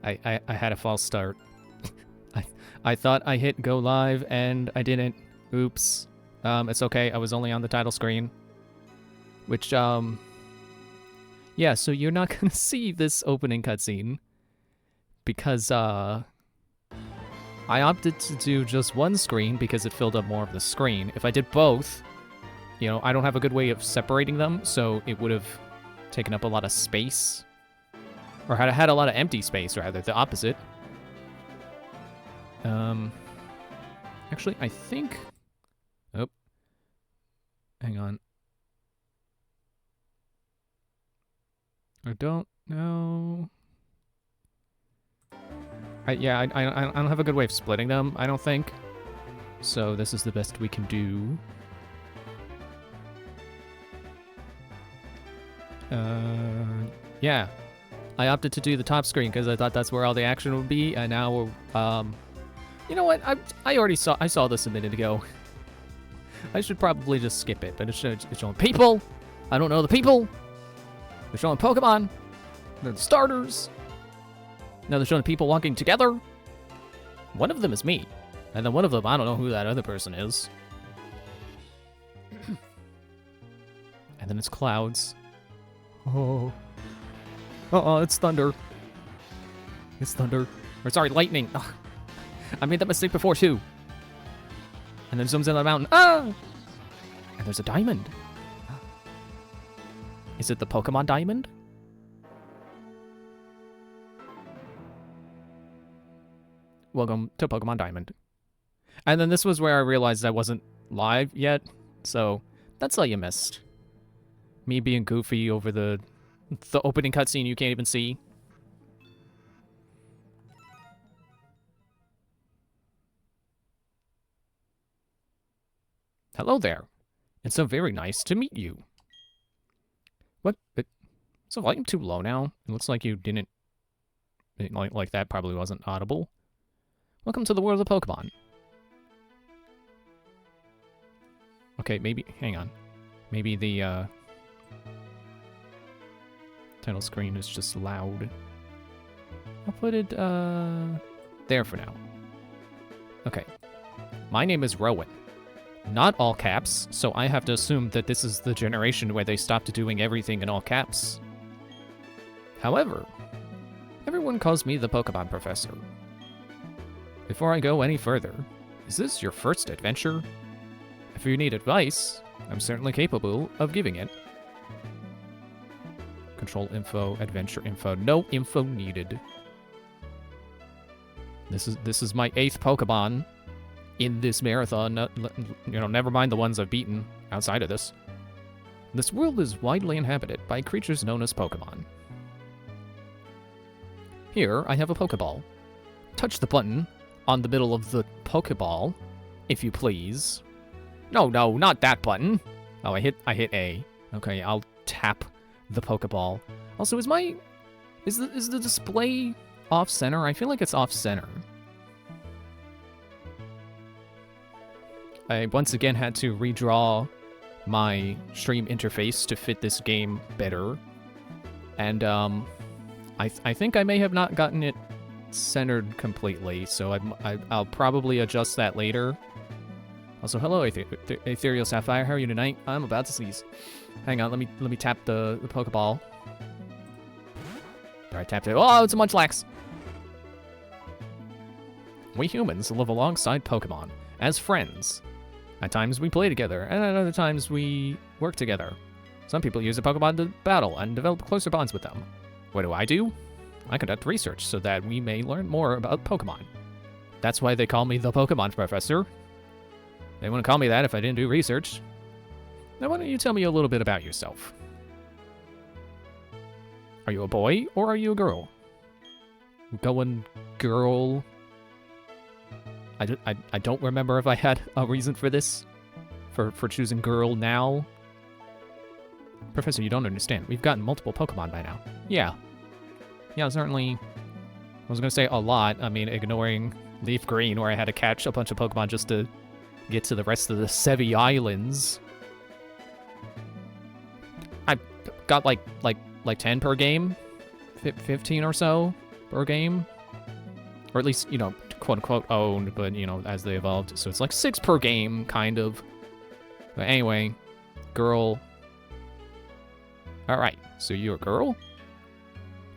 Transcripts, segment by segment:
I had a false start. I thought I hit go live and I didn't. Oops. It's okay. I was only on the title screen. Which, yeah, so you're not gonna see this opening cutscene because, I opted to do just one screen because it filled up more of the screen. If I did both, you know, I don't have a good way of separating them, so it would have taken up a lot of space. Or had a lot of empty space, rather, the opposite. Actually, I think... Oh. Hang on. I don't know... I don't have a good way of splitting them, I don't think. So this is the best we can do. Yeah. I opted to do the top screen because I thought that's where all the action would be, and now we're, you know what? I saw this a minute ago. I should probably just skip it, but it's showing people. I don't know the people. They're showing Pokemon. They're the starters. Now they're showing people walking together. One of them is me. And then one of them, I don't know who that other person is. And then it's clouds. Oh. Uh-oh, it's thunder. It's thunder. Or sorry, lightning. Ugh. I made that mistake before too. And then zooms in on the mountain. Ah! And there's a diamond. Is it the Pokemon diamond? Welcome to Pokemon Diamond. And then this was where I realized I wasn't live yet, so that's all you missed. Me being goofy over the opening cutscene you can't even see. Hello there. It's so very nice to meet you. What? Is the volume too low now? It looks like you didn't... Like that probably wasn't audible. Welcome to the world of Pokemon. Okay, maybe... Hang on. Maybe the, title screen is just loud. I'll put it, there for now. Okay. My name is Rowan. Not all caps, so I have to assume that this is the generation where they stopped doing everything in all caps. However, everyone calls me the Pokemon Professor. Before I go any further, is this your first adventure? If you need advice, I'm certainly capable of giving it. Control info, adventure info, no info needed. This is my 8th Pokemon in this marathon. You know, never mind the ones I've beaten outside of this. This world is widely inhabited by creatures known as Pokemon. Here, I have a Pokeball. Touch the button on the middle of the Pokeball, if you please. No, not that button. Oh, I hit A. Okay, I'll tap the Pokeball. Also, is the display off center? I feel like it's off center. I once again had to redraw my stream interface to fit this game better. And I think I may have not gotten it centered completely, so I'll probably adjust that later. Also, hello, Ethereal Sapphire. How are you tonight? I'm about to sneeze. Hang on, let me tap the Pokeball. There, I tapped it. Oh, it's a Munchlax! We humans live alongside Pokemon as friends. At times we play together, and at other times we work together. Some people use a Pokemon to battle and develop closer bonds with them. What do? I conduct research so that we may learn more about Pokemon. That's why they call me the Pokemon Professor. They wouldn't call me that if I didn't do research. Now why don't you tell me a little bit about yourself? Are you a boy or are you a girl? Going girl. I don't remember if I had a reason for this. For choosing girl now. Professor, you don't understand. We've gotten multiple Pokemon by now. Yeah, certainly. I was going to say a lot. I mean, ignoring Leaf Green, where I had to catch a bunch of Pokemon just to get to the rest of the Sevi Islands. I got like 10 per game, 15 or so per game. Or at least, you know, quote-unquote owned, but, you know, as they evolved. So it's like 6 per game, kind of. But anyway, girl. Alright, so you're a girl?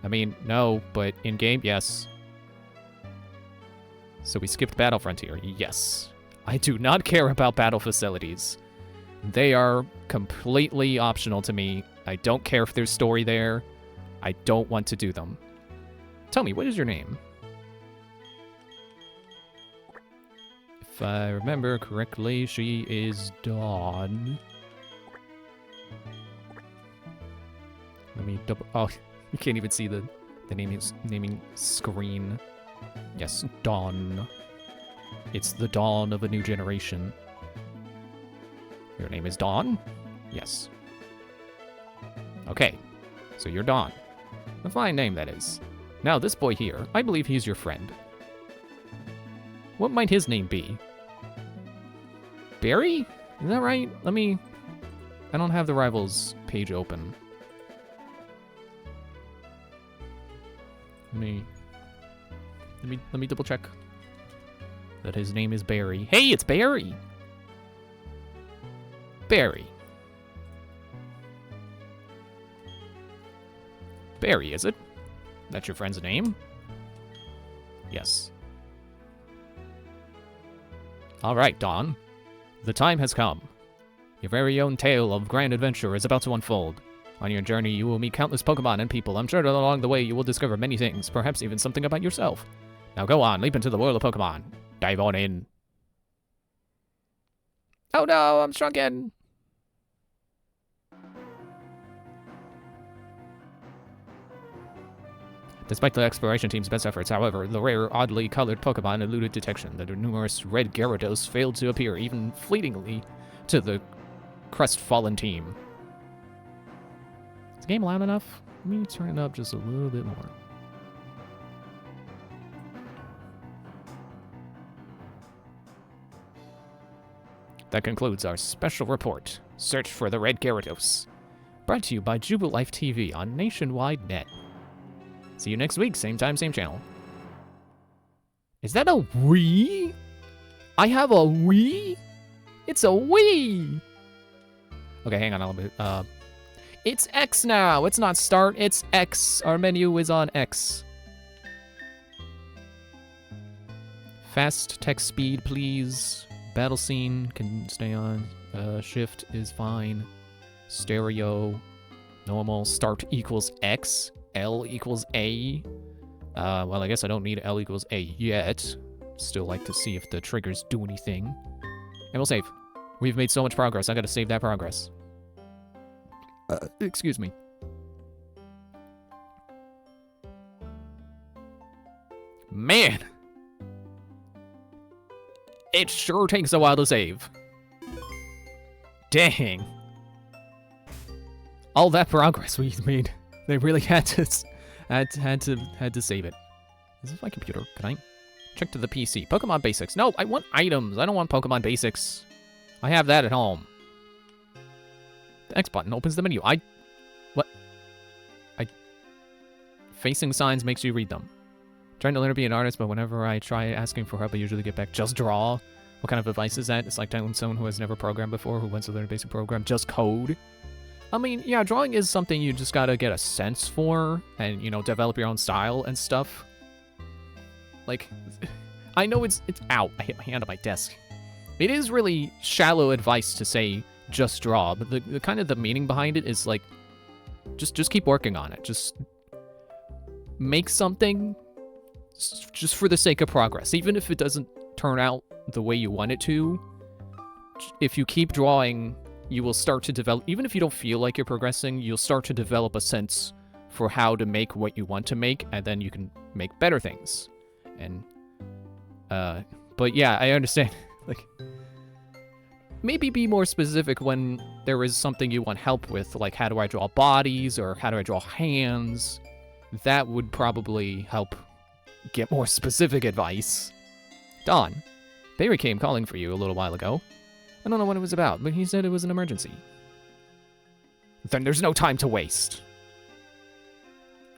I mean, no, but in-game, yes. So we skipped Battle Frontier, yes. I do not care about battle facilities. They are completely optional to me. I don't care if there's story there. I don't want to do them. Tell me, what is your name? If I remember correctly, she is Dawn. Let me double... Oh, you can't even see the naming screen. Yes, Dawn. It's the dawn of a new generation. Your name is Dawn? Yes. Okay, so you're Dawn. A fine name, that is. Now, this boy here, I believe he's your friend. What might his name be? Barry? Is that right? Let me... I don't have the Rivals page open. Let me double check that his name is Barry. Hey, it's Barry! Barry. Barry, is it? That's your friend's name? Yes. Alright, Dawn. The time has come. Your very own tale of grand adventure is about to unfold. On your journey, you will meet countless Pokemon and people. I'm sure that along the way, you will discover many things, perhaps even something about yourself. Now go on, leap into the world of Pokemon. Dive on in. Oh no, I'm shrunken! Despite the exploration team's best efforts, however, the rare, oddly colored Pokemon eluded detection. The numerous red Gyarados failed to appear, even fleetingly, to the crestfallen team. Is the game loud enough? Let me turn it up just a little bit more. That concludes our special report, Search for the Red Gyarados. Brought to you by Jubilife TV on Nationwide Net. See you next week, same time, same channel. Is that a Wii? I have a Wii? It's a Wii! Okay, hang on a little bit. It's X now! It's not start, it's X. Our menu is on X. Fast text speed, please. Battle scene can stay on. Shift is fine. Stereo. Normal. Start equals X. L equals A. Well, I guess I don't need L equals A yet. Still like to see if the triggers do anything. And we'll save. We've made so much progress. I gotta save that progress. Excuse me. Man! It sure takes a while to save. Dang. All that progress we made. They really had to save it. Is this my computer? Can I check to the PC? Pokemon Basics. No, I want items. I don't want Pokemon Basics. I have that at home. The X button opens the menu. What? Facing signs makes you read them. Trying to learn to be an artist, but whenever I try asking for help, I usually get back, just draw. What kind of advice is that? It's like telling someone who has never programmed before, who wants to learn a basic program, just code. I mean, yeah, drawing is something you just gotta get a sense for, and, you know, develop your own style and stuff. Like, I know it's ow, I hit my hand on my desk. It is really shallow advice to say, just draw, but the kind of the meaning behind it is like, just keep working on it. Just make something just for the sake of progress. Even if it doesn't turn out the way you want it to, if you keep drawing, you will start to develop, even if you don't feel like you're progressing, you'll start to develop a sense for how to make what you want to make, and then you can make better things. And, but yeah, I understand, like, maybe be more specific when there is something you want help with, like how do I draw bodies, or how do I draw hands? That would probably help get more specific advice. Dawn, Barry came calling for you a little while ago. I don't know what it was about, but he said it was an emergency. Then there's no time to waste.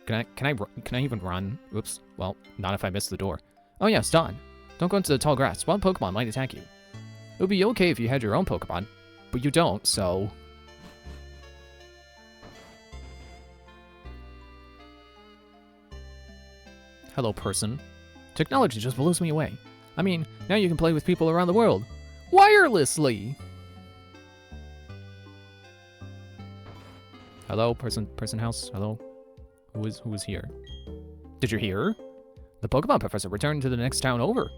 Can I even run? Oops. Well, not if I miss the door. Oh yes, Don. Don't go into the tall grass. Wild Pokemon might attack you. It would be okay if you had your own Pokemon, but you don't, so... Hello, person. Technology just blows me away. I mean, now you can play with people around the world. Wirelessly! Hello, person house? Hello? Who is here? Did you hear? The Pokemon professor returned to the next town over.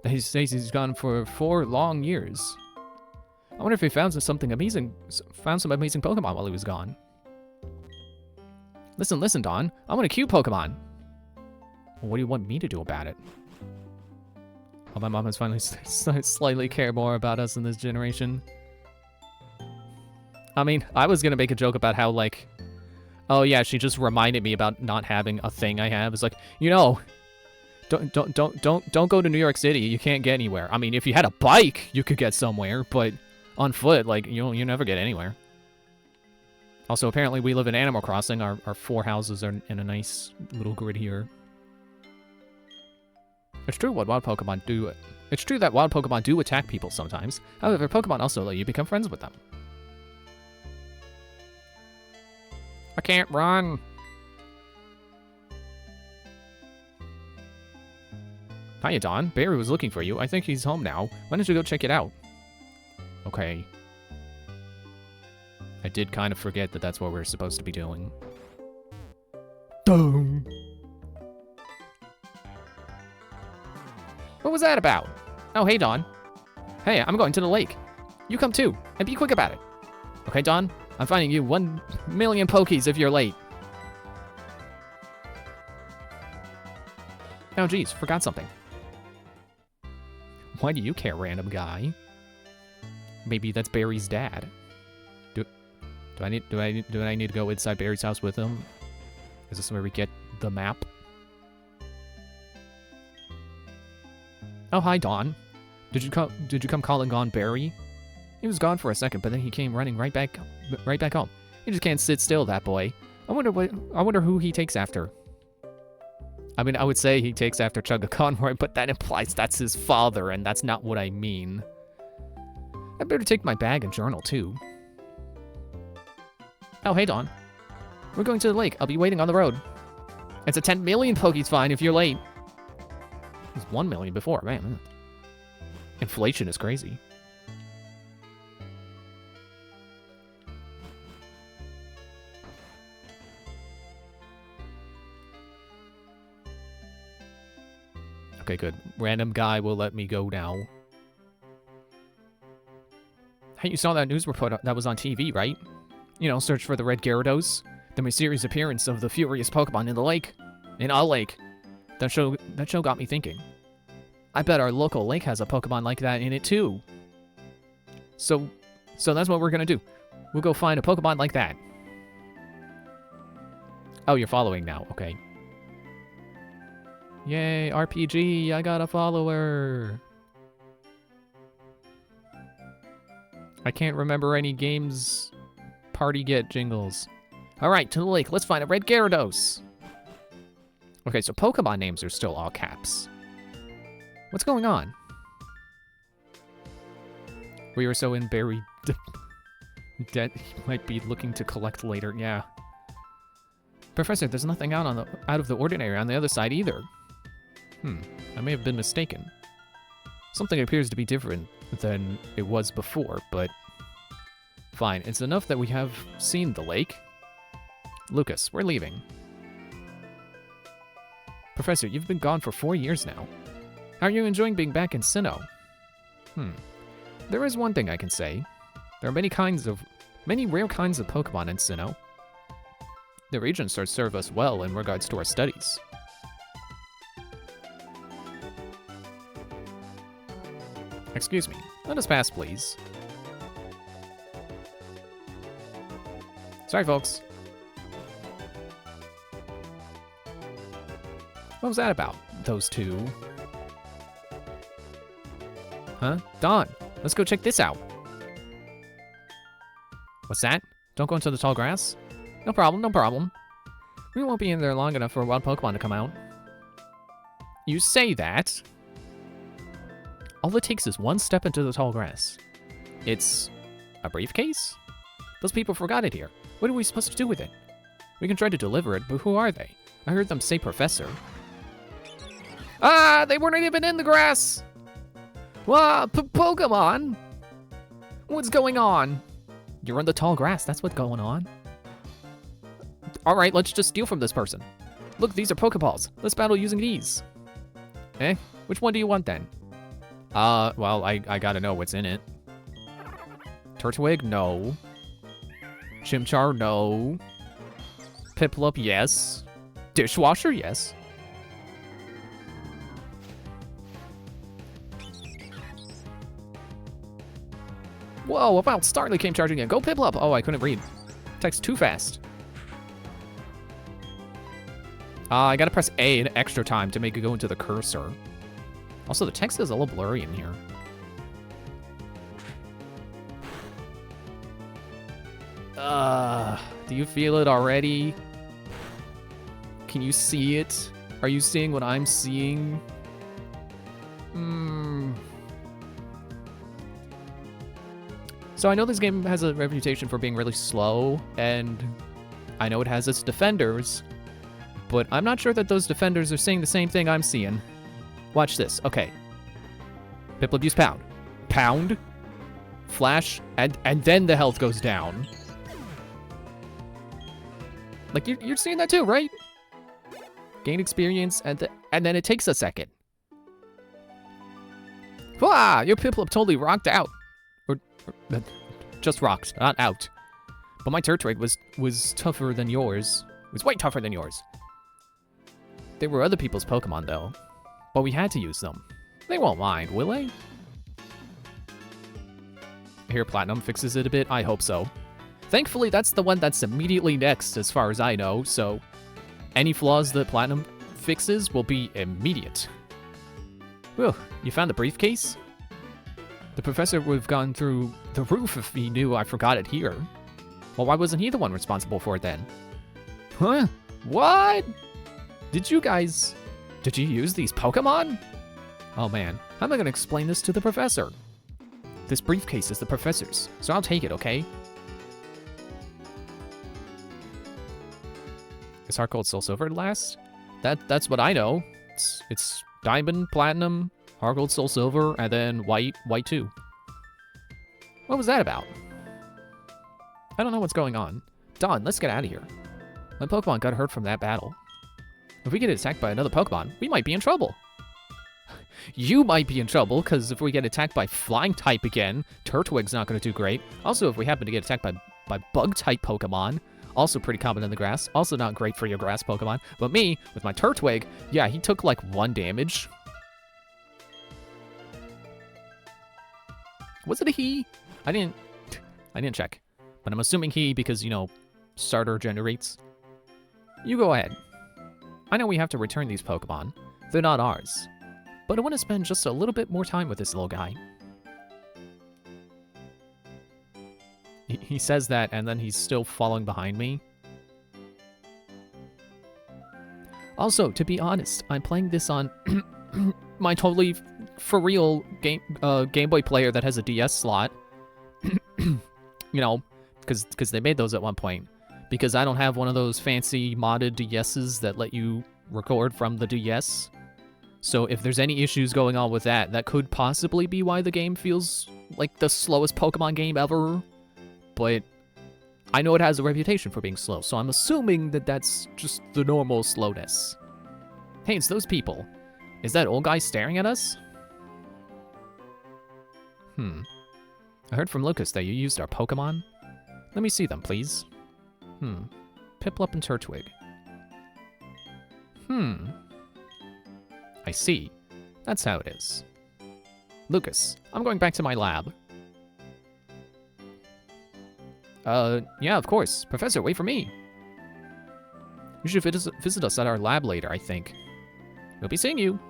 He says he's gone for 4 long years. I wonder if he found some amazing Pokemon while he was gone. Listen, Don. I want a cute Pokemon. Well, what do you want me to do about it? Oh, my mom has finally slightly care more about us in this generation. I mean, I was gonna make a joke about how, like, oh yeah, she just reminded me about not having a thing I have. It's like, you know, don't go to New York City. You can't get anywhere. I mean, if you had a bike, you could get somewhere, but on foot, like, you never get anywhere. Also, apparently we live in Animal Crossing. Our 4 houses are in a nice little grid here. It's true what wild Pokemon do. It's true that wild Pokemon do attack people sometimes. However, Pokemon also let you become friends with them. I can't run. Hiya, Don. Barry was looking for you. I think he's home now. Why don't you go check it out? Okay. I did kind of forget that that's what we're supposed to be doing. Dum. What was that about? Oh, hey, Don. Hey, I'm going to the lake. You come too, and be quick about it. Okay, Don? I'm finding you 1 million Pokies if you're late. Oh, geez, forgot something. Why do you care, random guy? Maybe that's Barry's dad. Do I need to go inside Barry's house with him? Is this where we get the map? Oh, hi, Don. Did you come calling on Barry? He was gone for a second, but then he came running right back home. He just can't sit still, that boy. I wonder who he takes after. I mean, I would say he takes after Chugga Conroy, but that implies that's his father, and that's not what I mean. I better take my bag and journal, too. Oh, hey, Don. We're going to the lake. I'll be waiting on the road. It's a 10 million Pokies fine if you're late. It was 1 million before, man. Inflation is crazy. Okay, good. Random guy will let me go now. Hey, you saw that news report that was on TV, right? You know, search for the red Gyarados. The mysterious appearance of the furious Pokemon in the lake. In a lake. That show got me thinking. I bet our local lake has a Pokemon like that in it too. So that's what we're gonna do. We'll go find a Pokemon like that. Oh, you're following now. Okay. Yay, RPG, I got a follower. I can't remember any games party get jingles. All right, to the lake. Let's find a red Gyarados. Okay, so Pokemon names are still all caps. What's going on? We were so in Barry debt he might be looking to collect later. Yeah. Professor, there's nothing out of the ordinary on the other side either. I may have been mistaken. Something appears to be different than it was before, but fine. It's enough that we have seen the lake. Lucas, we're leaving. Professor, you've been gone for 4 years now. How are you enjoying being back in Sinnoh? There is one thing I can say. There are many rare kinds of Pokemon in Sinnoh. The region starts to serve us well in regards to our studies. Excuse me. Let us pass, please. Sorry, folks. What was that about? Those two. Huh? Don, let's go check this out. What's that? Don't go into the tall grass? No problem, no problem. We won't be in there long enough for a wild Pokemon to come out. You say that. All it takes is one step into the tall grass. It's a briefcase? Those people forgot it here. What are we supposed to do with it? We can try to deliver it, but who are they? I heard them say professor. Ah, they weren't even in the grass! Wow, Pokemon! What's going on? You're in the tall grass, that's what's going on. Alright, let's just steal from this person. Look, these are Pokeballs. Let's battle using these. Eh? Which one do you want then? Well, I gotta know what's in it. Turtwig? No. Chimchar? No. Piplup? Yes. Dishwasher? Yes. Whoa, about Starly came charging in. Go Piplup! Oh, I couldn't read. Text too fast. I gotta press A an extra time to make it go into the cursor. Also, the text is a little blurry in here. Do you feel it already? Can you see it? Are you seeing what I'm seeing? So I know this game has a reputation for being really slow, and I know it has its defenders, but I'm not sure that those defenders are seeing the same thing I'm seeing. Watch this. Okay. Piplup use pound. Pound. Flash. And then the health goes down. Like, you're seeing that too, right? Gain experience, and then it takes a second. Wah! Your Piplup totally rocked out. Or just rocked, not out. But my Turtwig was tougher than yours. It was way tougher than yours. They were other people's Pokemon, though. But we had to use them. They won't mind, will they? Here, Platinum fixes it a bit. I hope so. Thankfully, that's the one that's immediately next, as far as I know, so any flaws that Platinum fixes will be immediate. Whew, you found the briefcase? The professor would have gone through the roof if he knew I forgot it here. Well, why wasn't he the one responsible for it then? Huh? What? Did you use these Pokemon? Oh man, how am I gonna explain this to the professor? This briefcase is the professor's, so I'll take it, okay? Is Heart Gold Soul Silver last? That's what I know. It's Diamond, Platinum, Heart Gold Soul Silver, and then White 2. What was that about? I don't know what's going on. Dawn, let's get out of here. My Pokemon got hurt from that battle. If we get attacked by another Pokemon, we might be in trouble. You might be in trouble, because if we get attacked by Flying type again, Turtwig's not going to do great. Also, if we happen to get attacked by Bug type Pokemon, also pretty common in the grass, also not great for your grass Pokemon. But me, with my Turtwig, yeah, he took like 1 damage. Was it a he? I didn't check. But I'm assuming he because, you know, starter generates. You go ahead. I know we have to return these Pokemon. They're not ours. But I want to spend just a little bit more time with this little guy. He says that, and then he's still following behind me. Also, to be honest, I'm playing this on my totally for real Game Boy player that has a DS slot. You know, because they made those at one point. Because I don't have one of those fancy modded DSs that let you record from the DS. So if there's any issues going on with that, that could possibly be why the game feels like the slowest Pokemon game ever. But I know it has a reputation for being slow, so I'm assuming that that's just the normal slowness. Hey, it's those people. Is that old guy staring at us? I heard from Lucas that you used our Pokemon. Let me see them, please. Piplup and Turtwig. I see. That's how it is. Lucas, I'm going back to my lab. Yeah, of course. Professor, wait for me. You should visit us at our lab later, I think. We'll be seeing you.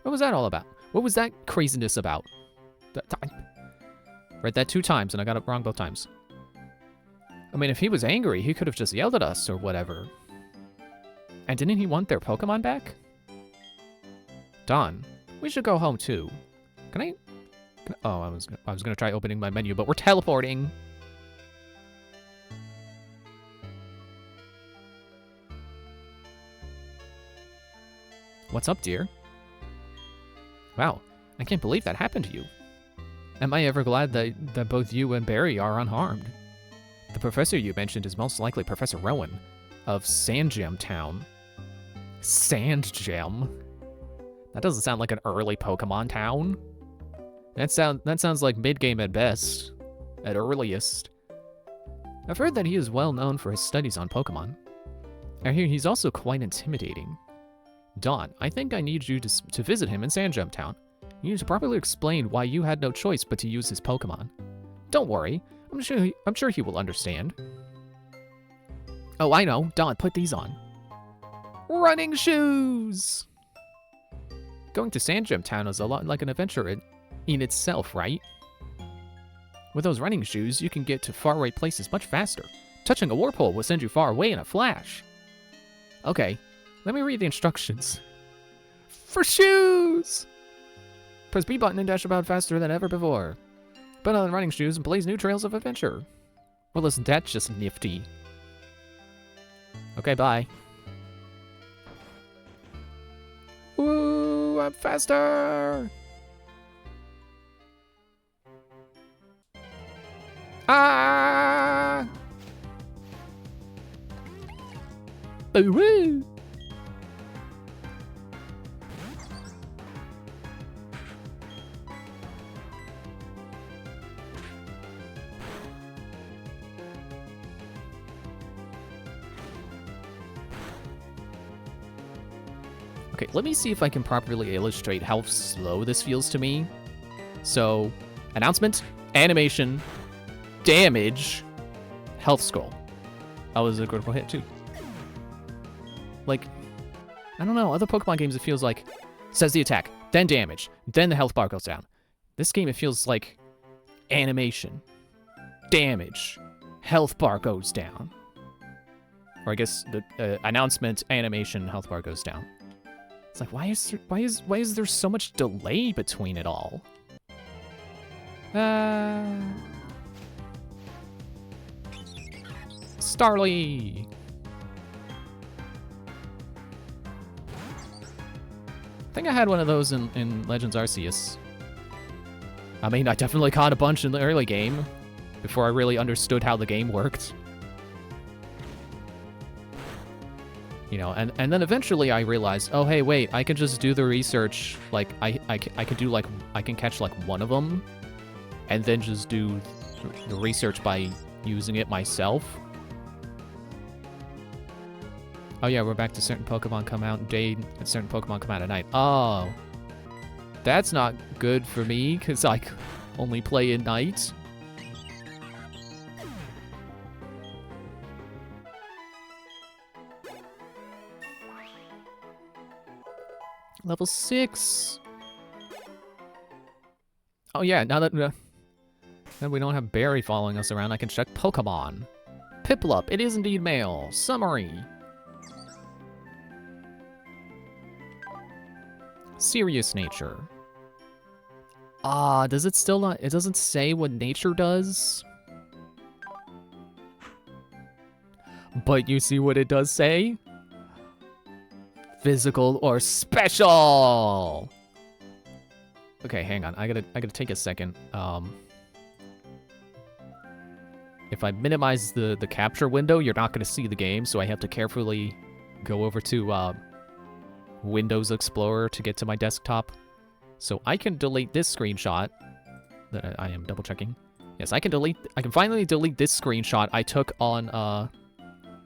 What was that all about? What was that craziness about? I read that 2 times, and I got it wrong both times. I mean, if he was angry, he could have just yelled at us or whatever. And didn't he want their Pokemon back? Don, we should go home too. Can I? Oh, I was gonna try opening my menu, but we're teleporting. What's up, dear? Wow, I can't believe that happened to you. Am I ever glad that both you and Barry are unharmed? The professor you mentioned is most likely Professor Rowan of Sandgem Town. Sandgem? That doesn't sound like an early Pokemon town. That sounds like mid-game at best, at earliest. I've heard that he is well known for his studies on Pokemon. I hear he's also quite intimidating. Dawn, I think I need you to visit him in Sandgem Town. You need to properly explain why you had no choice but to use his Pokemon. Don't worry, I'm sure he will understand. Oh, I know. Dawn, put these on. Running shoes! Going to Sandgem Town is a lot like an adventure in itself, right? With those running shoes, you can get to faraway places much faster. Touching a warp hole will send you far away in a flash. Okay, let me read the instructions. For shoes! Press B button and dash about faster than ever before. Put on running shoes and blaze new trails of adventure. Well, isn't that just nifty? Okay, bye. Woo, I'm faster! Ah! Oh, woo! Okay, let me see if I can properly illustrate how slow this feels to me. So, announcement, animation, damage, health scroll. That was a critical hit too. Like, I don't know, other Pokemon games it feels like, says the attack, then damage, then the health bar goes down. This game it feels like animation, damage, health bar goes down. Or I guess the announcement, animation, health bar goes down. It's like, why is there so much delay between it all? Starly! I think I had one of those in Legends Arceus. I mean, I definitely caught a bunch in the early game before I really understood how the game worked. You know, and then eventually I realized, oh, hey, wait, I can just do the research. Like, I can do, like, I can catch, like, one of them and then just do the research by using it myself. Oh, yeah, we're back to certain Pokemon come out in day and certain Pokemon come out at night. Oh, that's not good for me because I only play at night. Level 6. Oh yeah, now that we don't have Barry following us around, I can check Pokemon. Piplup, it is indeed male. Summary. Serious nature. Ah, does it still not? It doesn't say what nature does. But you see what it does say? Physical or special. Okay, hang on. I gotta take a second. If I minimize the capture window, you're not gonna see the game, so I have to carefully go over to Windows Explorer to get to my desktop. So I can delete this screenshot that I am double checking. Yes, I can finally delete this screenshot I took on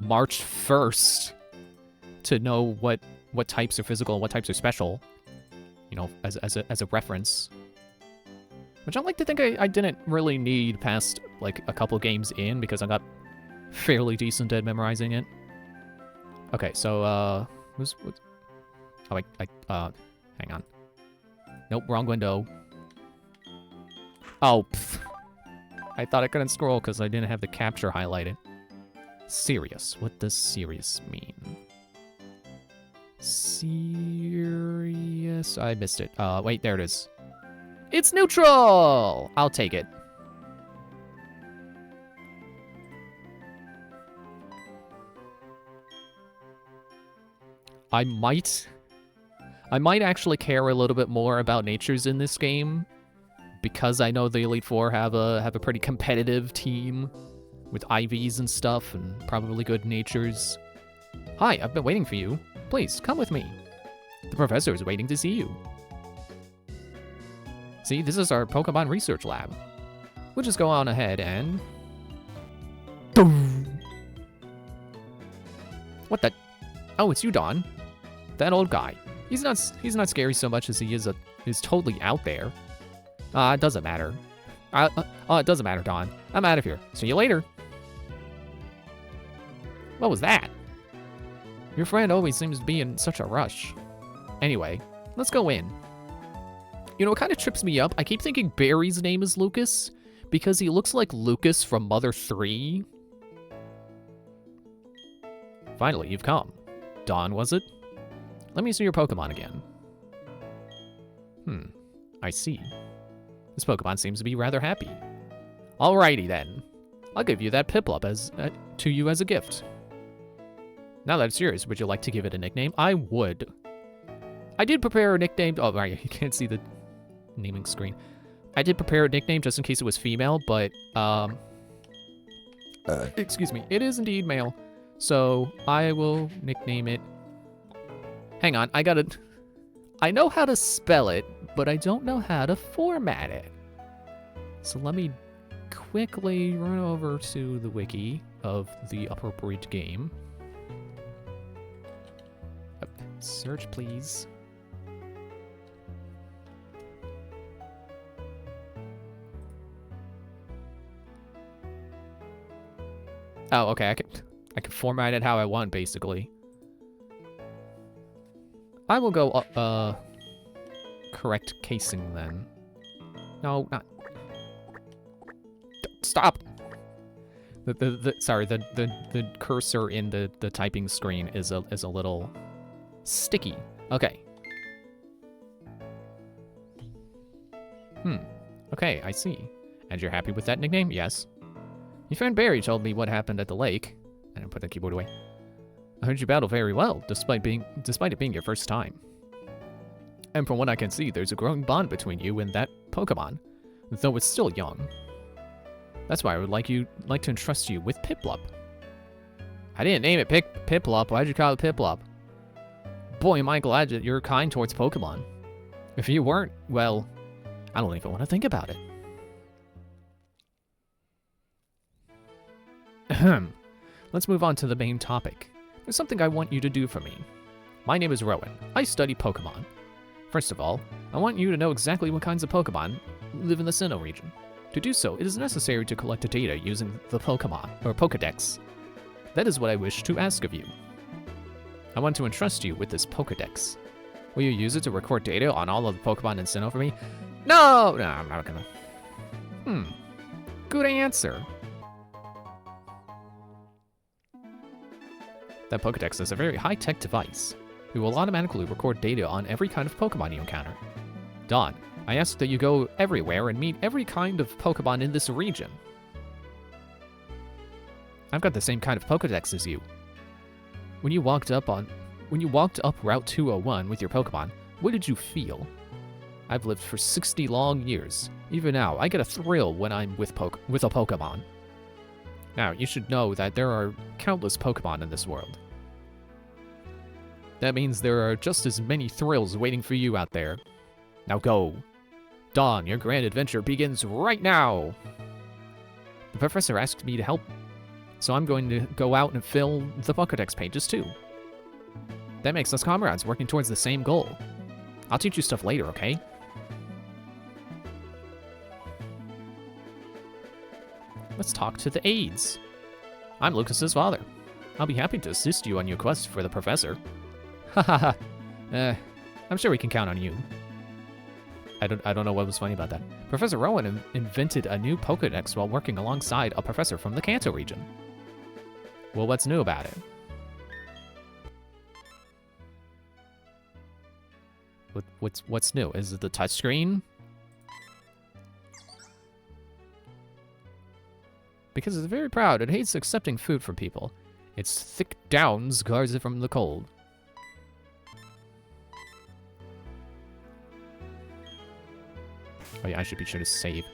March 1st to know what types are physical and what types are special, you know, as a reference. Which I like to think I didn't really need past, like, a couple games in, because I got fairly decent at memorizing it. Okay, so, oh, hang on. Nope, wrong window. Oh, pff. I thought I couldn't scroll because I didn't have the capture highlighted. Serious. What does serious mean? Serious? I missed it. Wait, there it is. It's neutral! I'll take it. I might actually care a little bit more about natures in this game, because I know the Elite Four have a pretty competitive team with IVs and stuff, and probably good natures. Hi, I've been waiting for you. Please, come with me. The professor is waiting to see you. See, this is our Pokemon Research Lab. We'll just go on ahead and... What the... Oh, it's you, Don. That old guy. He's not scary so much as he is totally out there. It doesn't matter. It doesn't matter, Don. I'm out of here. See you later. What was that? Your friend always seems to be in such a rush. Anyway, let's go in. You know, it kind of trips me up. I keep thinking Barry's name is Lucas because he looks like Lucas from Mother 3. Finally, you've come. Dawn, was it? Let me see your Pokemon again. I see. This Pokemon seems to be rather happy. Alrighty then. I'll give you that Piplup to you as a gift. Now that it's yours, would you like to give it a nickname? I would. I did prepare a nickname. Oh, right, you can't see the naming screen. I did prepare a nickname just in case it was female, but, excuse me, it is indeed male. So I will nickname it. Hang on, I know how to spell it, but I don't know how to format it. So let me quickly run over to the wiki of the appropriate game. Search, please. Oh, okay, I can format it how I want, basically. I will go, correct casing, then. No, not... Stop! Sorry, the cursor in the typing screen is a little sticky. Okay. Okay, I see. And you're happy with that nickname? Yes. Your friend Barry told me what happened at the lake. I didn't put the keyboard away. I heard you battle very well, despite it being your first time. And from what I can see, there's a growing bond between you and that Pokemon, though it's still young. That's why I would like to entrust you with Piplup. I didn't name it Piplup. Why'd you call it Piplup? Boy, am I glad that you're kind towards Pokemon. If you weren't, well, I don't even want to think about it. Ahem. Let's move on to the main topic. There's something I want you to do for me. My name is Rowan. I study Pokemon. First of all, I want you to know exactly what kinds of Pokemon live in the Sinnoh region. To do so, it is necessary to collect the data using the Pokemon, or Pokedex. That is what I wish to ask of you. I want to entrust you with this Pokedex. Will you use it to record data on all of the Pokemon in Sinnoh for me? No, I'm not gonna. Good answer. That Pokedex is a very high-tech device. It will automatically record data on every kind of Pokemon you encounter. Dawn, I ask that you go everywhere and meet every kind of Pokemon in this region. I've got the same kind of Pokedex as you. When you walked up Route 201 with your Pokemon, what did you feel? I've lived for 60 long years. Even now, I get a thrill when I'm with a Pokemon. Now, you should know that there are countless Pokemon in this world. That means there are just as many thrills waiting for you out there. Now go. Dawn, your grand adventure begins right now! The professor asked me to help, so I'm going to go out and fill the Pokedex pages too. That makes us comrades working towards the same goal. I'll teach you stuff later, okay? Let's talk to the aides. I'm Lucas's father. I'll be happy to assist you on your quest for the professor. Hahaha. I'm sure we can count on you. I don't know what was funny about that. Professor Rowan invented a new Pokedex while working alongside a professor from the Kanto region. Well, what's new about it? What's new? Is it the touchscreen? Because it's very proud, it hates accepting food from people. Its thick downs guards it from the cold. Oh yeah, I should be sure to save.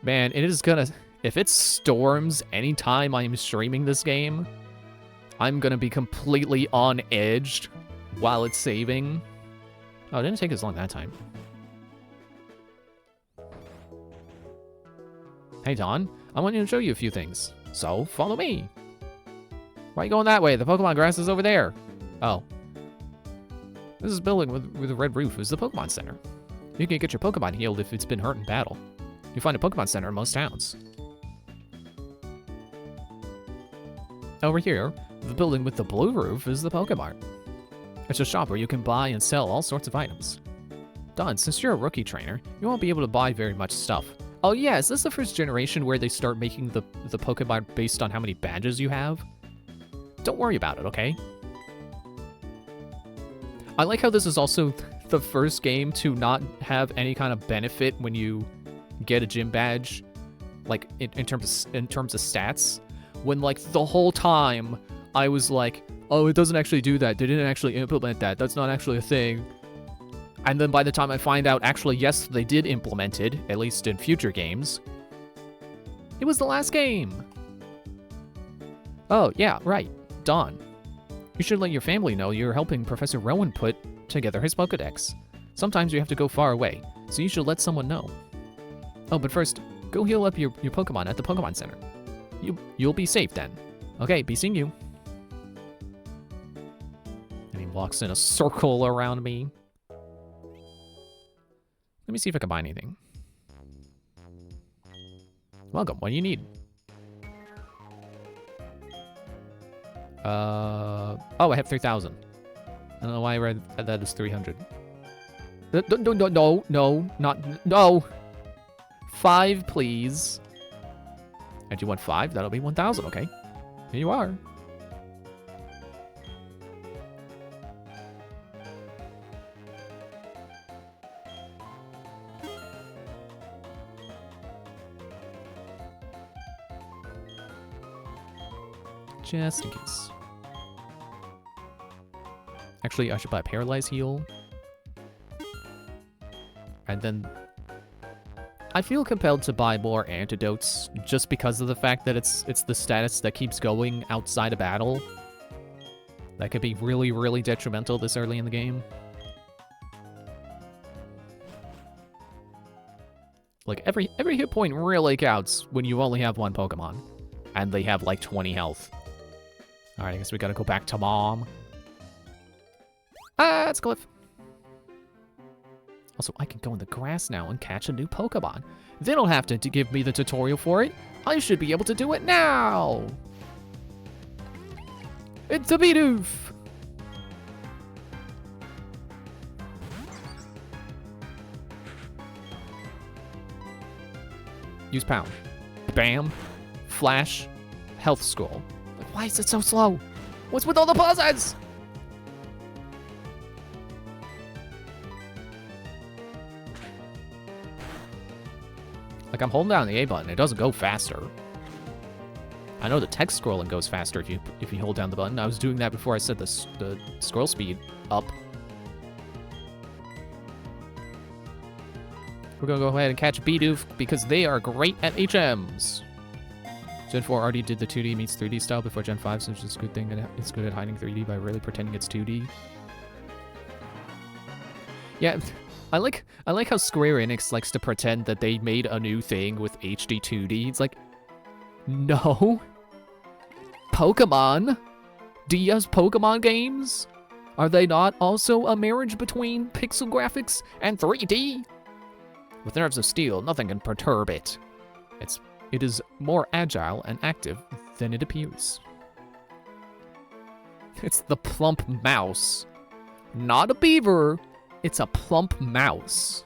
Man, it is gonna... If it storms anytime I'm streaming this game, I'm gonna be completely on edge while it's saving. Oh, it didn't take as long that time. Hey, Don. I want to show you a few things. So, follow me. Why are you going that way? The Pokemon grass is over there. Oh. This is a building with a red roof. It's the Pokemon Center. You can get your Pokemon healed if it's been hurt in battle. You find a Pokemon Center in most towns. Over here, the building with the blue roof is the Pokemart. It's a shop where you can buy and sell all sorts of items. Don, since you're a rookie trainer, you won't be able to buy very much stuff. Oh yeah, is this the first generation where they start making the Pokemon based on how many badges you have? Don't worry about it, okay? I like how this is also the first game to not have any kind of benefit when you get a gym badge, like in terms of stats. When like the whole time I was like, oh, it doesn't actually do that. They didn't actually implement that. That's not actually a thing. And then by the time I find out, actually, yes, they did implement it, at least in future games. It was the last game. Oh, yeah, right. Don. You should let your family know you're helping Professor Rowan put together his Pokedex. Sometimes you have to go far away, so you should let someone know. Oh, but first, go heal up your Pokemon at the Pokemon Center. You'll be safe then. Okay, be seeing you. And he walks in a circle around me. Let me see if I can buy anything. Welcome, what do you need? Oh, I have 3,000. I don't know why I read that as 300. No. 5, please. And you want 5? That'll be 1,000, okay. Here you are. Just in case. Actually, I should buy a Paralyze Heal. And then... I feel compelled to buy more antidotes, just because of the fact that it's the status that keeps going outside of battle. That could be really, really detrimental this early in the game. Like, every hit point really counts when you only have one Pokemon. And they have, like, 20 health. Alright, I guess we gotta go back to Mom. Ah, it's Cliff. Also, I can go in the grass now and catch a new Pokemon. They don't have to give me the tutorial for it. I should be able to do it now. It's a Bidoof. Use Pound. Bam. Flash. Health Scroll. Why is it so slow? What's with all the pauses? Like, I'm holding down the A button. It doesn't go faster. I know the text scrolling goes faster if you hold down the button. I was doing that before I set the scroll speed up. We're gonna go ahead and catch Bidoof because they are great at HMs. Gen 4 already did the 2D meets 3D style before Gen 5, so it's just a good thing that it's good at hiding 3D by really pretending it's 2D. Yeah, I like how Square Enix likes to pretend that they made a new thing with HD 2D. It's like, no. Pokemon? DS Pokemon games? Are they not also a marriage between pixel graphics and 3D? With nerves of steel, nothing can perturb it. It is more agile and active than it appears. It's the plump mouse. Not a beaver. It's a plump mouse.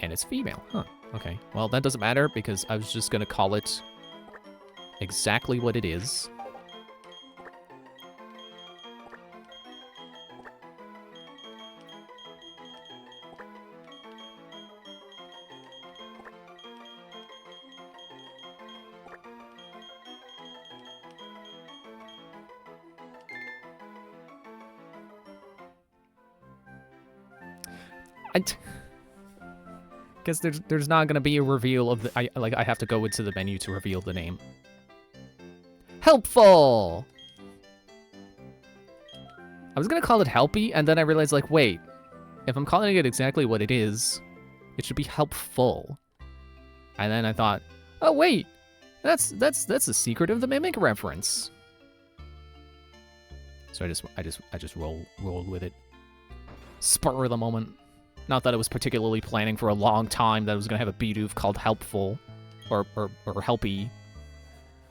And it's female. Huh. Okay. Well, that doesn't matter because I was just going to call it exactly what it is. Guess there's not gonna be a reveal of the... I have to go into the menu to reveal the name. Helpful! I was gonna call it Helpy, and then I realized, like, wait. If I'm calling it exactly what it is, it should be helpful. And then I thought, oh wait, that's the Secret of the Mimic reference. So I just rolled with it. Spur of the moment. Not that I was particularly planning for a long time that I was gonna have a Bidoof called Helpful, or Helpy.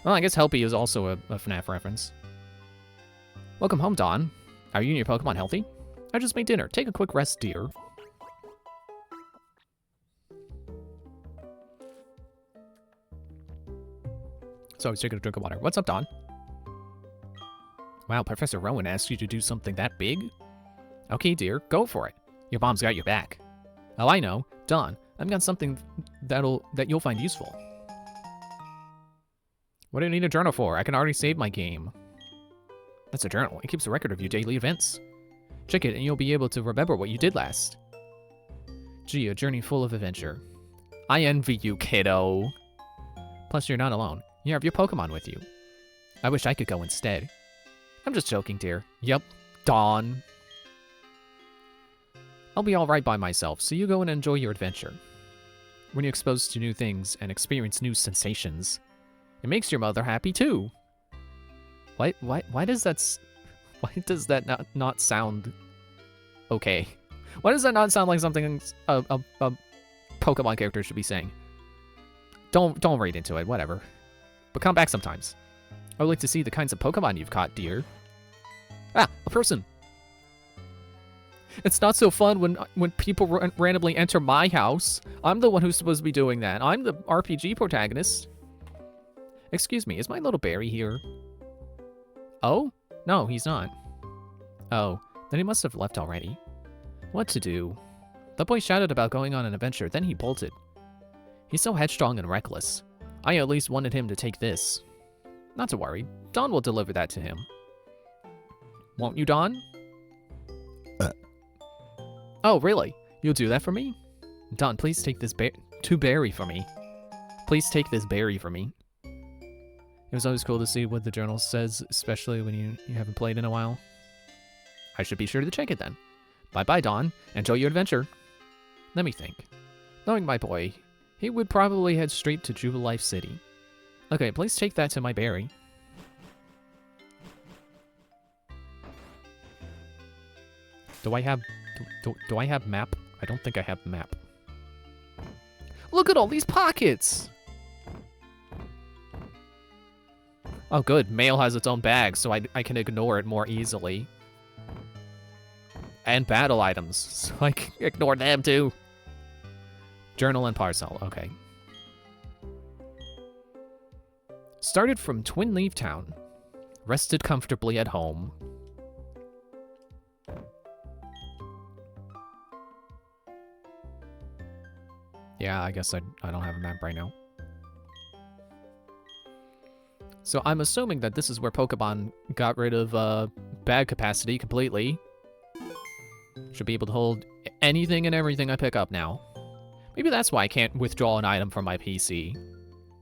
Well, I guess Helpy is also a FNAF reference. Welcome home, Dawn. Are you and your Pokemon healthy? I just made dinner. Take a quick rest, dear. So I was taking a drink of water. What's up, Dawn? Wow, Professor Rowan asked you to do something that big? Okay, dear, go for it. Your mom's got your back. Oh, I know. Dawn, I've got something that you'll find useful. What do you need a journal for? I can already save my game. That's a journal. It keeps a record of your daily events. Check it and you'll be able to remember what you did last. Gee, a journey full of adventure. I envy you, kiddo. Plus, you're not alone. You have your Pokemon with you. I wish I could go instead. I'm just joking, dear. Yep, Dawn. I'll be alright by myself, so you go and enjoy your adventure. When you're exposed to new things and experience new sensations, it makes your mother happy too. Why does that not sound okay? Why does that not sound like something a Pokemon character should be saying? Don't read into it, whatever. But come back sometimes. I would like to see the kinds of Pokemon you've caught, dear. Ah, a person. It's not so fun when people randomly enter my house. I'm the one who's supposed to be doing that. I'm the RPG protagonist. Excuse me, is my little Barry here? Oh? No, he's not. Oh, then he must have left already. What to do? The boy shouted about going on an adventure, then he bolted. He's so headstrong and reckless. I at least wanted him to take this. Not to worry, Dawn will deliver that to him. Won't you, Dawn? Oh, really? You'll do that for me? Dawn, please take this berry for me. Please take this berry for me. It was always cool to see what the journal says, especially when you haven't played in a while. I should be sure to check it then. Bye-bye, Dawn. Enjoy your adventure. Let me think. Knowing my boy, he would probably head straight to Jubilife City. Okay, please take that to my berry. Do I have map? I don't think I have map. Look at all these pockets! Oh good, mail has its own bag, so I can ignore it more easily. And battle items, so I can ignore them too. Journal and parcel, okay. Started from Twin Leaf Town. Rested comfortably at home. Yeah, I guess I don't have a map right now. So I'm assuming that this is where Pokemon got rid of bag capacity completely. Should be able to hold anything and everything I pick up now. Maybe that's why I can't withdraw an item from my PC.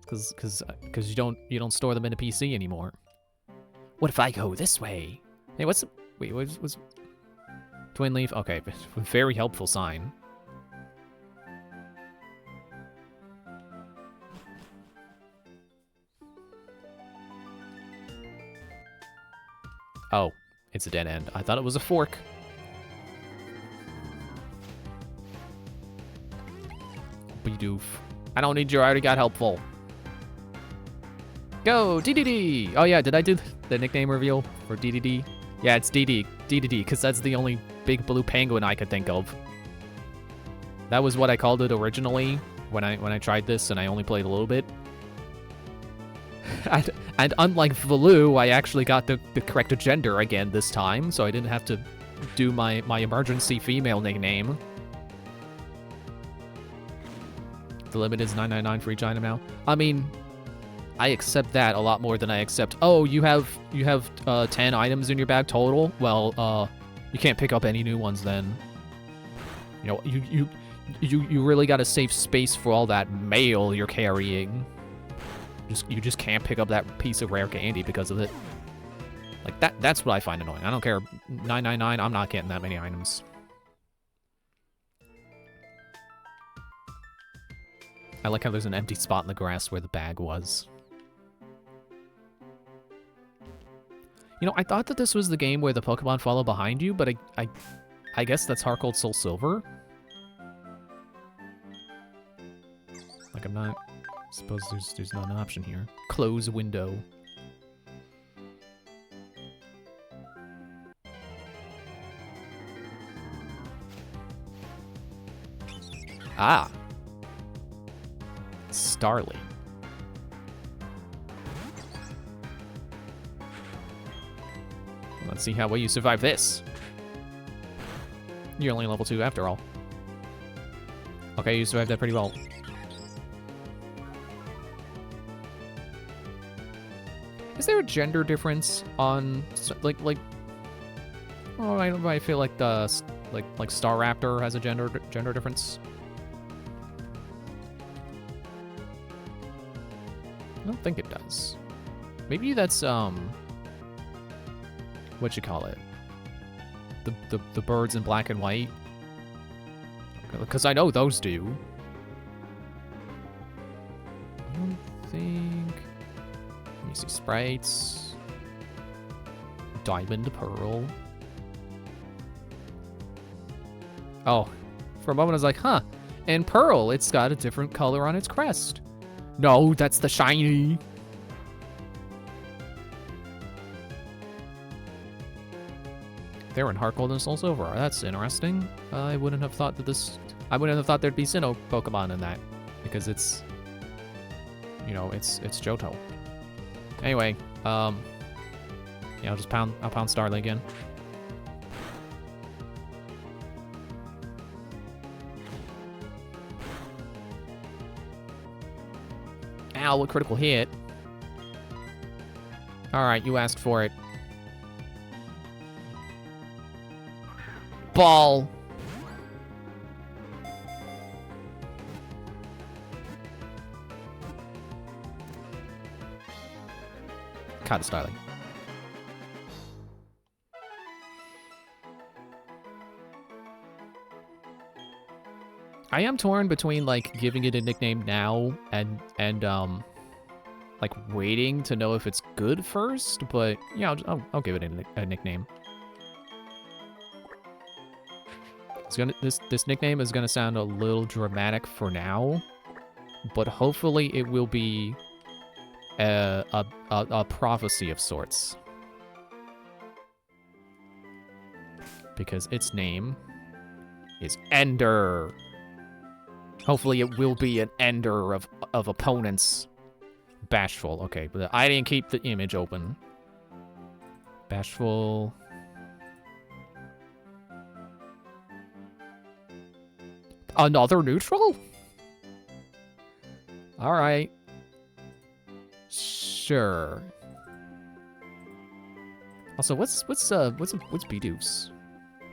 Cause you don't store them in a PC anymore. What if I go this way? Hey, what's Twin Leaf? Okay, very helpful sign. Oh, it's a dead end. I thought it was a fork. Bidoof. I don't need you, I already got helpful. Go, DDD! Oh yeah, did I do the nickname reveal for DDD? Yeah, it's DDD, because that's the only big blue penguin I could think of. That was what I called it originally when I tried this, and I only played a little bit. And unlike Valoo, I actually got the correct gender again this time, so I didn't have to do my emergency female nickname. The limit is 999 for each item now. I mean, I accept that a lot more than I accept, oh, you have 10 items in your bag total? Well, you can't pick up any new ones then. You know, you really got to save space for all that mail you're carrying. You just can't pick up that piece of rare candy because of it. Like, that's what I find annoying. I don't care. 999, I'm not getting that many items. I like how there's an empty spot in the grass where the bag was. You know, I thought that this was the game where the Pokemon follow behind you, but I guess that's Heart Gold Soul Silver. Like, I'm not... I suppose there's not an option here. Close window. Ah. Starly. Let's see how well you survive this. You're only level 2 after all. Okay, you survived that pretty well. Is there a gender difference on like? Oh, I feel like the like Staraptor has a gender difference. I don't think it does. Maybe that's what you call it? The birds in black and white. Because I know those do. I don't think. Let me see. Sprites. Diamond, Pearl. Oh, for a moment I was like, huh. And Pearl, it's got a different color on its crest. No, that's the shiny. They're in Heart Gold and Soul Silver. That's interesting. I wouldn't have thought that there'd be Sinnoh Pokemon in that, because it's, you know, it's Johto. Anyway, yeah, I'll pound Starly again. Ow, a critical hit. Alright, you asked for it. Ball. Kind of styling. I am torn between, like, giving it a nickname now and like, waiting to know if it's good first, but, yeah, I'll give it a nickname. This nickname is gonna sound a little dramatic for now, but hopefully it will be a prophecy of sorts. Because its name is Ender. Hopefully it will be an ender of opponents. Bashful. Okay, but I didn't keep the image open. Bashful. Another neutral? Alright. Sure. Also, what's Bidoof's?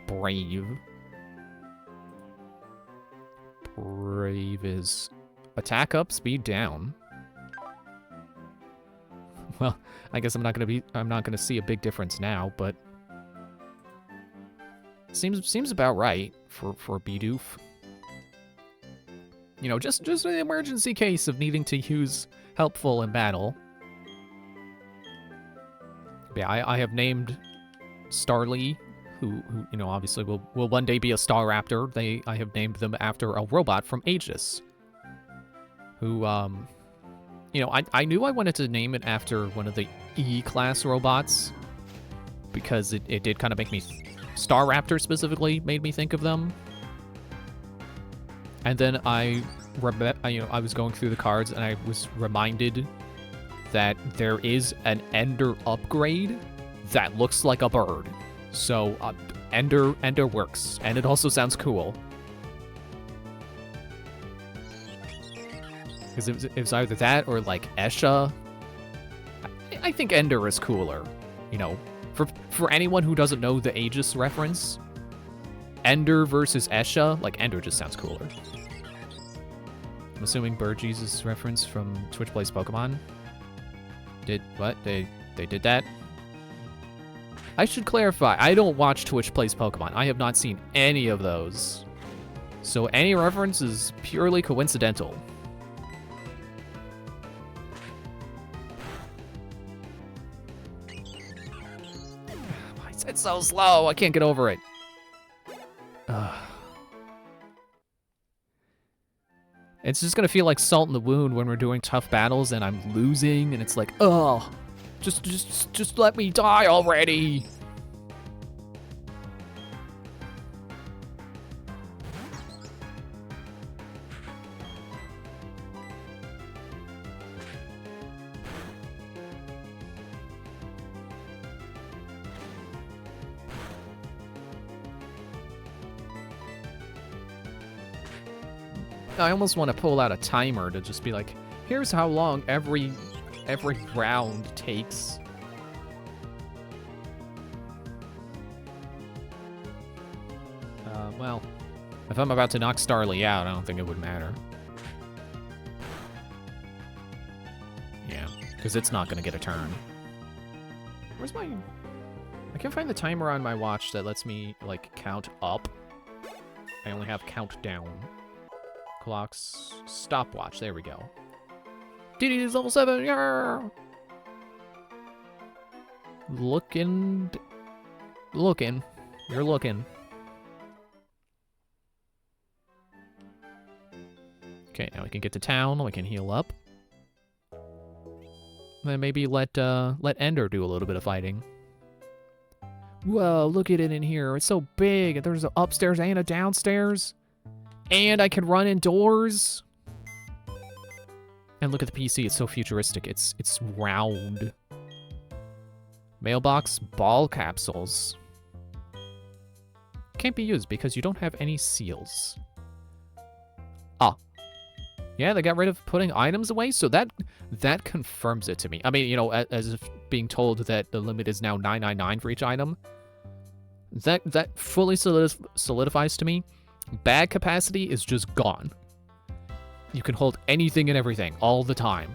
Brave. Brave is attack up, speed down. Well, I guess I'm not gonna see a big difference now, but seems about right for Bidoof. You know, just an emergency case of needing to use helpful in battle. Yeah, I have named Starly, who you know, obviously will one day be a Staraptor. I have named them after a robot from Aegis, who you know, I knew I wanted to name it after one of the E-class robots, because it did kind of make me... Staraptor specifically made me think of them. And then I was going through the cards, and I was reminded that there is an Ender upgrade that looks like a bird. So, Ender works, and it also sounds cool. Because it was either that or, like, Esha. I think Ender is cooler, you know. For anyone who doesn't know the Aegis reference, Ender versus Esha. Like, Ender just sounds cooler. I'm assuming Bird Jesus reference from Twitch Plays Pokemon. Did what? They did that? I should clarify, I don't watch Twitch Plays Pokemon. I have not seen any of those. So any reference is purely coincidental. Why is it so slow? I can't get over it. It's just gonna feel like salt in the wound when we're doing tough battles and I'm losing, and it's like, oh, just let me die already. I almost want to pull out a timer to just be like, here's how long every round takes. Well, if I'm about to knock Starly out, I don't think it would matter. Yeah, because it's not going to get a turn. Where's my... I can't find the timer on my watch that lets me, like, count up. I only have count down. Clock's stopwatch. There we go. DD is level 7. Yeah. Looking. You're looking. Okay, now we can get to town. We can heal up. Then maybe let Ender do a little bit of fighting. Whoa, look at it in here. It's so big. There's an upstairs and a downstairs. And I can run indoors. And look at the PC, it's so futuristic. It's round. Mailbox ball capsules. Can't be used because you don't have any seals. Ah. Yeah, they got rid of putting items away, so that confirms it to me. I mean, you know, as if being told that the limit is now $9.99 for each item. That fully solidifies to me. Bag capacity is just gone. You can hold anything and everything all the time.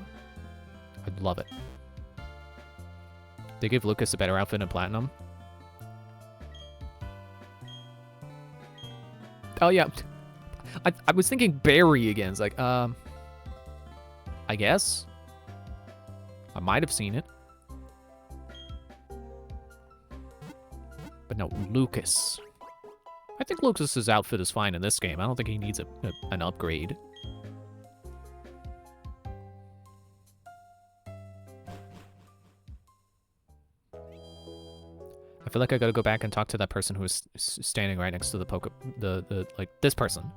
I'd love it. They give Lucas a better outfit in Platinum. Oh yeah. I was thinking Barry again. It's like, I guess. I might have seen it. But no, Lucas. I think Lucas's outfit is fine in this game. I don't think he needs an upgrade. I feel like I gotta go back and talk to that person who was standing right next to the like, this person.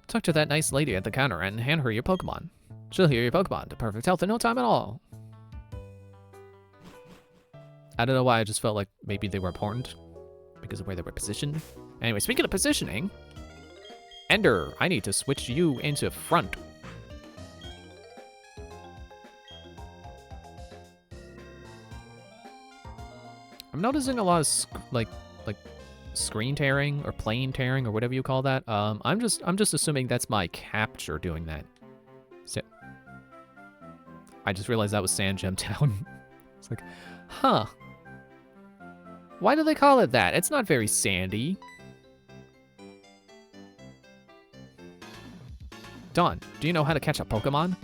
Talk to that nice lady at the counter and hand her your Pokemon. She'll heal your Pokemon to perfect health in no time at all. I don't know why, I just felt like maybe they were important because of where they were positioned. Anyway, speaking of positioning, Ender, I need to switch you into front. I'm noticing a lot of like screen tearing or plane tearing or whatever you call that. I'm just assuming that's my capture doing that. So, I just realized that was Sand Gem Town. It's like, huh. Why do they call it that? It's not very sandy. Dawn, do you know how to catch a Pokemon?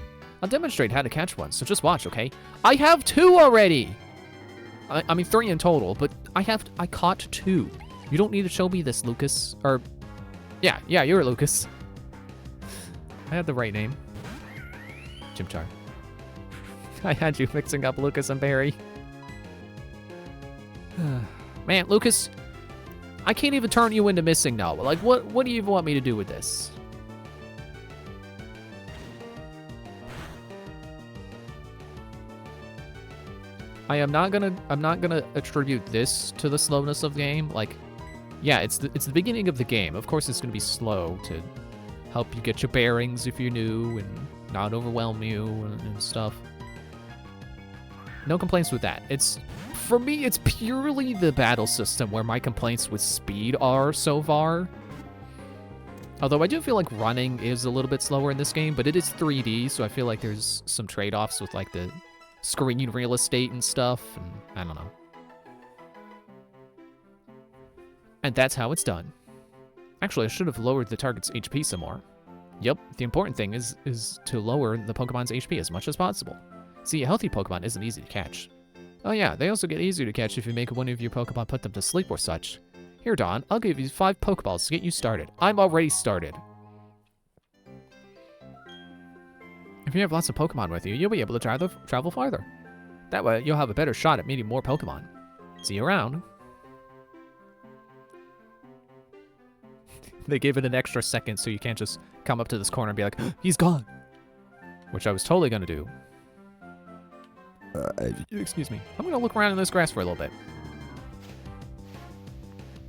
I'll demonstrate how to catch one, so just watch, okay? I have 2 already! I mean 3 in total, but I caught 2. You don't need to show me this, Lucas. Or, yeah, you're Lucas. I had the right name. Chimchar. I had you mixing up Lucas and Barry. Man, Lucas, I can't even turn you into missing now. Like, what do you want me to do with this? I'm not gonna attribute this to the slowness of the game. Like, yeah, it's the beginning of the game. Of course, it's gonna be slow to help you get your bearings if you're new and not overwhelm you and stuff. No complaints with that. For me, it's purely the battle system where my complaints with speed are so far. Although I do feel like running is a little bit slower in this game, but it is 3D, so I feel like there's some trade-offs with like the screen real estate and stuff, and I don't know. And that's how it's done. Actually, I should have lowered the target's HP some more. Yep, the important thing is to lower the Pokemon's HP as much as possible. See, a healthy Pokemon isn't easy to catch. Oh yeah, they also get easier to catch if you make one of your Pokemon put them to sleep or such. Here, Don, I'll give you 5 Pokeballs to get you started. I'm already started. If you have lots of Pokemon with you, you'll be able to travel farther. That way, you'll have a better shot at meeting more Pokemon. See you around. They gave it an extra second so you can't just come up to this corner and be like, he's gone. Which I was totally going to do. Excuse me. I'm going to look around in this grass for a little bit.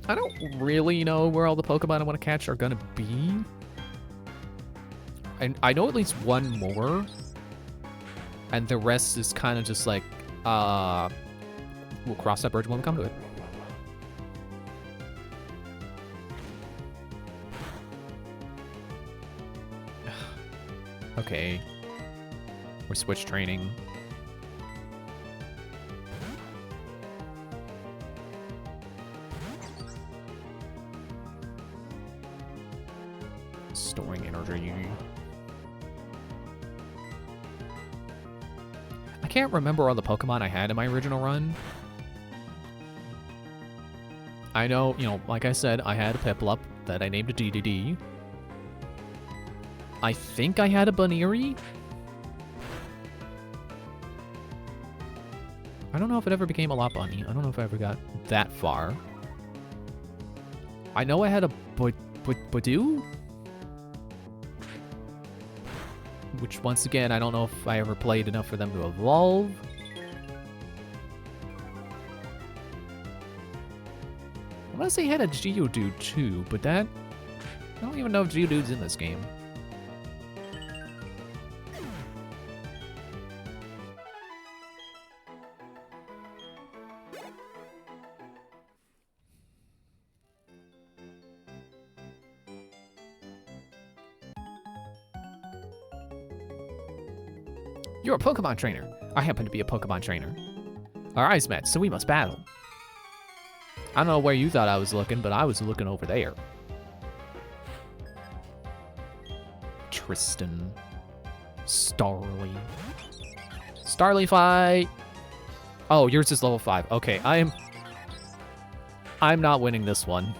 I don't really know where all the Pokemon I want to catch are going to be. And I know at least one more. And the rest is kind of just like, we'll cross that bridge when we come to it. Okay. We're switch training. Storing energy. I can't remember all the Pokemon I had in my original run. I know, like I said, I had a Piplup that I named a DDD. I think I had a Baneri. I don't know if it ever became a Lopunny. I don't know if I ever got that far. I know I had a Budew? Which, once again, I don't know if I ever played enough for them to evolve. I want to say I had a Geodude too, but I don't even know if Geodude's in this game. You're a Pokemon trainer. I happen to be a Pokemon trainer. Our eyes met, so we must battle. I don't know where you thought I was looking, but I was looking over there. Tristan. Starly. Starly fight! Oh, yours is level 5. Okay, I'm not winning this one.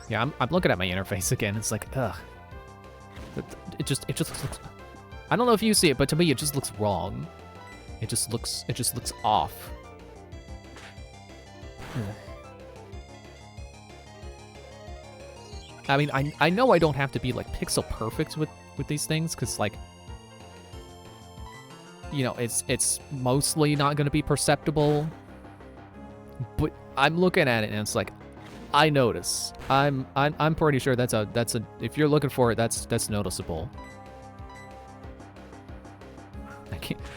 Yeah, I'm looking at my interface again. It's like, ugh. It just looks. I don't know if you see it, but to me, it just looks wrong. It just looks off. I mean, I know I don't have to be like pixel perfect with these things, because like, it's mostly not going to be perceptible. But I'm looking at it and it's like, I notice. I'm pretty sure that's a if you're looking for it, that's noticeable.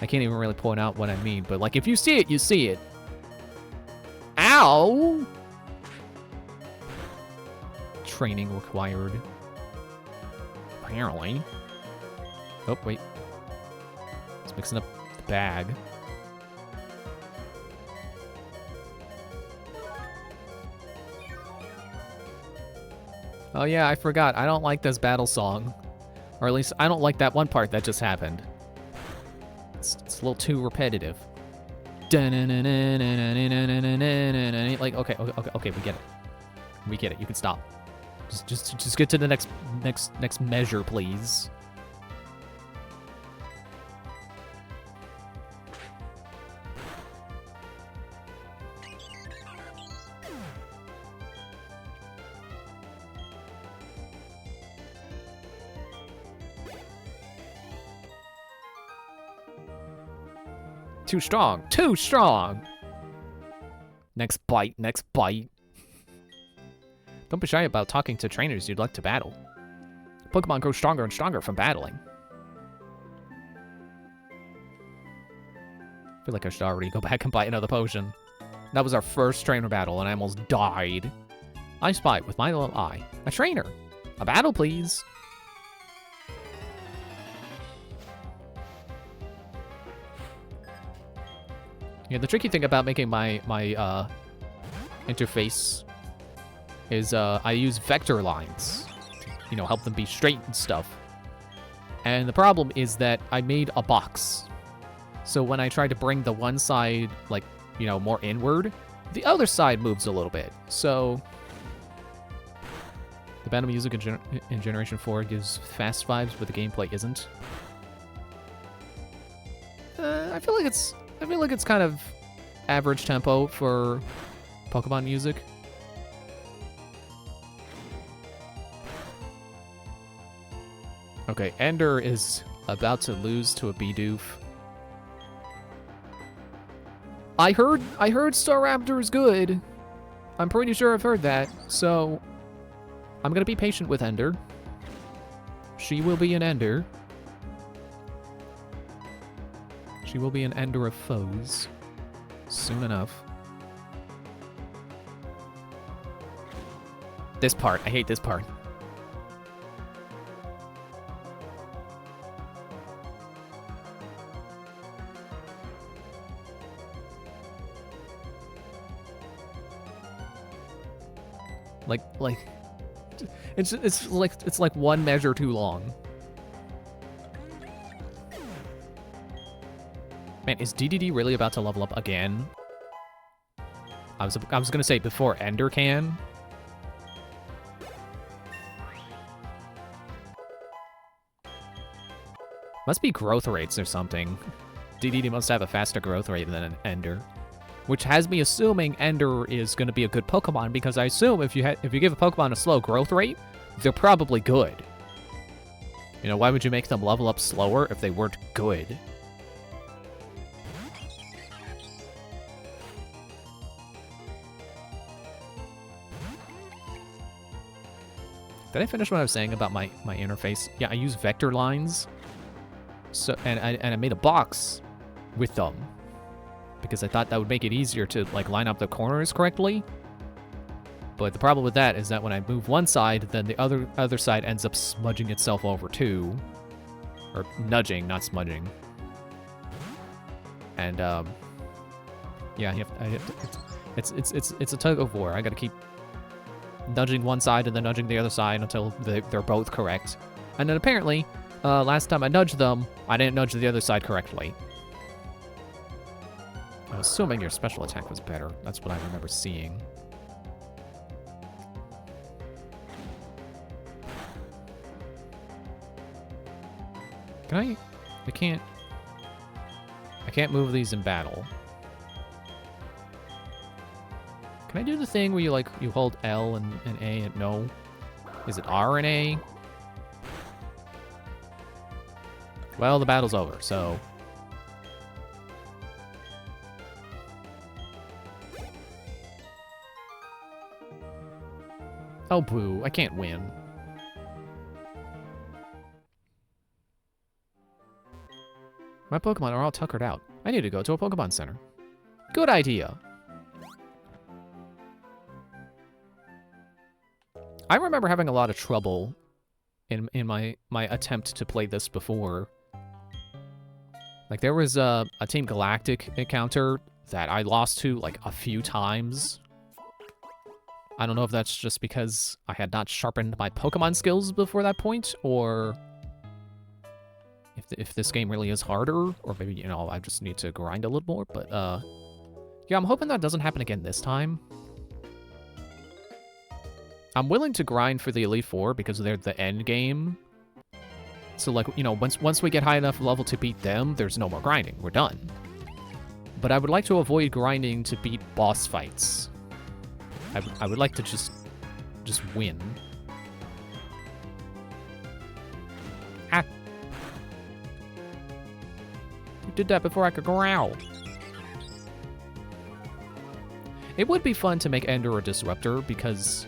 I can't even really point out what I mean, but like if you see it, you see it. Ow! Training required. Apparently. Oh, wait. It's mixing up the bag. Oh yeah, I forgot. I don't like this battle song. Or at least, I don't like that one part that just happened. It's a little too repetitive. Like, okay, we get it. We get it. You can stop. Just get to the next measure, please. Too strong. Too strong. Next bite. Next bite. Don't be shy about talking to trainers you'd like to battle. Pokemon grow stronger and stronger from battling. I feel like I should already go back and buy another potion. That was our first trainer battle, and I almost died. I spy with my little eye. A trainer. A battle, please. Yeah, the tricky thing about making my interface is I use vector lines to, you know, help them be straight and stuff. And the problem is that I made a box. So when I try to bring the one side, like, you know, more inward, the other side moves a little bit. So the battle music in Generation 4 gives fast vibes, but the gameplay isn't. I feel like it's kind of average tempo for Pokemon music. Okay, Ender is about to lose to a Bidoof. I heard Staraptor is good. I'm pretty sure I've heard that, so I'm gonna be patient with Ender. She will be an Ender. She will be an Ender of foes soon enough. This part, I hate this part. Like, it's like one measure too long. Man, is DDD really about to level up again? I was gonna say before Ender can. Must be growth rates or something. DDD must have a faster growth rate than an Ender. Which has me assuming Ender is going to be a good Pokemon, because I assume if you give a Pokemon a slow growth rate, they're probably good. You know, why would you make them level up slower if they weren't good? Did I finish what I was saying about my interface? Yeah, I use vector lines. So and I made a box with them, because I thought that would make it easier to, like, line up the corners correctly. But the problem with that is that when I move one side, then the other side ends up smudging itself over too. Or nudging, not smudging. And, yeah, it's a tug of war. I gotta keep nudging one side and then nudging the other side until they're both correct. And then apparently, last time I nudged them, I didn't nudge the other side correctly. I'm assuming your special attack was better. That's what I remember seeing. Can I can't move these in battle. Can I do the thing where you hold L and A and no? Is it R and A? Well, the battle's over, so... Oh, boo. I can't win. My Pokemon are all tuckered out. I need to go to a Pokemon Center. Good idea. I remember having a lot of trouble in my attempt to play this before. Like, there was a Team Galactic encounter that I lost to, like, a few times. I don't know if that's just because I had not sharpened my Pokemon skills before that point, or if this game really is harder, or maybe, you know, I just need to grind a little more, but, yeah, I'm hoping that doesn't happen again this time. I'm willing to grind for the Elite Four because they're the end game. So, like, you know, once we get high enough level to beat them, there's no more grinding. We're done. But I would like to avoid grinding to beat boss fights. I would like to just win. Ah! You did that before I could growl. It would be fun to make Ender a Disruptor, because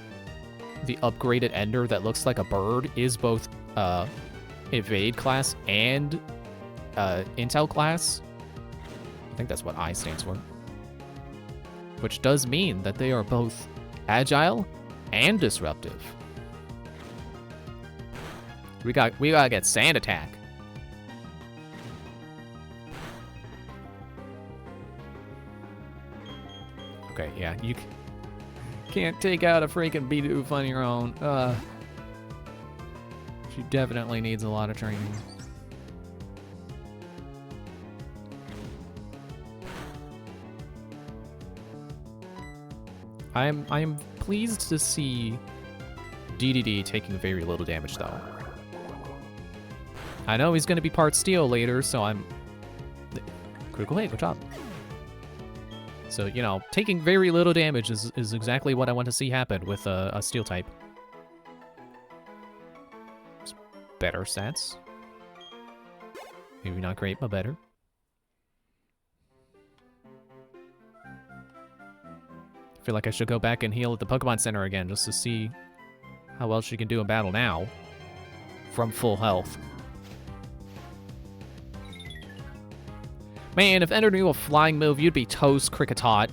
the upgraded Ender that looks like a bird is both Evade class and Intel class. I think that's what I stands for. Which does mean that they are both agile and disruptive. We gotta get Sand Attack. Okay, yeah, you can't take out a freaking Bidoof on your own. She definitely needs a lot of training. I'm pleased to see DDD taking very little damage though. I know he's gonna be part steel later, so I'm critical hit. Good job. So, you know, taking very little damage is exactly what I want to see happen with a steel type. It's better stats. Maybe not great, but better. I feel like I should go back and heal at the Pokemon Center again just to see how well she can do in battle now from full health. Man, if Ender knew a flying move, you'd be toast, Kricketot.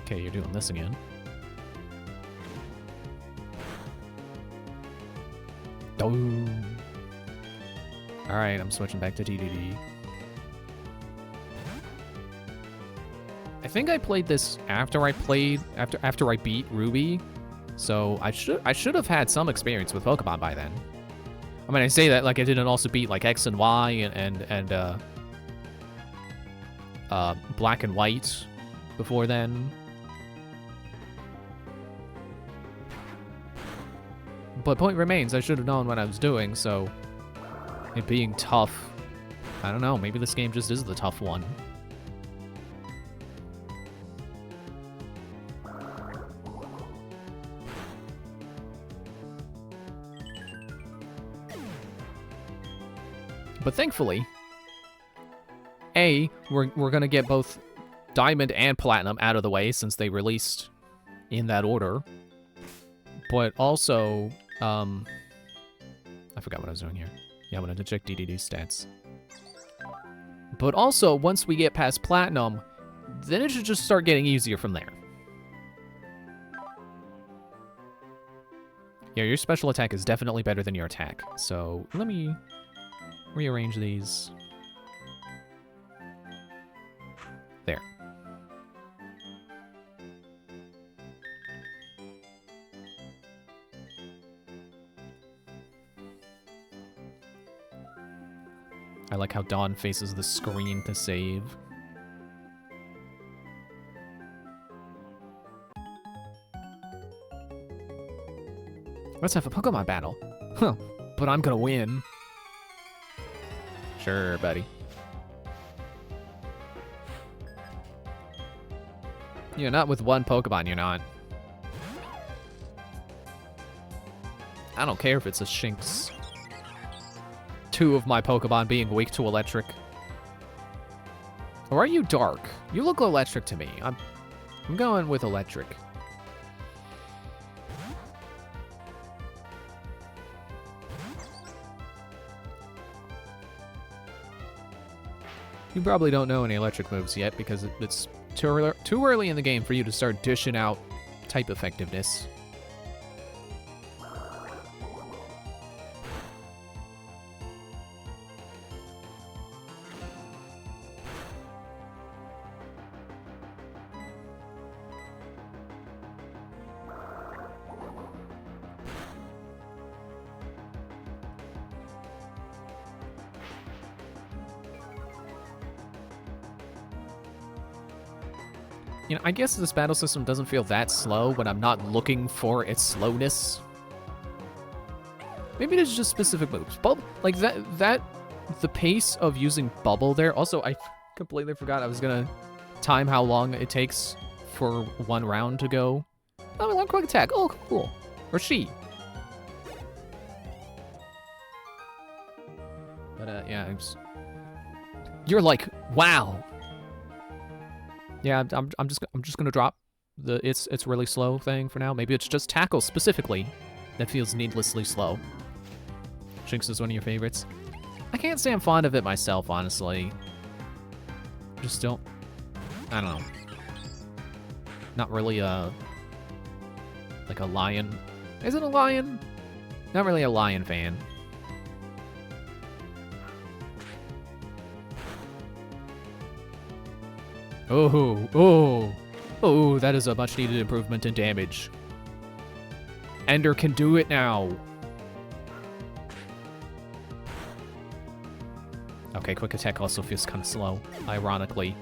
Okay, you're doing this again. Oh. Alright, I'm switching back to DDD. I think I played this after I beat Ruby. So I should have had some experience with Pokemon by then. I mean, I say that like I didn't also beat like X and Y and Black and White before then. But point remains, I should have known what I was doing, so it being tough, I don't know, maybe this game just is the tough one. But thankfully, we're gonna get both Diamond and Platinum out of the way since they released in that order. But also, I forgot what I was doing here. Yeah, I'm gonna check DDD's stats. But also, once we get past Platinum, then it should just start getting easier from there. Yeah, your special attack is definitely better than your attack. So let me rearrange these. There. I like how Dawn faces the screen to save. Let's have a Pokemon battle. Huh, but I'm gonna win. Sure, buddy. You're not with one Pokemon, you're not. I don't care if it's a Shinx. 2 of my Pokemon being weak to electric. Or are you dark? You look electric to me. I'm going with electric. You probably don't know any electric moves yet because it's too early in the game for you to start dishing out type effectiveness. You know, I guess this battle system doesn't feel that slow when I'm not looking for its slowness. Maybe there's just specific moves. Like the pace of using Bubble there. Also, I completely forgot I was gonna time how long it takes for one round to go. Oh, one quick attack. Oh, cool. Or she. But yeah, you're like, wow. Yeah, I'm just gonna drop the it's really slow thing for now. Maybe it's just tackle specifically that feels needlessly slow. Shinx is one of your favorites. I can't say I'm fond of it myself, honestly. Just don't. I don't know. Not really like a lion. Is it a lion? Not really a lion fan. Oh, that is a much needed improvement in damage. Ender can do it now. Okay, quick attack also feels kind of slow, ironically.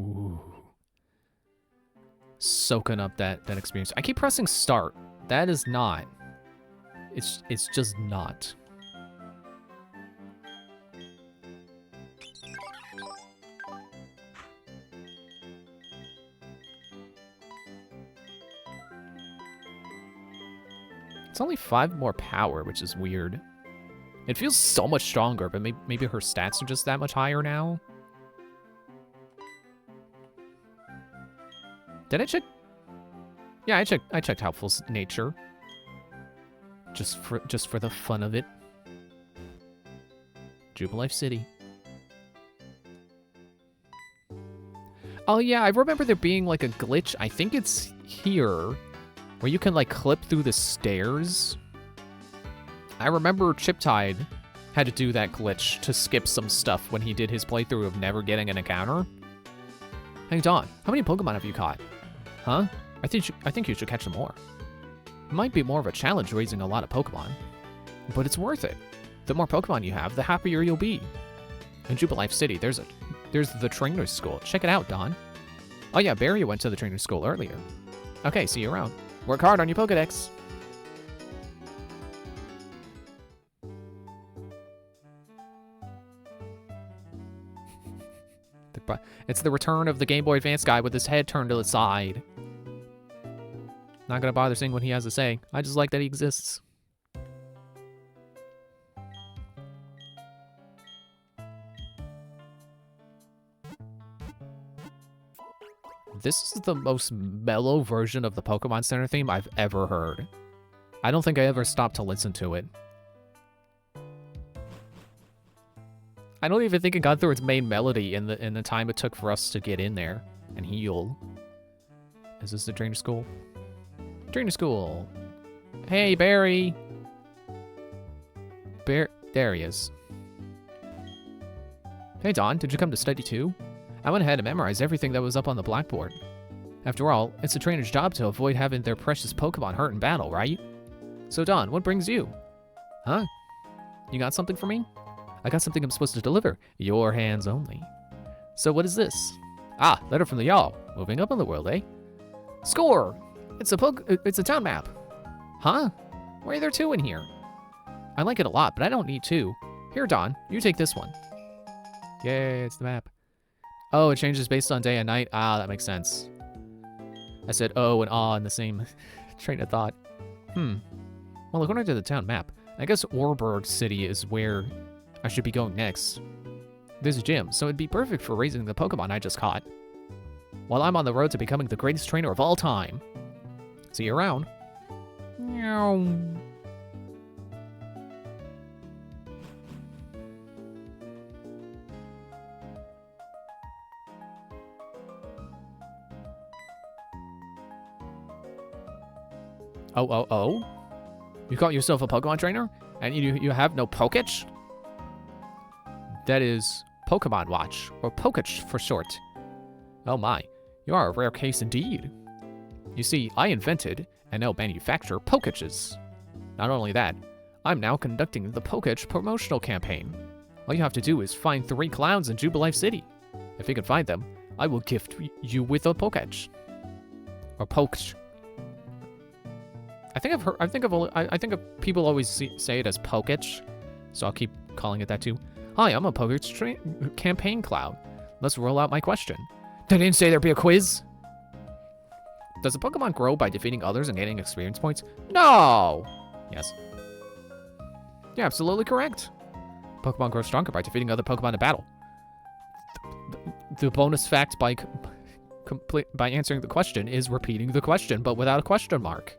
Ooh. Soaking up that experience. I keep pressing start. That is not. It's just not. It's only 5 more power, which is weird. It feels so much stronger, but maybe her stats are just that much higher now. Did I check? Yeah, I checked Helpful's nature. Just for the fun of it. Jubilife City. Oh yeah, I remember there being like a glitch. I think it's here, where you can like clip through the stairs. I remember Chiptide had to do that glitch to skip some stuff when he did his playthrough of never getting an encounter. Hey Dawn, how many Pokemon have you caught? Huh? I think you should catch some more. It might be more of a challenge raising a lot of Pokemon, but it's worth it. The more Pokemon you have, the happier you'll be. In Jubilife City, there's the trainer's school. Check it out, Dawn. Oh yeah, Barry went to the trainer's school earlier. Okay, see you around. Work hard on your Pokedex. It's the return of the Game Boy Advance guy with his head turned to the side. Not gonna bother seeing what he has to say. I just like that he exists. This is the most mellow version of the Pokemon Center theme I've ever heard. I don't think I ever stopped to listen to it. I don't even think it got through its main melody in the time it took for us to get in there and heal. Is this the trainer school? Trainer school. Hey, Barry. There he is. Hey, Dawn, did you come to study too? I went ahead and memorized everything that was up on the blackboard. After all, it's a trainer's job to avoid having their precious Pokemon hurt in battle, right? So, Dawn, what brings you? Huh? You got something for me? I got something I'm supposed to deliver. Your hands only. So what is this? Ah, letter from the Jarl. Moving up in the world, eh? Score! It's a town map. Huh? Why are there 2 in here? I like it a lot, but I don't need 2. Here, Dawn, you take this one. Yay, it's the map. Oh, it changes based on day and night. Ah, that makes sense. I said oh and ah in the same train of thought. Well, according to the town map, I guess Oreburgh City is where I should be going next. There's a gym, so it'd be perfect for raising the Pokemon I just caught. While I'm on the road to becoming the greatest trainer of all time. See you around. Meow. Oh? You call yourself a Pokemon trainer? And you have no Poketch? That is Pokemon Watch, or Poketch for short. Oh my, you are a rare case indeed. You see, I invented, and now manufacture, Poketches. Not only that, I'm now conducting the Poketch promotional campaign. All you have to do is find 3 clowns in Jubilife City. If you can find them, I will gift you with a Poketch. Or Poketch. I think people always say it as Poketch, so I'll keep calling it that too. Hi, I'm a Poketch campaign clown. Let's roll out my question. They didn't say there'd be a quiz. Does a Pokemon grow by defeating others and gaining experience points? No! Yes. You're absolutely correct. Pokemon grow stronger by defeating other Pokemon in battle. The bonus fact by answering the question is repeating the question, but without a question mark.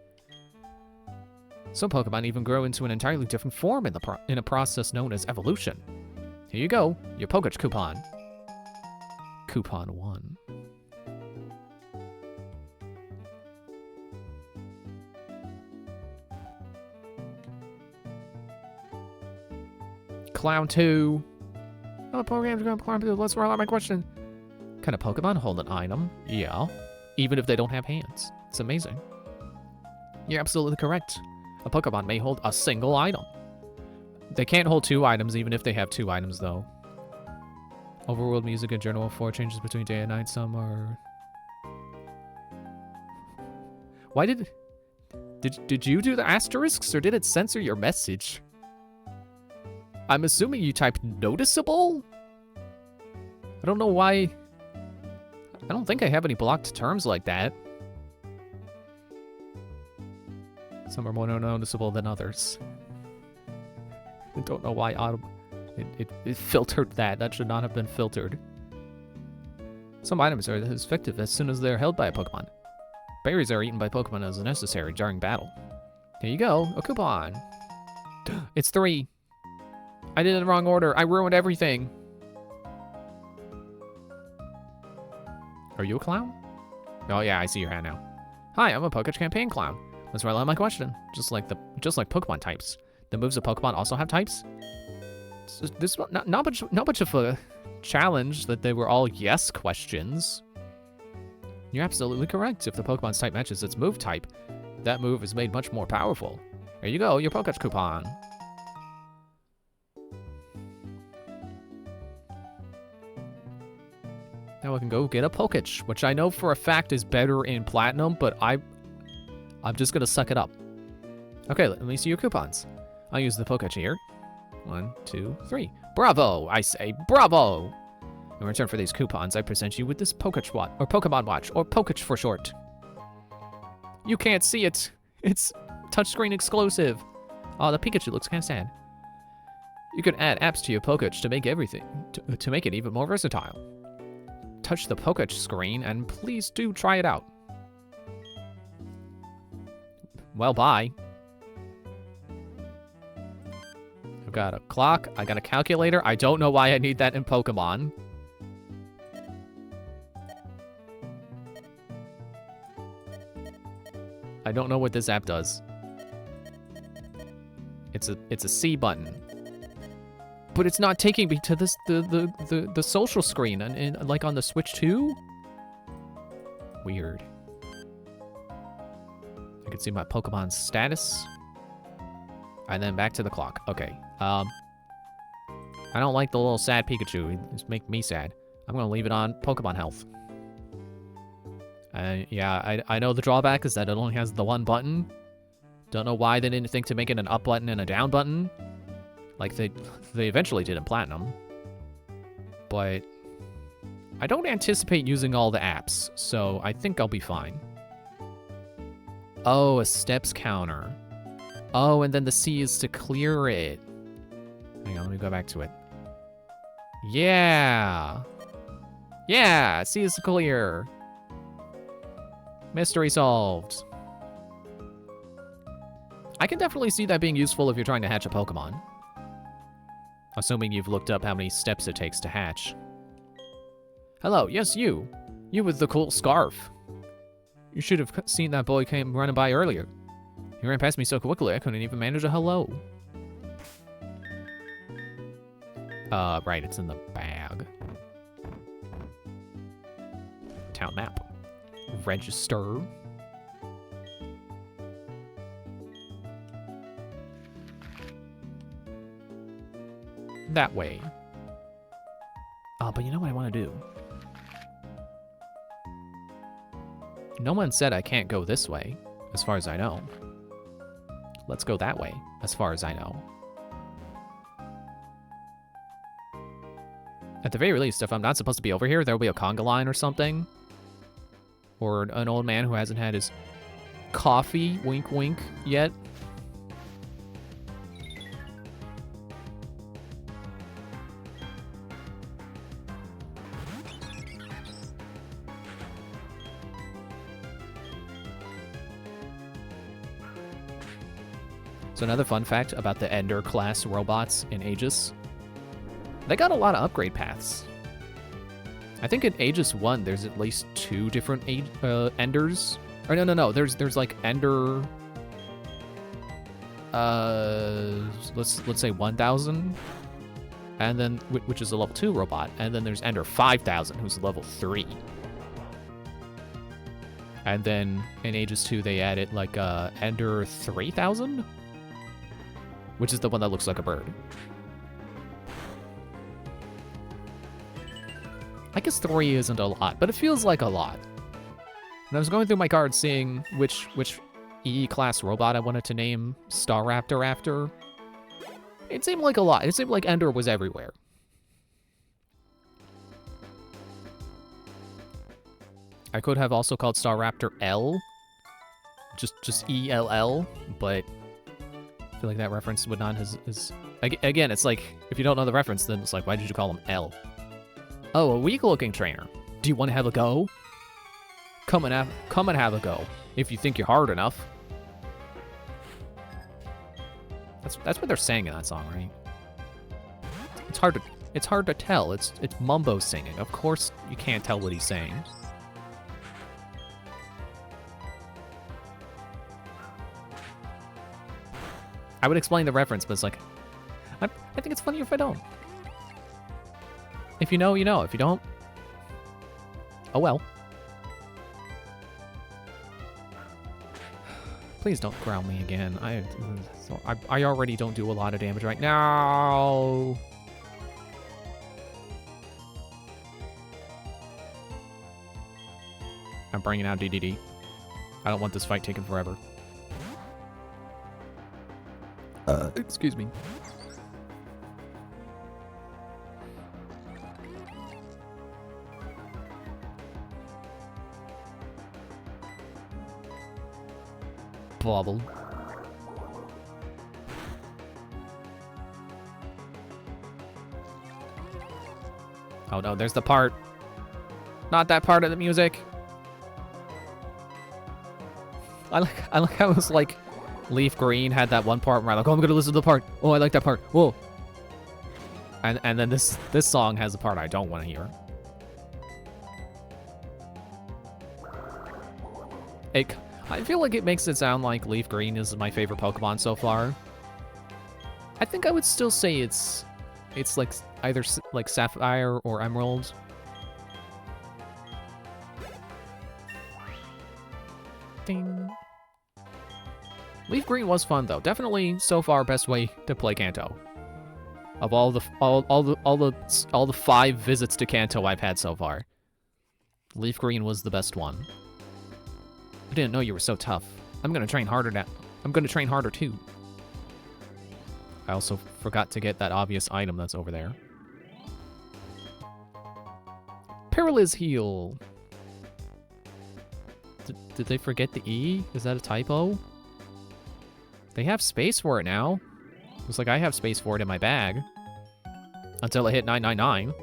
Some Pokemon even grow into an entirely different form in a process known as evolution. Here you go, your Pokedex coupon. Coupon 1. Clown 2. Oh, Pokemon's gonna climb through. Let's roll out my question. Can a Pokemon hold an item? Yeah. Even if they don't have hands. It's amazing. You're absolutely correct. A Pokemon may hold a single item. They can't hold 2 items even if they have 2 items, though. Overworld music in Journal 4 changes between day and night. Some are... Why did you do the asterisks, or did it censor your message? I'm assuming you typed noticeable? I don't know why... I don't think I have any blocked terms like that. Some are more noticeable than others. I don't know why it filtered that. That should not have been filtered. Some items are as effective as soon as they're held by a Pokemon. Berries are eaten by Pokemon as necessary during battle. Here you go, a coupon. It's 3. I did it in the wrong order. I ruined everything. Are you a clown? Oh yeah, I see your hat now. Hi, I'm a Pokedex campaign clown. Let's roll out my question. Just like Pokemon types. The moves of Pokemon also have types? This not much of a challenge that they were all yes questions. You're absolutely correct. If the Pokemon's type matches its move type, that move is made much more powerful. There you go, your Pokedex coupon. Now I can go get a Pokedex, which I know for a fact is better in Platinum, but I'm just gonna suck it up. Okay, let me see your coupons. I'll use the Pokedex here. 1, 2, 3. Bravo! I say bravo! In return for these coupons, I present you with this Pokedex watch, or Pokemon Watch, or Pokedex for short. You can't see it. It's touchscreen exclusive. Oh, the Pikachu looks kind of sad. You can add apps to your Pokedex to make everything, to make it even more versatile. Touch the Pokedex screen, and please do try it out. Well, bye. I've got a clock, I got a calculator. I don't know why I need that in Pokemon. I don't know what this app does. It's a C button. But it's not taking me to this the social screen and like on the Switch 2? Weird. I can see my Pokemon's status. And then back to the clock. Okay. I don't like the little sad Pikachu. It's making me sad. I'm gonna leave it on Pokemon Health. Yeah, I know the drawback is that it only has the one button. Don't know why they didn't think to make it an up button and a down button. Like they eventually did in Platinum. But I don't anticipate using all the apps, so I think I'll be fine. Oh, a steps counter. Oh, and then the C is to clear it. Hang on, let me go back to it. Yeah. Yeah, C is to clear. Mystery solved. I can definitely see that being useful if you're trying to hatch a Pokemon. Assuming you've looked up how many steps it takes to hatch. Hello, yes, you. You with the cool scarf. You should have seen that boy came running by earlier. He ran past me so quickly I couldn't even manage a hello. Right, it's in the bag. Town map. Register. That way. Oh, but you know what I want to do? No one said I can't go this way, as far as I know. Let's go that way, as far as I know. At the very least, if I'm not supposed to be over here, there'll be a conga line or something. Or an old man who hasn't had his coffee, wink wink, yet. So another fun fact about the Ender class robots in Aegis, they got a lot of upgrade paths. I think in Aegis 1, there's at least 2 different Enders. Or no. There's like Ender. Let's say 1000, and then which is a level 2 robot, and then there's Ender 5000, who's level 3. And then in Aegis 2, they added like Ender 3000, which is the one that looks like a bird. I guess 3 isn't a lot, but it feels like a lot. And I was going through my cards seeing which E-class robot I wanted to name Staraptor after. It seemed like a lot. It seemed like Ender was everywhere. I could have also called Staraptor L. Just E-L-L, but I feel like that reference would not again, it's like, if you don't know the reference, then it's like, why did you call him L? Oh, a weak-looking trainer. Do you want to have a go? Come and have a go, if you think you're hard enough. That's what they're saying in that song, right? It's hard to tell. It's Mumbo singing. Of course you can't tell what he's saying. I would explain the reference, but it's like, I think it's funnier if I don't. If you know, you know. If you don't, oh well. Please don't ground me again. I already don't do a lot of damage right now. I'm bringing out DDD. I don't want this fight taking forever. Excuse me. Bobble. Oh no, there's the part. Not that part of the music. I like how it was like Leaf Green had that one part where I'm like, oh, I'm gonna listen to the part. Oh, I like that part. Whoa. And then this song has a part I don't want to hear. I feel like it makes it sound like Leaf Green is my favorite Pokemon so far. I think I would still say it's like either like Sapphire or Emerald. Ding. Leaf Green was fun though. Definitely so far best way to play Kanto. Of all the 5 visits to Kanto I've had so far, Leaf Green was the best one. I didn't know you were so tough. I'm gonna train harder now. I'm gonna train harder too. I also forgot to get that obvious item that's over there. Paralyz Heal. Did they forget the E? Is that a typo? They have space for it now. Looks like I have space for it in my bag. Until I hit 999.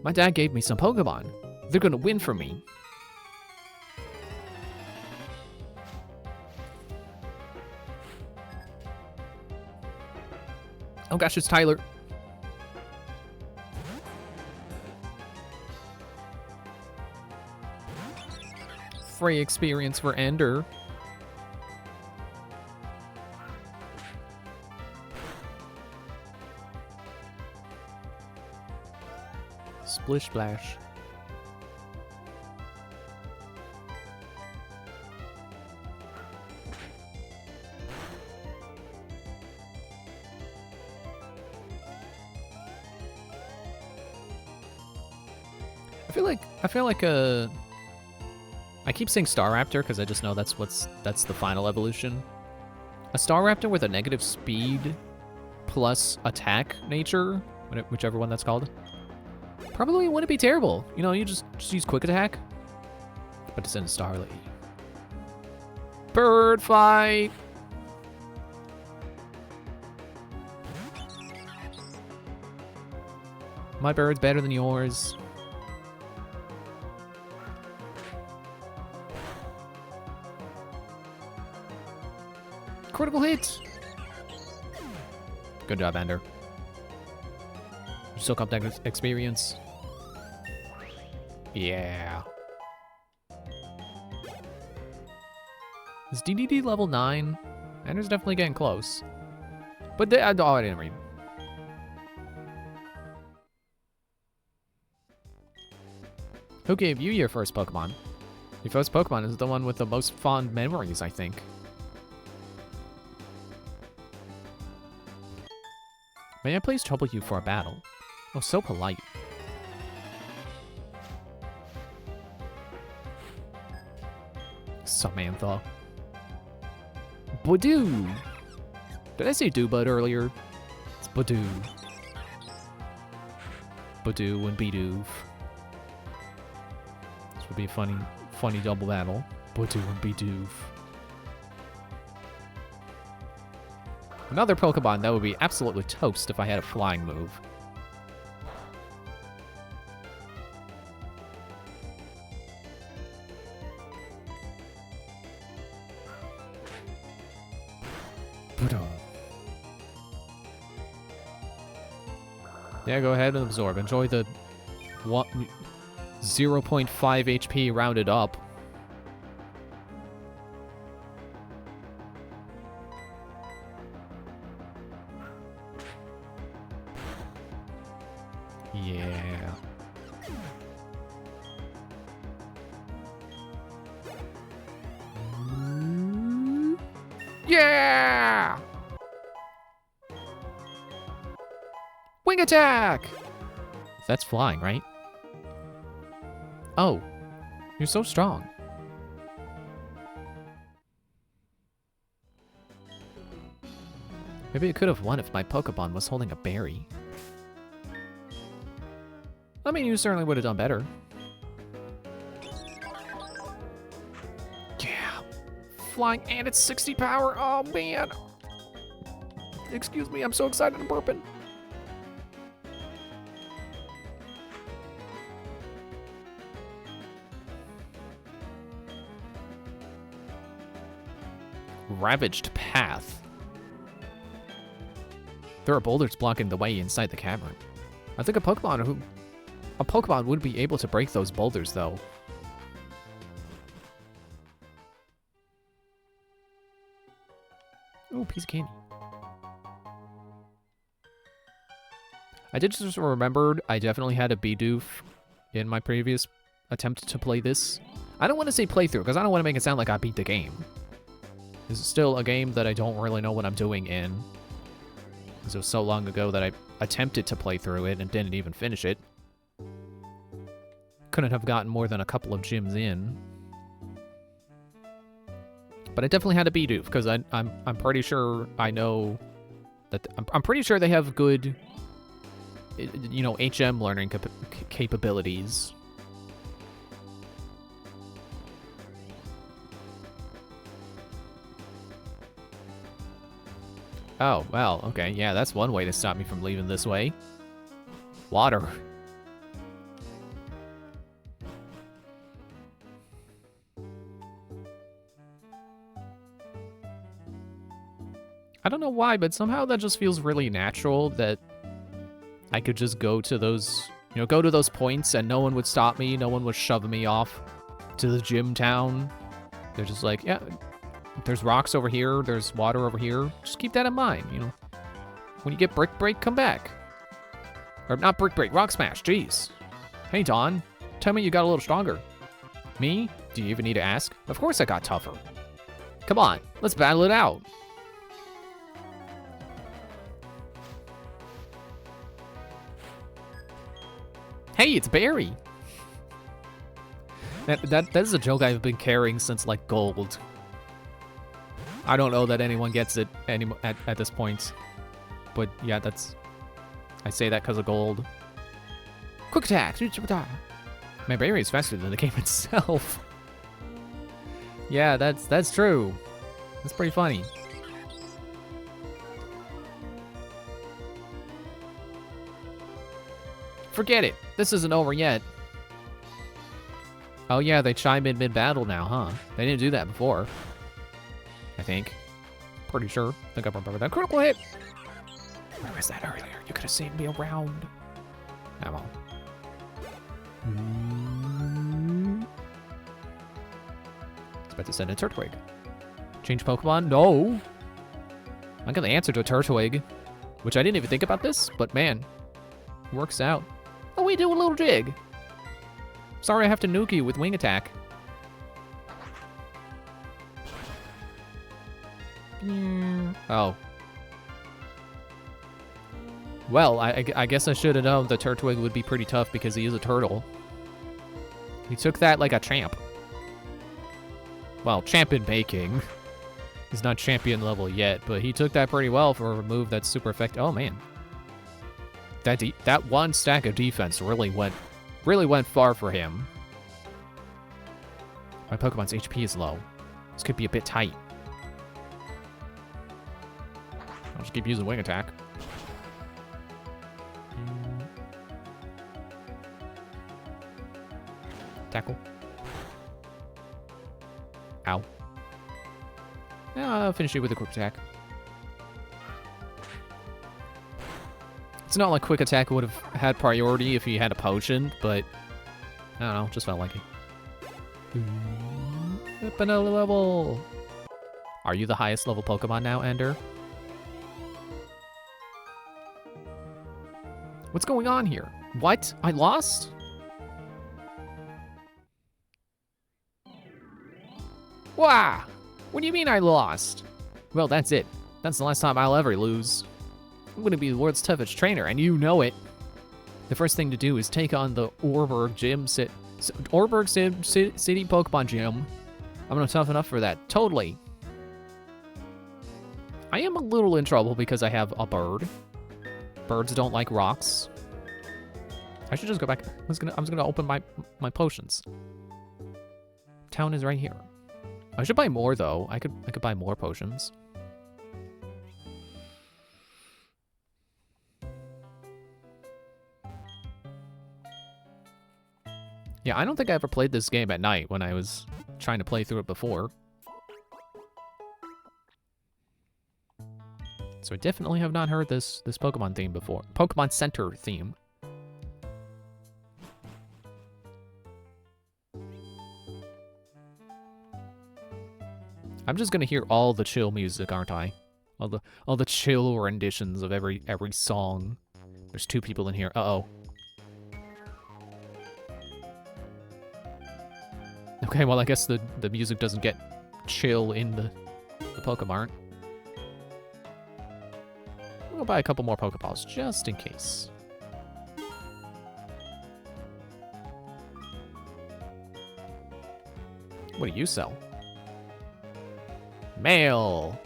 My dad gave me some Pokemon. They're gonna win for me. Oh gosh, it's Tyler. Free experience for Ender. Splish Splash. I feel like I keep saying Staraptor because I just know that's the final evolution. A Staraptor with a negative speed plus attack nature, whichever one that's called, probably wouldn't be terrible. You know, you just use quick attack. But it's in Starly. Bird fight. My bird's better than yours. Critical hit! Good job, Ender. Soak up that experience. Yeah. Is DDD level 9? Ender's definitely getting close. But I didn't read. Who gave you your first Pokemon? Your first Pokemon is the one with the most fond memories, I think. May I please trouble you for a battle? Oh, so polite. Samantha. Badoo! Did I say Doobud earlier? It's Badoo. Badoo and Bidoof. This would be a funny double battle. Badoo and Bidoof. Another Pokemon that would be absolutely toast if I had a flying move. Yeah, go ahead and absorb. Enjoy the 0.5 HP rounded up. Yeah. Yeah! Wing attack! That's flying, right? Oh, you're so strong. Maybe I could have won if my Pokemon was holding a berry. I mean, you certainly would have done better. Yeah. Flying and it's 60 power. Oh, man. Excuse me, I'm so excited I'm burping. Ravaged path. There are boulders blocking the way inside the cavern. I think a Pokemon would be able to break those boulders, though. Ooh, piece of candy. I did just remembered I definitely had a Bidoof in my previous attempt to play this. I don't want to say playthrough, because I don't want to make it sound like I beat the game. This is still a game that I don't really know what I'm doing in. Because it was so long ago that I attempted to play through it and didn't even finish it. Couldn't have gotten more than a couple of gyms in. But I definitely had a Bidoof, because I'm pretty sure I know that... I'm pretty sure they have good, you know, HM learning capabilities. Oh, well, okay, yeah, that's one way to stop me from leaving this way. Water. I don't know why, but somehow that just feels really natural that I could just go to those, you know, go to those points and no one would stop me, no one would shove me off to the gym town. They're just like, yeah, there's rocks over here, there's water over here. Just keep that in mind, you know. When you get Brick Break, come back. Or not Brick Break, Rock Smash, jeez. Hey, Dawn, tell me you got a little stronger. Me? Do you even need to ask? Of course I got tougher. Come on, let's battle it out. Hey, it's Barry. That is a joke I've been carrying since, like, Gold. I don't know that anyone gets it at this point. But, yeah, that's... I say that because of Gold. Quick attack! My Barry is faster than the game itself. Yeah, that's true. That's pretty funny. Forget it. This isn't over yet. Oh yeah, they chime in mid-battle now, huh? They didn't do that before. I think. Pretty sure. I think I remember that. Critical hit! Where was that earlier? You could have seen me around. Oh, well. It's about to send a Turtwig. Change Pokemon? No! I got the answer to a Turtwig, which I didn't even think about this, but man, works out. Oh, we do a little jig. Sorry I have to nuke you with Wing Attack. Oh. Well, I guess I should have known the Turtwig would be pretty tough because he is a turtle. He took that like a champ. Well, champ in making. He's not champion level yet, but he took that pretty well for a move that's super effective. Oh, man. That one stack of defense really went far for him. My Pokemon's HP is low. This could be a bit tight. I'll just keep using Wing Attack. Tackle. Ow. I'll finish it with a Quick Attack. It's not like Quick Attack would have had priority if he had a potion, but I don't know, just felt like it. Up another level. Are you the highest level Pokemon now, Ender? What's going on here? What? I lost? Wow! What do you mean I lost? Well, that's it. That's the last time I'll ever lose. I'm gonna be the world's toughest trainer, and you know it. The first thing to do is take on the Oreburgh City Pokemon Gym. I'm not tough enough for that. Totally. I am a little in trouble because I have a bird. Birds don't like rocks. I should just go back. I'm just gonna open my potions. Town is right here. I should buy more though. I could buy more potions. Yeah, I don't think I ever played this game at night when I was trying to play through it before. So I definitely have not heard this Pokemon theme before. Pokemon Center theme. I'm just gonna hear all the chill music, aren't I? All the chill renditions of every song. There's two people in here. Uh-oh. Okay, well I guess the music doesn't get chill in the Pokemon. We'll buy a couple more Pokeballs just in case. What do you sell? Mail.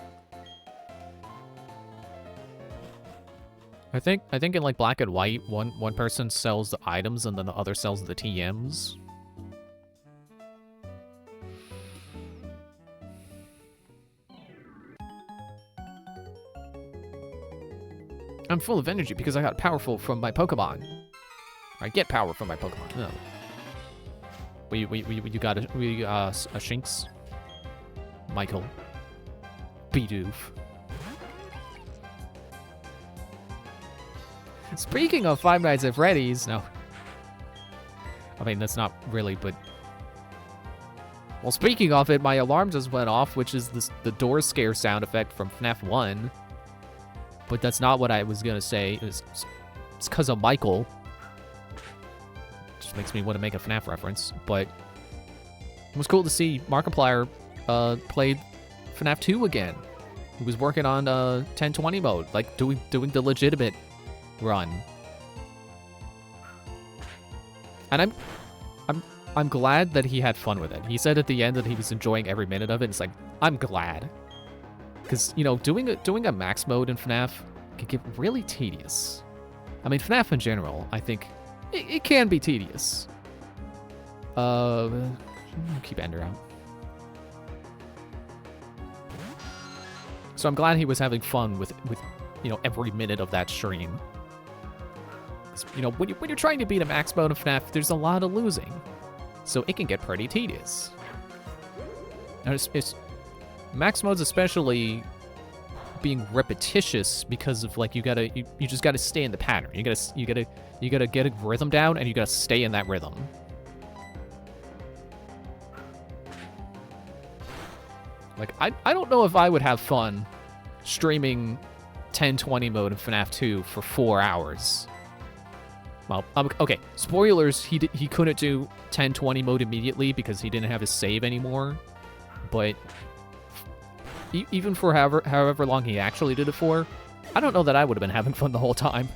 I think in like Black and White, one person sells the items and then the other sells the TMs. I'm full of energy because I got powerful from my Pokemon. I get power from my Pokemon. No. You got a Shinx? Michael. Bidoof. Speaking of Five Nights at Freddy's, no. I mean, that's not really, but... Well, speaking of it, my alarm just went off, which is the door scare sound effect from FNAF 1. But that's not what I was gonna say. It's because of Michael. Just makes me want to make a FNAF reference. But it was cool to see Markiplier played FNAF 2 again. He was working on 1020 mode, like doing the legitimate run. And I'm glad that he had fun with it. He said at the end that he was enjoying every minute of it. It's like, I'm glad. Because, you know, doing a max mode in FNAF can get really tedious. I mean, FNAF in general, I think, it can be tedious. Keep Ender out. So I'm glad he was having fun with you know, every minute of that stream. You know, when you're trying to beat a max mode of FNAF, there's a lot of losing. So it can get pretty tedious. And it's max modes especially being repetitious because of like you just gotta stay in the pattern. You gotta get a rhythm down and you gotta stay in that rhythm. Like I don't know if I would have fun streaming 1020 mode in FNAF 2 for 4 hours. Well, okay. Spoilers. He couldn't do 1020 mode immediately because he didn't have his save anymore. But even for however long he actually did it for, I don't know that I would have been having fun the whole time.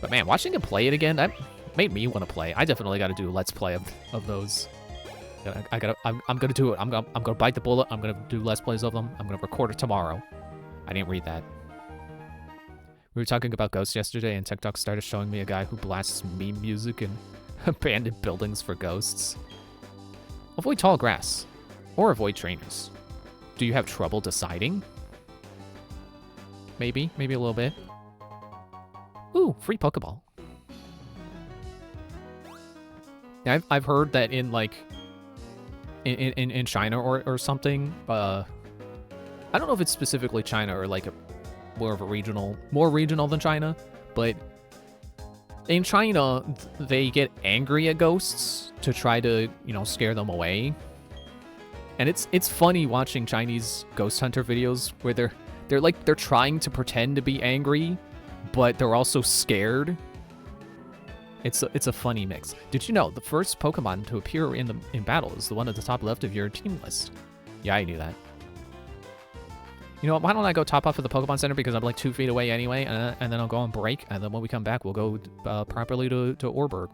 But man, watching him play it again, that made me want to play. I definitely got to do a let's play of those. I'm gonna do it. I'm gonna bite the bullet. I'm gonna do let's plays of them. I'm gonna record it tomorrow. I didn't read that. We were talking about ghosts yesterday, and TikTok started showing me a guy who blasts meme music in abandoned buildings for ghosts. Avoid tall grass, or avoid trainers. Do you have trouble deciding? Maybe a little bit. Ooh, free Pokeball. Yeah, I've heard that in like in China or something. I don't know if it's specifically China or like more regional than China, but in China, they get angry at ghosts to try to, scare them away. And it's funny watching Chinese ghost hunter videos where they're trying to pretend to be angry, but they're also scared. It's a funny mix. Did you know the first Pokemon to appear in battle is the one at the top left of your team list? Yeah, I knew that. You know what, why don't I go top off of the Pokemon Center because I'm like 2 feet away anyway, and then I'll go on break, and then when we come back, we'll go properly to Orberg.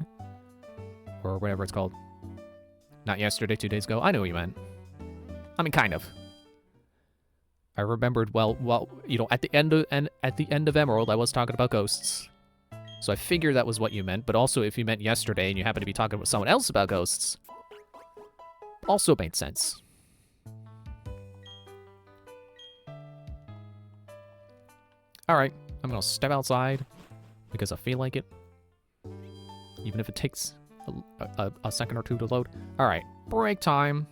Or whatever it's called. Not yesterday, 2 days ago. I know what you meant. I mean, kind of. I remembered, well, at the end of Emerald, I was talking about ghosts. So I figured that was what you meant, but also if you meant yesterday and you happen to be talking with someone else about ghosts, also made sense. Alright, I'm gonna step outside because I feel like it. Even if it takes a second or two to load. Alright, break time.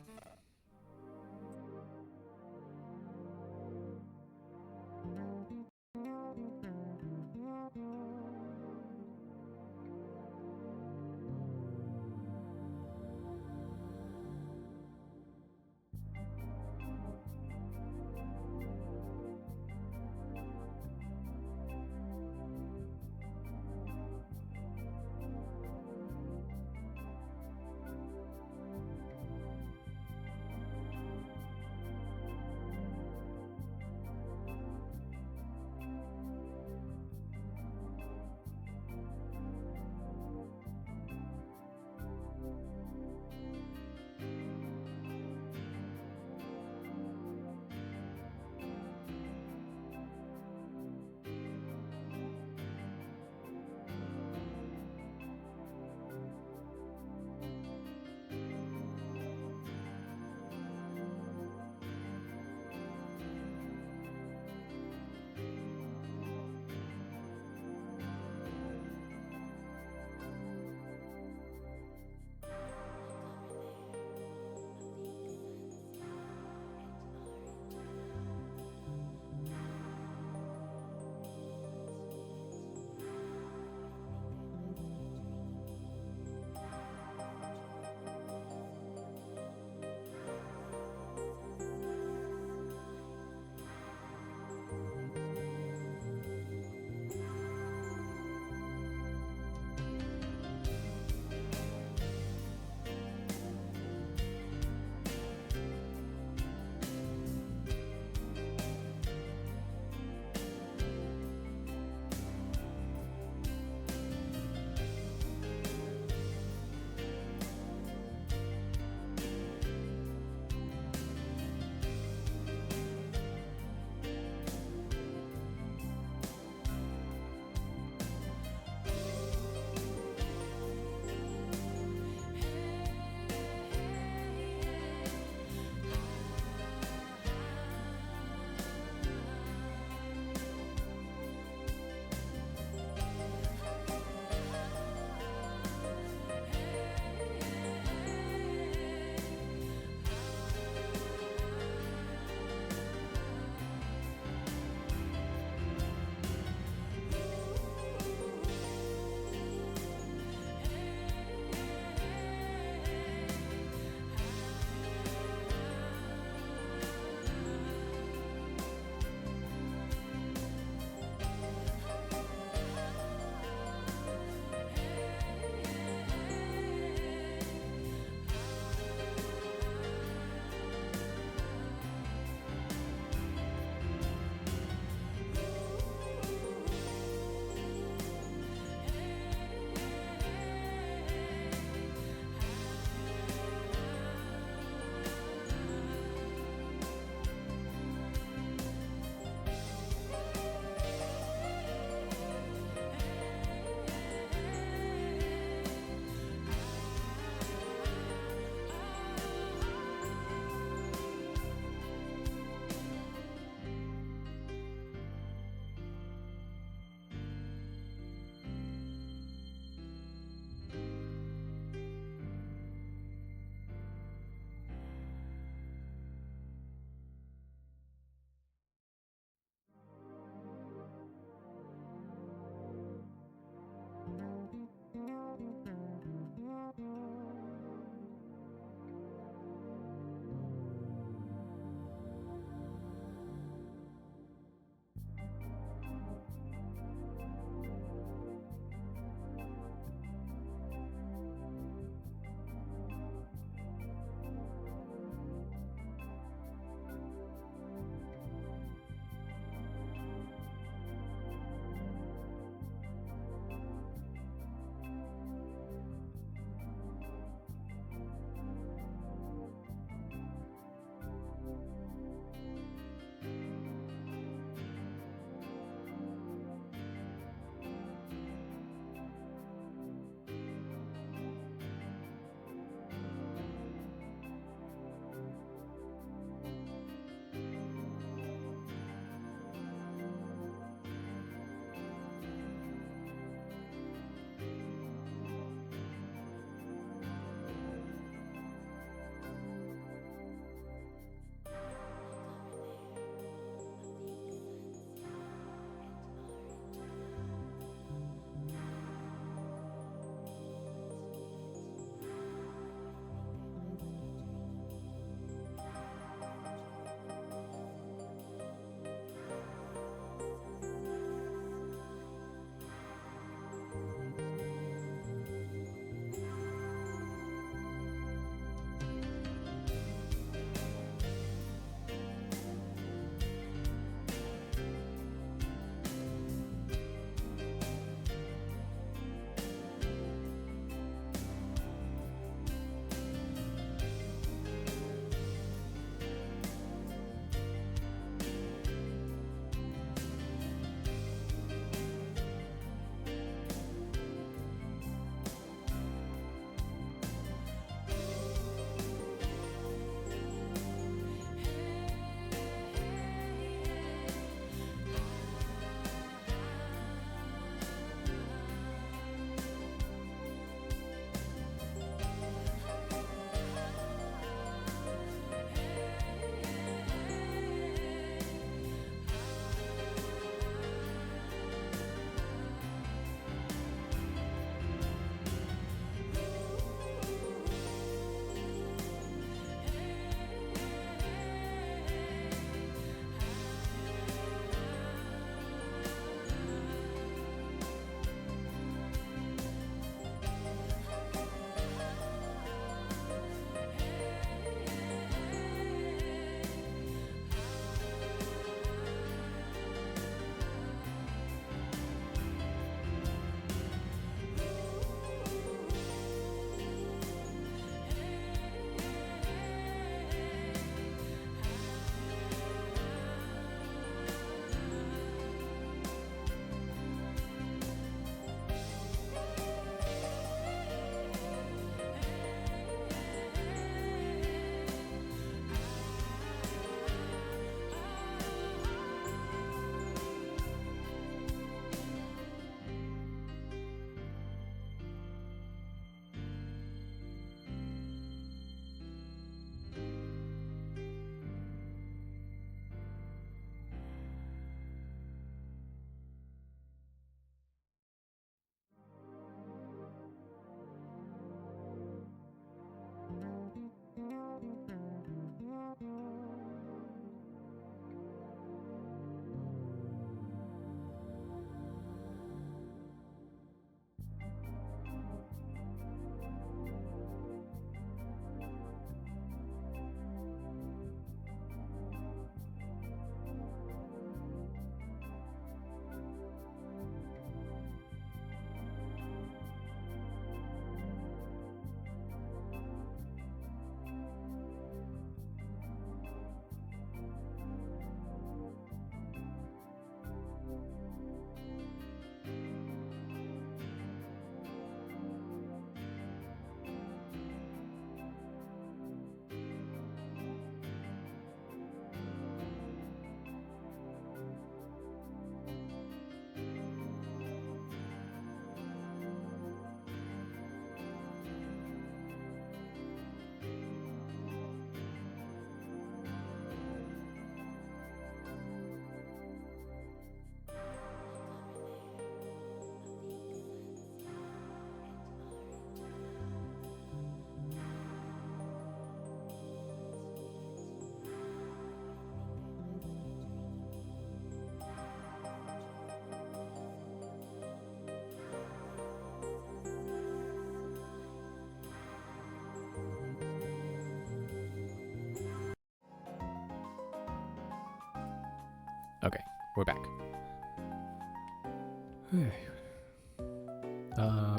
Okay, we're back.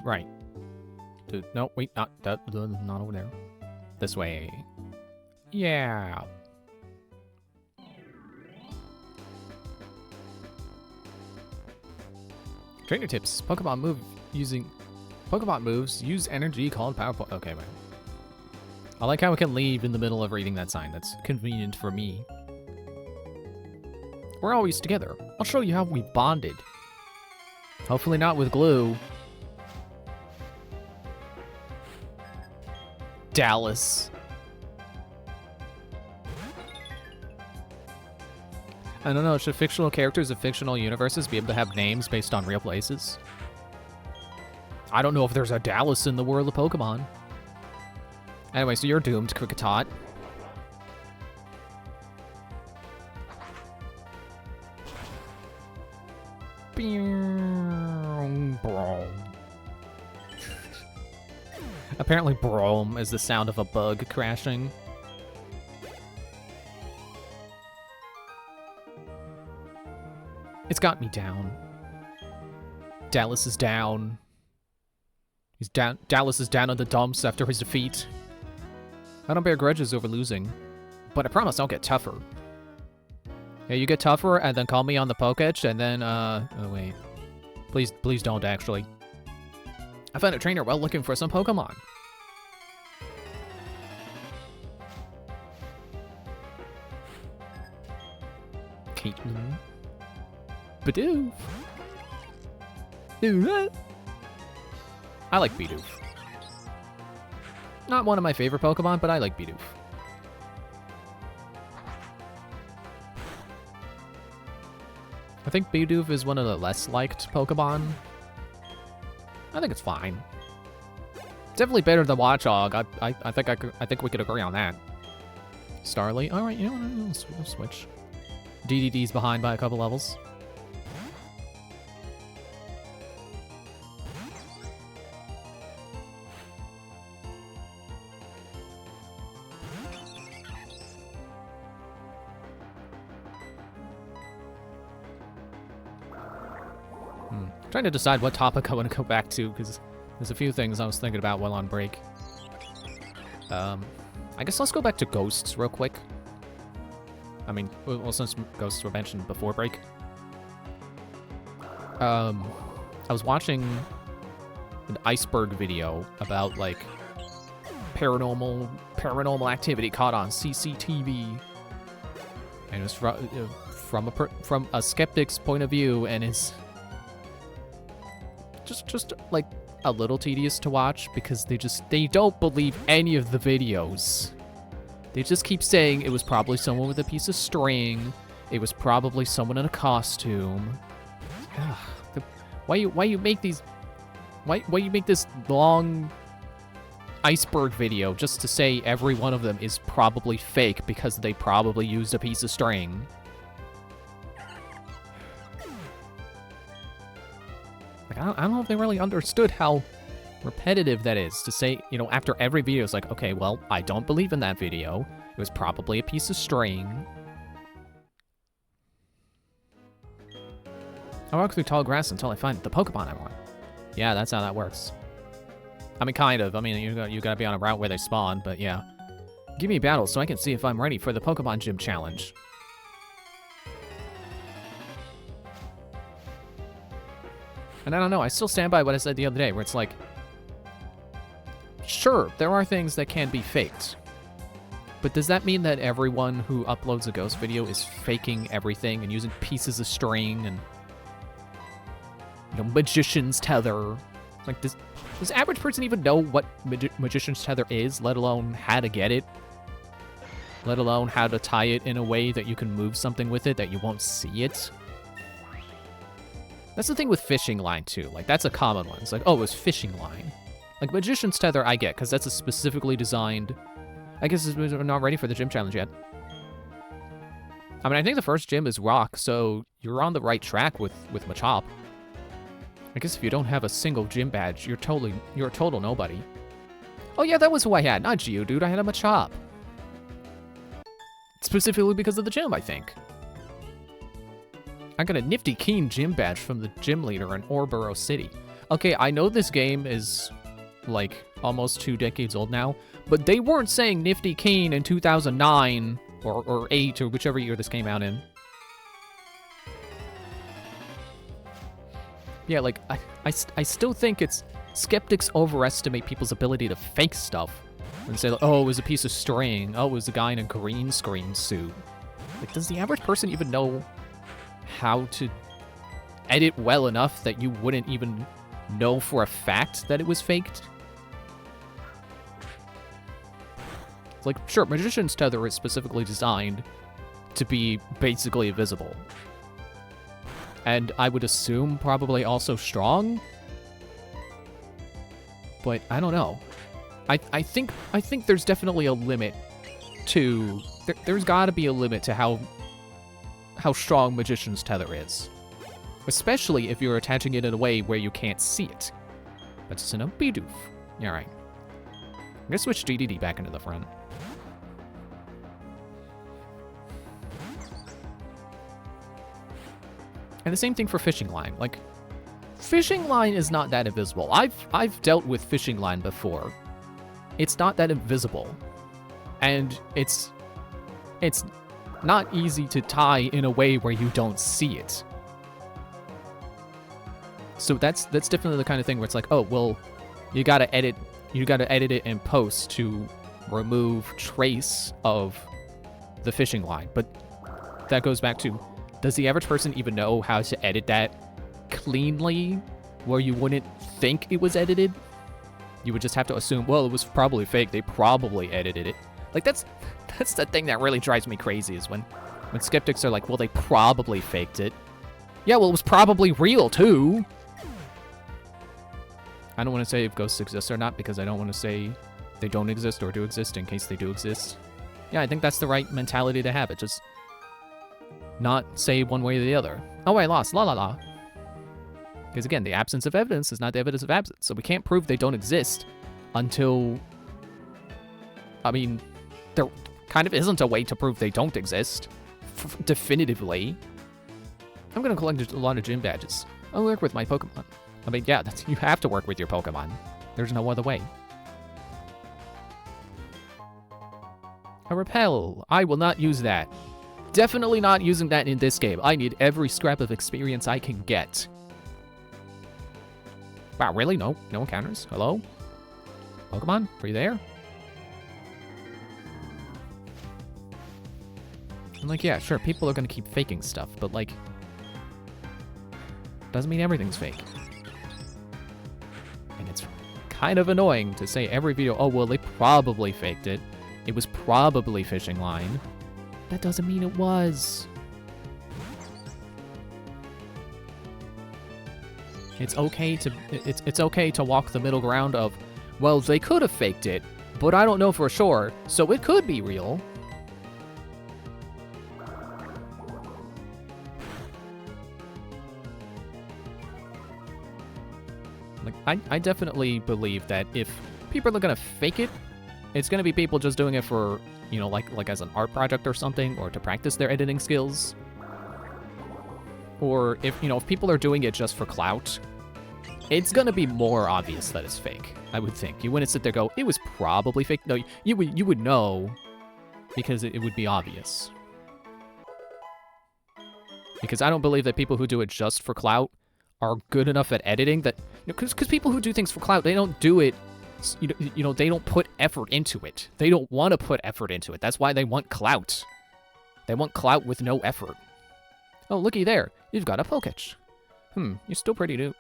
Right. No, wait, not over there. This way. Yeah. Trainer tips. Pokemon moves use energy called power point. Okay, man. I like how I can leave in the middle of reading that sign. That's convenient for me. We're always together. I'll show you how we bonded. Hopefully not with glue. Dallas. I don't know, should fictional characters of fictional universes be able to have names based on real places? I don't know if there's a Dallas in the world of Pokemon. Anyway, so you're doomed, Kricketot. Apparently Brom is the sound of a bug crashing. It's got me down. Dallas is down. He's down. Dallas is down in the dumps after his defeat. I don't bear grudges over losing, but I promise I'll get tougher. Yeah, you get tougher and then call me on the Pokédex and then, oh wait. Please don't actually. I found a trainer while looking for some Pokemon. Caitlin. Bidoof. I like Bidoof. Not one of my favorite Pokemon, but I like Bidoof. I think Bidoof is one of the less liked Pokemon. I think it's fine. Definitely better than Watchog. I think we could agree on that. Starly. All right, you know what? We'll switch. DDD's behind by a couple levels. Trying to decide what topic I want to go back to, because there's a few things I was thinking about while on break. I guess let's go back to ghosts real quick. I mean, well, since ghosts were mentioned before break. I was watching an iceberg video about, like, paranormal activity caught on CCTV. And it was from a skeptic's point of view, and it's just like a little tedious to watch because they don't believe any of the videos. They just keep saying it was probably someone with a piece of string. It was probably someone in a costume. Why you make these? Why you make this long iceberg video just to say every one of them is probably fake because they probably used a piece of string? Like, I don't know if they really understood how repetitive that is to say, you know, after every video, it's like, okay, well, I don't believe in that video. It was probably a piece of string. I walk through tall grass until I find the Pokemon I want. Yeah, that's how that works. I mean, kind of. I mean, you gotta be on a route where they spawn, but yeah. Give me a battle so I can see if I'm ready for the Pokemon Gym Challenge. And I don't know, I still stand by what I said the other day, where it's like, sure, there are things that can be faked. But does that mean that everyone who uploads a ghost video is faking everything and using pieces of string and, you know, magician's tether? Like, does average person even know what magician's tether is, let alone how to get it? Let alone how to tie it in a way that you can move something with it that you won't see it? That's the thing with fishing line, too. Like, that's a common one. It's like, oh, it was fishing line. Like, magician's tether, I get, because that's a specifically designed... I guess we're not ready for the gym challenge yet. I mean, I think the first gym is rock, so you're on the right track with Machop. I guess if you don't have a single gym badge, you're a total nobody. Oh yeah, that was who I had, not you, dude. I had a Machop. Specifically because of the gym, I think. I got a nifty keen gym badge from the gym leader in Orboro City. Okay, I know this game is, like, almost 2 decades old now, but they weren't saying nifty keen in 2009 or 8 or whichever year this came out in. Yeah, like, I still think it's... Skeptics overestimate people's ability to fake stuff. And say, like, oh, it was a piece of string. Oh, it was a guy in a green screen suit. Like, does the average person even know how to edit well enough that you wouldn't even know for a fact that it was faked? It's like, sure, Magician's Tether is specifically designed to be basically invisible. And I would assume probably also strong. But I don't know. I think there's definitely a limit to... There's gotta be a limit to how strong Magician's Tether is. Especially if you're attaching it in a way where you can't see it. That's a Bidoof. Alright. I'm gonna switch DDD back into the front. And the same thing for Fishing Line. Like, Fishing Line is not that invisible. I've dealt with Fishing Line before. It's not that invisible. And it's not easy to tie in a way where you don't see it. So that's definitely the kind of thing where it's like, oh, well, you gotta edit it in post to remove trace of the fishing line. But that goes back to, does the average person even know how to edit that cleanly where you wouldn't think it was edited? You would just have to assume, well, it was probably fake. They probably edited it. Like, that's the thing that really drives me crazy is when skeptics are like, well, they probably faked it. Yeah, well, it was probably real, too. I don't want to say if ghosts exist or not because I don't want to say they don't exist or do exist in case they do exist. Yeah, I think that's the right mentality to have. It just not say one way or the other. Oh, I lost. La la la. Because again, the absence of evidence is not the evidence of absence. So we can't prove they don't exist until... I mean, there kind of isn't a way to prove they don't exist. Definitively. I'm going to collect a lot of gym badges. I'll work with my Pokemon. I mean, yeah, you have to work with your Pokemon. There's no other way. A repel. I will not use that. Definitely not using that in this game. I need every scrap of experience I can get. Wow, really? No encounters? Hello? Pokemon? Are you there? I'm like, yeah, sure, people are gonna keep faking stuff, but like... doesn't mean everything's fake. And it's kind of annoying to say every video, oh, well, they probably faked it. It was probably fishing line. That doesn't mean it was. It's okay to walk the middle ground of, well, they could have faked it, but I don't know for sure, so it could be real. Like, I definitely believe that if people are gonna fake it, it's gonna be people just doing it for, you know, like as an art project or something, or to practice their editing skills. Or if, you know, if people are doing it just for clout, it's gonna be more obvious that it's fake, I would think. You wouldn't sit there and go, it was probably fake. No, you would know, because it would be obvious. Because I don't believe that people who do it just for clout are good enough at editing that... Because people who do things for clout, they don't do it... You know, they don't put effort into it. They don't want to put effort into it. That's why they want clout. They want clout with no effort. Oh, looky there. You've got a Poketch. You're still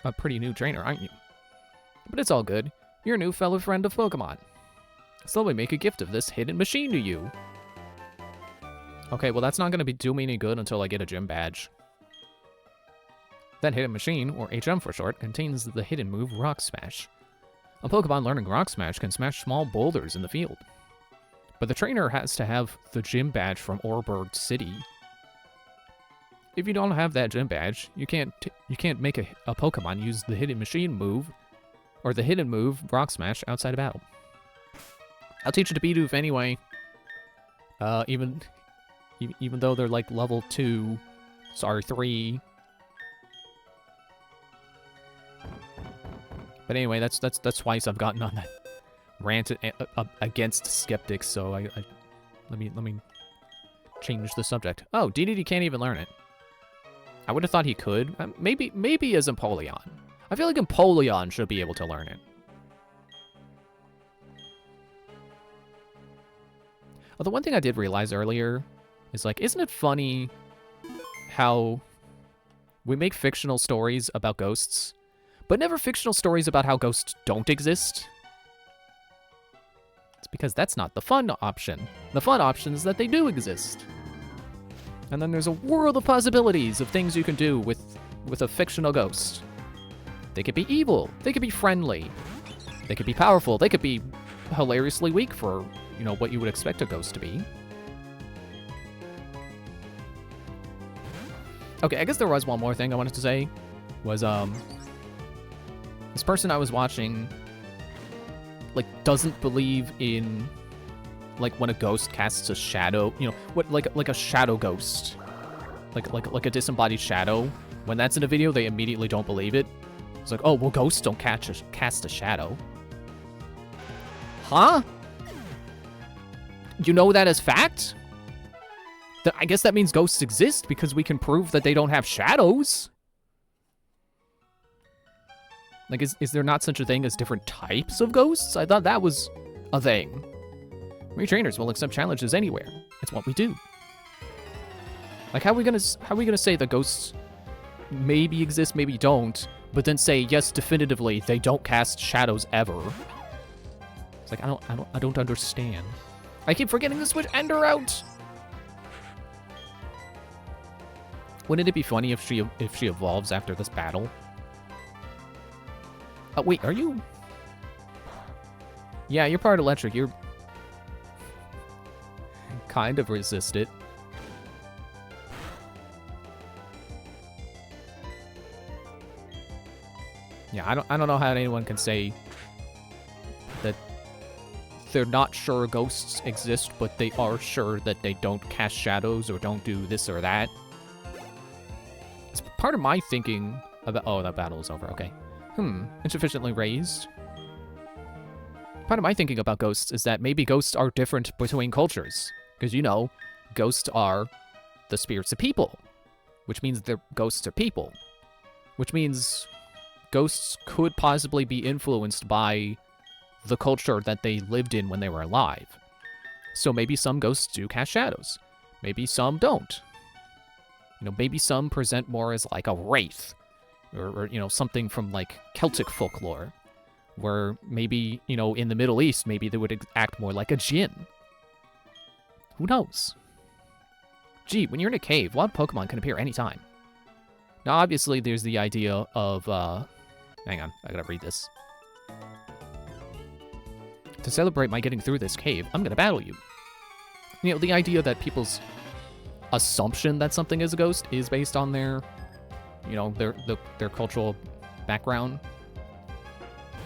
a pretty new trainer, aren't you? But it's all good. You're a new fellow friend of Pokemon. So we make a gift of this hidden machine to you. Okay, well that's not going to do me any good until I get a gym badge. That hidden machine, or HM for short, contains the hidden move Rock Smash. A Pokemon learning Rock Smash can smash small boulders in the field. But the trainer has to have the gym badge from Orboro City. If you don't have that gym badge, you can't make a Pokemon use the hidden machine move, or the hidden move Rock Smash outside of battle. I'll teach it to Bidoof anyway. Even though they're like level 2, sorry, 3, But anyway, that's twice I've gotten on that rant against skeptics. So let me change the subject. Oh, DDD can't even learn it. I would have thought he could. Maybe as Empoleon. I feel like Empoleon should be able to learn it. Well, the one thing I did realize earlier is, like, isn't it funny how we make fictional stories about ghosts, but never fictional stories about how ghosts don't exist? It's because that's not the fun option. The fun option is that they do exist. And then there's a world of possibilities of things you can do with a fictional ghost. They could be evil. They could be friendly. They could be powerful. They could be hilariously weak for, you know, what you would expect a ghost to be. Okay, I guess there was one more thing I wanted to say. Was, this person I was watching, like, doesn't believe in, like, when a ghost casts a shadow, you know, what, like a shadow ghost. Like a disembodied shadow. When that's in a video, they immediately don't believe it. It's like, oh, well, ghosts don't cast a shadow. Huh? You know that as fact? I guess that means ghosts exist because we can prove that they don't have shadows. Like, is there not such a thing as different types of ghosts? I thought that was a thing. We trainers will accept challenges anywhere. It's what we do. Like, how are we gonna say the ghosts maybe exist, maybe don't, but then say yes, definitively they don't cast shadows ever? It's like I don't understand. I keep forgetting to switch Ender out. Wouldn't it be funny if she evolves after this battle? Oh wait, are you? Yeah, you're part electric. You're kind of resist it. Yeah, I don't know how anyone can say that they're not sure ghosts exist, but they are sure that they don't cast shadows or don't do this or that. It's part of my thinking about... Oh, that battle is over. Okay. Insufficiently raised. Part of my thinking about ghosts is that maybe ghosts are different between cultures. Because, you know, ghosts are the spirits of people. Which means they're ghosts are people. Which means ghosts could possibly be influenced by the culture that they lived in when they were alive. So maybe some ghosts do cast shadows. Maybe some don't. You know, maybe some present more as like a wraith. Or you know, something from like Celtic folklore. Where maybe, you know, in the Middle East, maybe they would act more like a djinn. Who knows? Gee, when you're in a cave, wild Pokemon can appear anytime. Now, obviously, there's the idea of, hang on, I gotta read this. To celebrate my getting through this cave, I'm gonna battle you. You know, the idea that people's assumption that something is a ghost is based on their, you know, their cultural background.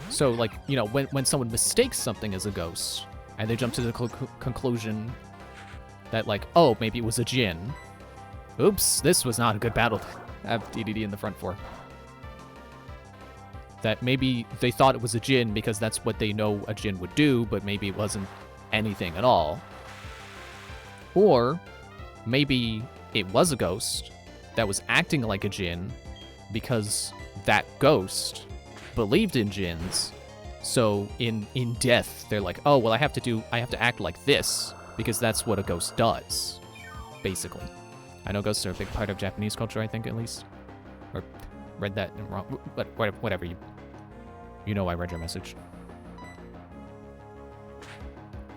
So, like, you know, when someone mistakes something as a ghost, and they jump to the conclusion that, like, oh, maybe it was a djinn. Oops, this was not a good battle to have DDD in the front for. That maybe they thought it was a djinn because that's what they know a djinn would do, but maybe it wasn't anything at all. Or maybe it was a ghost that was acting like a djinn because that ghost believed in djinns. So in death, they're like, oh, well, I have to act like this because that's what a ghost does, basically. I know ghosts are a big part of Japanese culture, I think, at least. Or read that wrong. But whatever. You know I read your message.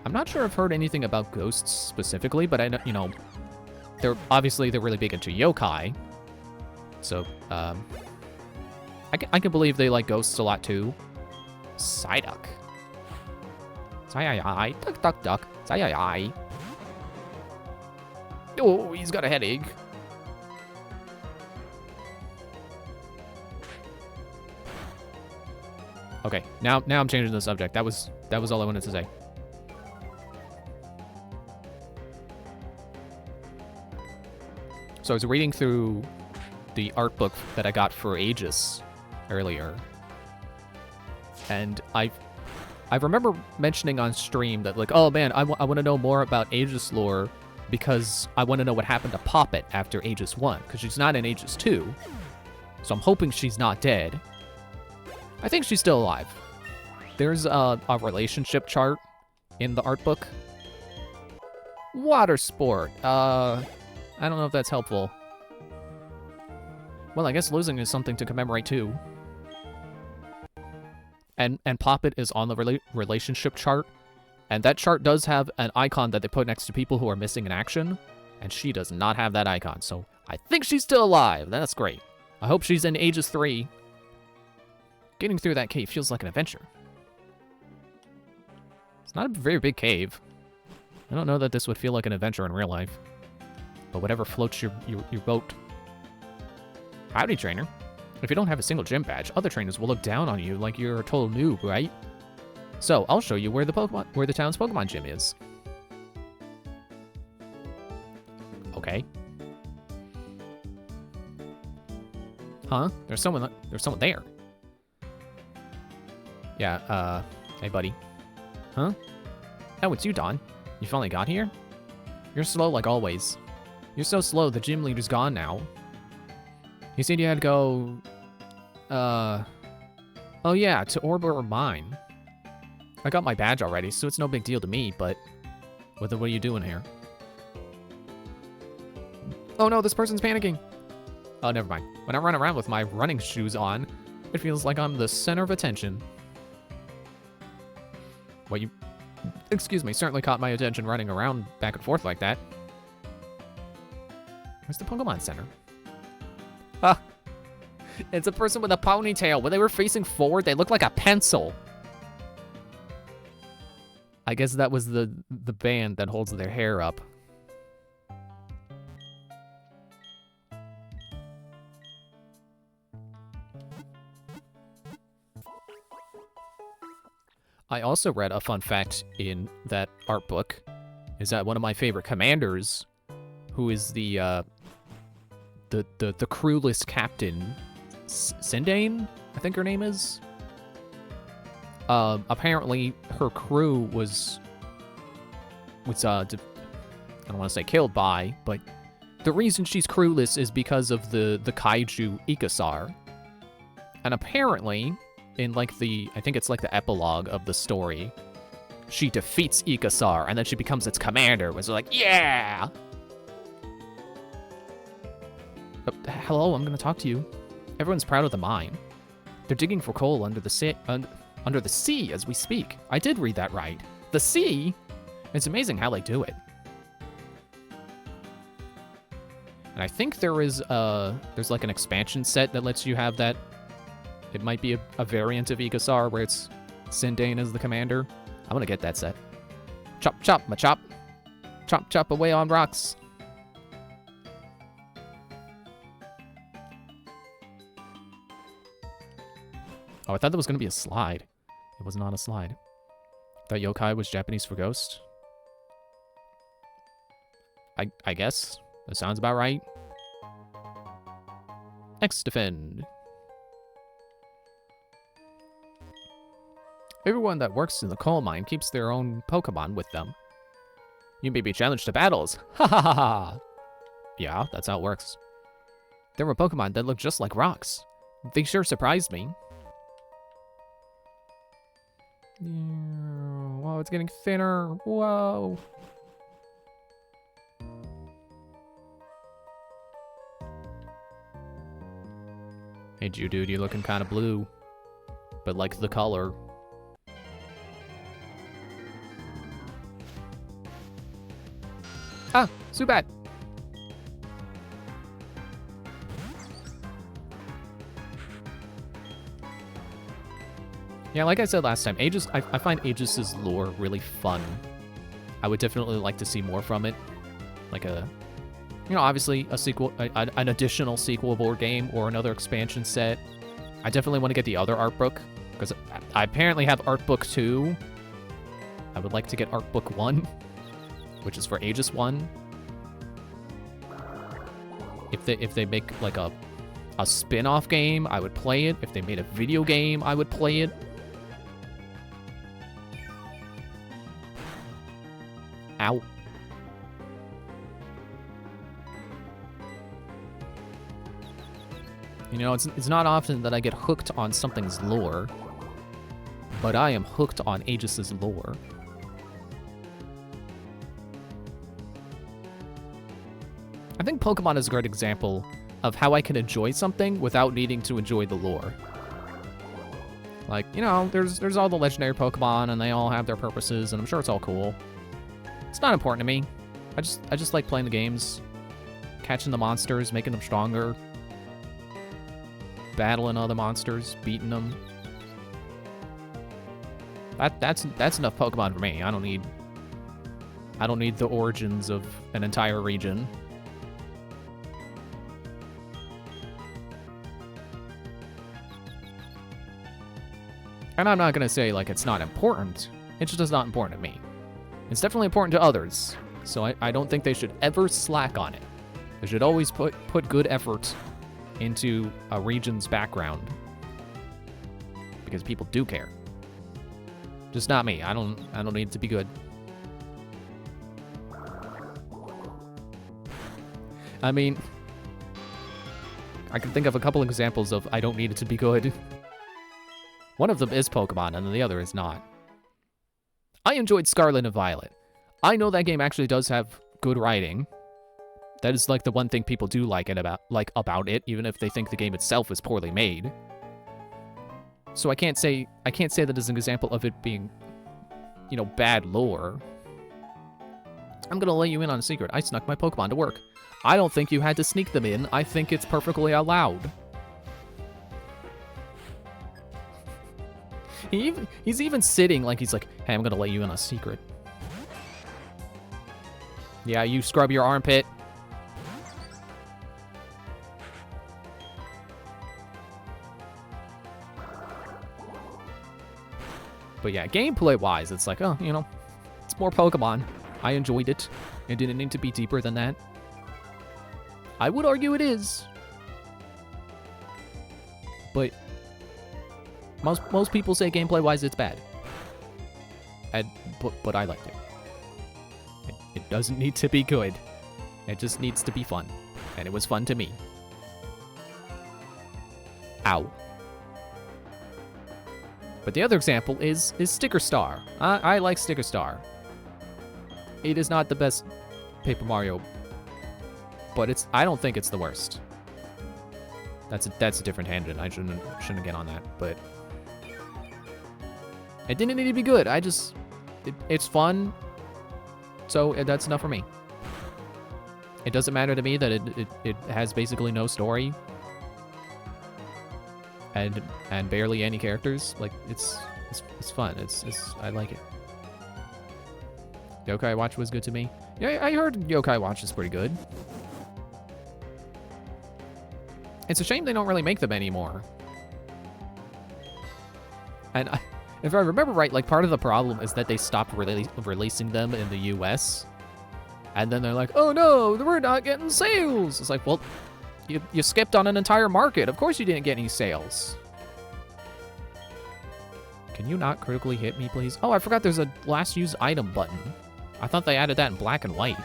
I'm not sure I've heard anything about ghosts specifically, but I know, you know, they're really big into yokai. So, I can believe they like ghosts a lot, too. Psyduck. Psy-I-I. Duck. Psy-I-I. Oh, he's got a headache. Okay, now I'm changing the subject. That was all I wanted to say. So I was reading through the art book that I got for Aegis earlier. And I remember mentioning on stream that, like, oh man, I want to know more about Aegis lore because I want to know what happened to Poppet after Aegis 1, because she's not in Aegis 2. So I'm hoping she's not dead. I think she's still alive. There's a relationship chart in the art book. Water sport. I don't know if that's helpful. Well, I guess losing is something to commemorate too. And Poppet is on the relationship chart. And that chart does have an icon that they put next to people who are missing in action. And she does not have that icon, so I think she's still alive. That's great. I hope she's in Aegis 3. Getting through that cave feels like an adventure. It's not a very big cave. I don't know that this would feel like an adventure in real life. But whatever floats your boat. Howdy, trainer. If you don't have a single gym badge, other trainers will look down on you like you're a total noob, right? So, I'll show you where the town's Pokemon gym is. Okay. Huh? There's someone there. Yeah, hey buddy. Huh? Oh, it's you, Don. You finally got here? You're slow like always. You're so slow, the gym leader's gone now. You said you had to go... Oh yeah, to Orbor Mine. I got my badge already, so it's no big deal to me, but... What are you doing here? Oh no, this person's panicking! Oh, never mind. When I run around with my running shoes on, it feels like I'm the center of attention. Well, you... Excuse me, certainly caught my attention running around back and forth like that. Where's the Pokemon Center? Ah! It's a person with a ponytail. When they were facing forward, they looked like a pencil. I guess that was the band that holds their hair up. I also read a fun fact in that art book, is that one of my favorite commanders, who is the crewless captain, Sindane, I think her name is. Apparently her crew was I don't want to say killed by, but the reason she's crewless is because of the kaiju Ikasar. And apparently, in like I think it's like the epilogue of the story, she defeats Ikasar and then she becomes its commander, which is like, yeah! Hello, I'm gonna talk to you. Everyone's proud of the mine. They're digging for coal under the sea as we speak. I did read that right. The sea? It's amazing how they do it. And I think there's like an expansion set that lets you have that. It might be a variant of Ikasar where it's Sindane as the commander. I'm gonna get that set. Chop, chop, Machop. Chop, chop away on rocks. Oh, I thought that was gonna be a slide. It was not a slide. That yokai was Japanese for ghost. I guess. That sounds about right. X defend. Everyone that works in the coal mine keeps their own Pokemon with them. You may be challenged to battles. Ha ha ha ha! Yeah, that's how it works. There were Pokemon that looked just like rocks. They sure surprised me. Whoa, it's getting thinner. Whoa. Hey, Geodude, you're looking kind of blue. But like the color. Ah, Zubat! Yeah, like I said last time, Aegis, I find Aegis' lore really fun. I would definitely like to see more from it. Like obviously a sequel, an additional sequel board game or another expansion set. I definitely want to get the other art book, because I apparently have art book 2. I would like to get art book 1, which is for Aegis 1. If they make like a spin-off game, I would play it. If they made a video game, I would play it. Ow. You know, it's not often that I get hooked on something's lore, but I am hooked on Aegis's lore. I think Pokemon is a great example of how I can enjoy something without needing to enjoy the lore. Like, you know, there's all the legendary Pokemon, and they all have their purposes, and I'm sure it's all cool. It's not important to me. I just like playing the games, catching the monsters, making them stronger, battling other monsters, beating them. That's enough Pokemon for me. I don't need the origins of an entire region. And I'm not gonna say like it's not important. It's just not important to me. It's definitely important to others. So I don't think they should ever slack on it. They should always put good effort into a region's background. Because people do care. Just not me. I don't need it to be good. I mean, I can think of a couple examples of I don't need it to be good. One of them is Pokemon, and the other is not. I enjoyed Scarlet and Violet. I know that game actually does have good writing. That is like the one thing people do like about it, even if they think the game itself is poorly made. So I can't say that as an example of it being, you know, bad lore. I'm gonna let you in on a secret. I snuck my Pokemon to work. I don't think you had to sneak them in. I think it's perfectly allowed. He's even sitting like he's like, hey, I'm gonna let you in on a secret. Yeah, you scrub your armpit. But yeah, gameplay-wise, it's like, oh, you know, it's more Pokemon. I enjoyed it. It didn't need to be deeper than that. I would argue it is. But most people say gameplay-wise it's bad. But I liked it. It doesn't need to be good. It just needs to be fun. And it was fun to me. Ow. But the other example is Sticker Star. I like Sticker Star. It is not the best Paper Mario, but I don't think it's the worst. That's a different tangent. I shouldn't get on that, but it didn't need to be good. It's fun, so that's enough for me. It doesn't matter to me that it has basically no story and barely any characters. Like it's fun. I like it. Yokai Watch was good to me. Yeah, I heard Yokai Watch is pretty good. It's a shame they don't really make them anymore. And if I remember right, like part of the problem is that they stopped releasing them in the US. And then they're like, oh no, we're not getting sales. It's like, well, you skipped on an entire market. Of course you didn't get any sales. Can you not critically hit me, please? Oh, I forgot there's a last used item button. I thought they added that in black and white.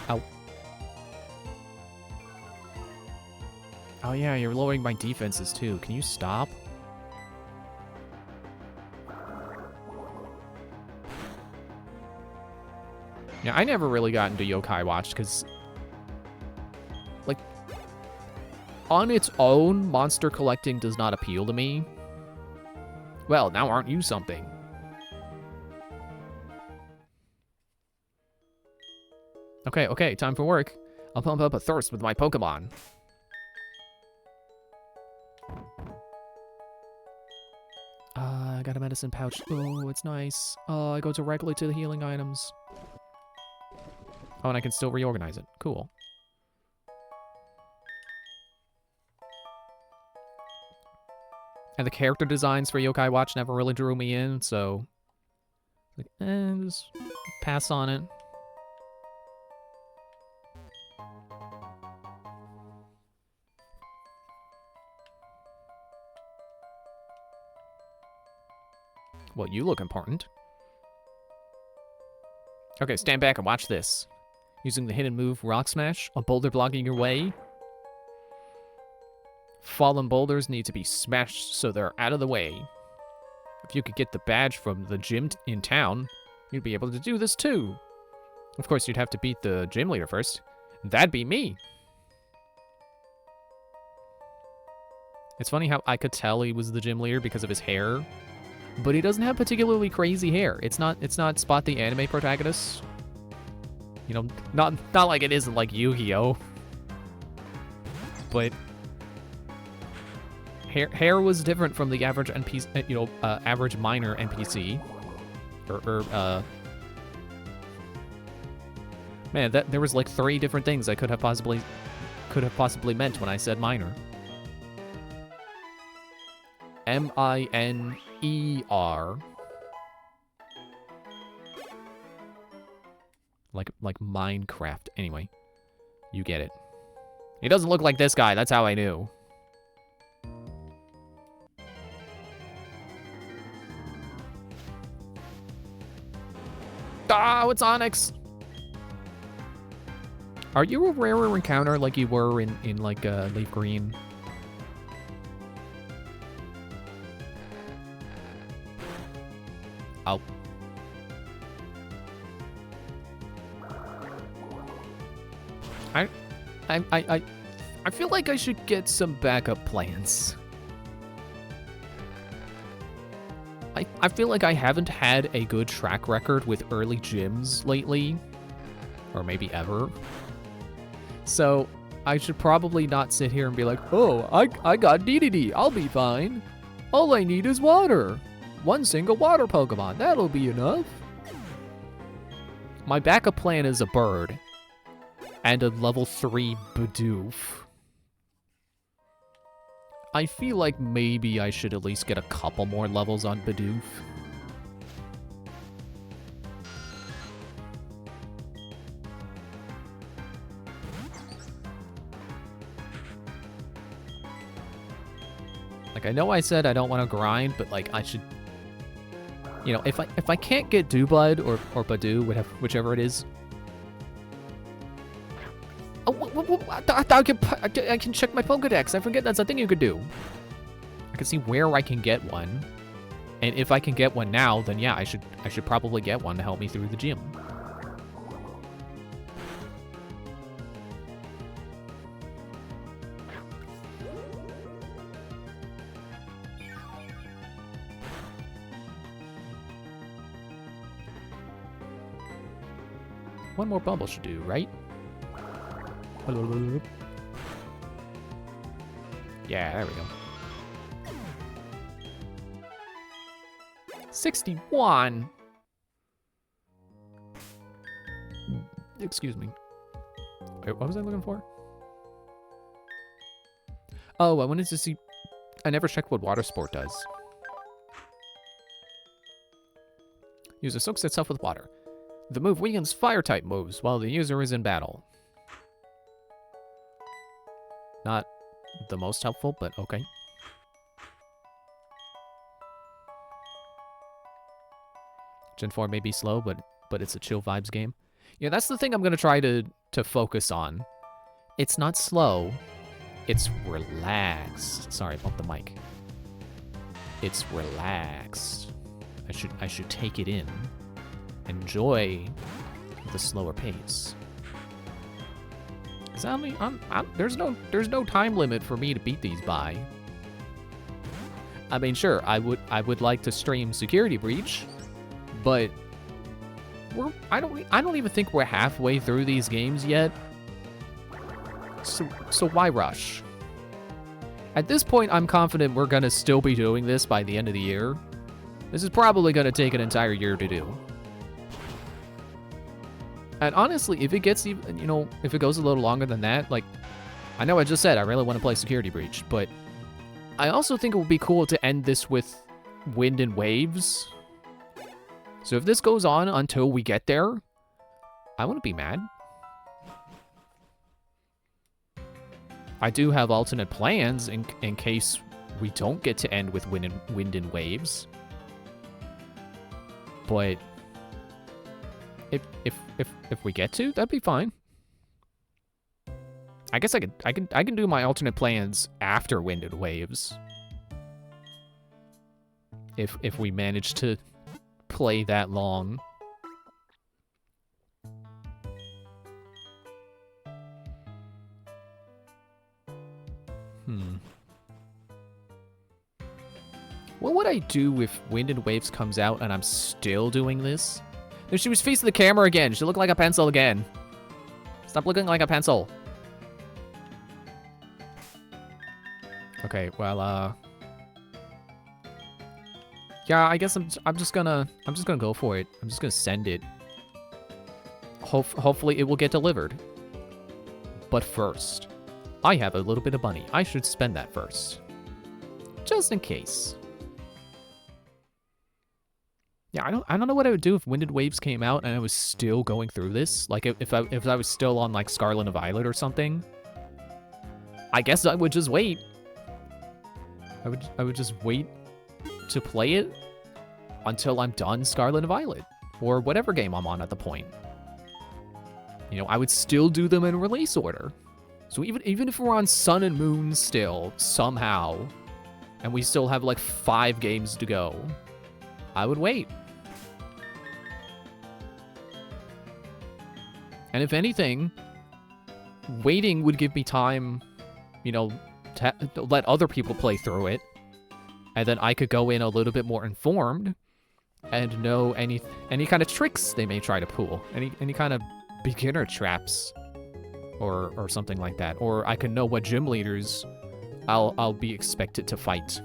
Ow. Oh yeah, you're lowering my defenses too. Can you stop? Yeah, I never really got into Yokai Watch because, like, on its own, monster collecting does not appeal to me. Well, now aren't you something? Okay, time for work. I'll pump up a thirst with my Pokemon. I got a medicine pouch. Oh, it's nice. I go directly to the healing items. Oh, and I can still reorganize it. Cool. And the character designs for Yokai Watch never really drew me in, so like, just pass on it. Well, you look important. Okay, stand back and watch this. Using the hidden move Rock Smash, a boulder blocking your way. Fallen boulders need to be smashed so they're out of the way. If you could get the badge from the gym in town, you'd be able to do this too. Of course, you'd have to beat the gym leader first. That'd be me. It's funny how I could tell he was the gym leader because of his hair, but he doesn't have particularly crazy hair. It's not Spot the anime protagonist. You know, not like it isn't like Yu-Gi-Oh. But hair was different from the average NPC, average minor NPC. Man, there was like 3 different things I could have possibly meant when I said minor. M-I-N-E-R. Like Minecraft. Anyway, you get it. He doesn't look like this guy. That's how I knew. Oh, it's Onyx. Are you a rarer encounter like you were in like Leaf Green? Oh. I feel like I should get some backup plans. I feel like I haven't had a good track record with early gyms lately. Or maybe ever. So, I should probably not sit here and be like, oh, I got DDD, I'll be fine. All I need is water. 1 single water Pokemon, that'll be enough. My backup plan is a bird. And a level 3 Bidoof. I feel like maybe I should at least get a couple more levels on Bidoof. Like, I know I said I don't want to grind, but like I should, you know, if I can't get Dewbud or Badoo, whichever it is. Oh, I can check my Pokedex. I forget that's a thing you could do. I can see where I can get one, and if I can get one now, then yeah, I should probably get one to help me through the gym. One more bubble should do, right? Yeah, there we go. 61! Excuse me. Wait, what was I looking for? Oh, I wanted to see... I never checked what Water Sport does. User soaks itself with water. The move weakens fire-type moves while the user is in battle. Not the most helpful, but okay. Gen 4 may be slow, but it's a chill vibes game. Yeah, that's the thing I'm gonna try to focus on. It's not slow. It's relaxed. Sorry, bump the mic. It's relaxed. I should take it in. Enjoy the slower pace. There's no time limit for me to beat these by. I mean, sure, I would like to stream Security Breach, but I don't even think we're halfway through these games yet. So why rush? At this point, I'm confident we're gonna still be doing this by the end of the year. This is probably gonna take an entire year to do. And honestly, if it gets even, you know, if it goes a little longer than that, like, I know I just said I really want to play Security Breach, but I also think it would be cool to end this with Wind and Waves. So if this goes on until we get there, I wouldn't be mad. I do have alternate plans in case we don't get to end with Wind and Waves. But if we get to, that'd be fine. I guess I can do my alternate plans after Wind and Waves. If we manage to play that long. What would I do if Wind and Waves comes out and I'm still doing this? No, she was facing the camera again. She looked like a pencil again. Stop looking like a pencil. Okay, well, yeah, I guess I'm just gonna go for it. I'm just gonna send it. Hopefully it will get delivered. But first, I have a little bit of money. I should spend that first. Just in case. Yeah, I don't know what I would do if Wind and Waves came out and I was still going through this. Like if I was still on like Scarlet and Violet or something. I guess I would just wait. I would just wait to play it until I'm done Scarlet and Violet or whatever game I'm on at the point. You know, I would still do them in release order. So even if we're on Sun and Moon still somehow and we still have like 5 games to go, I would wait. And if anything, waiting would give me time, you know, to let other people play through it. And then I could go in a little bit more informed and know any kind of tricks they may try to pull. Any kind of beginner traps or something like that. Or I can know what gym leaders I'll be expected to fight.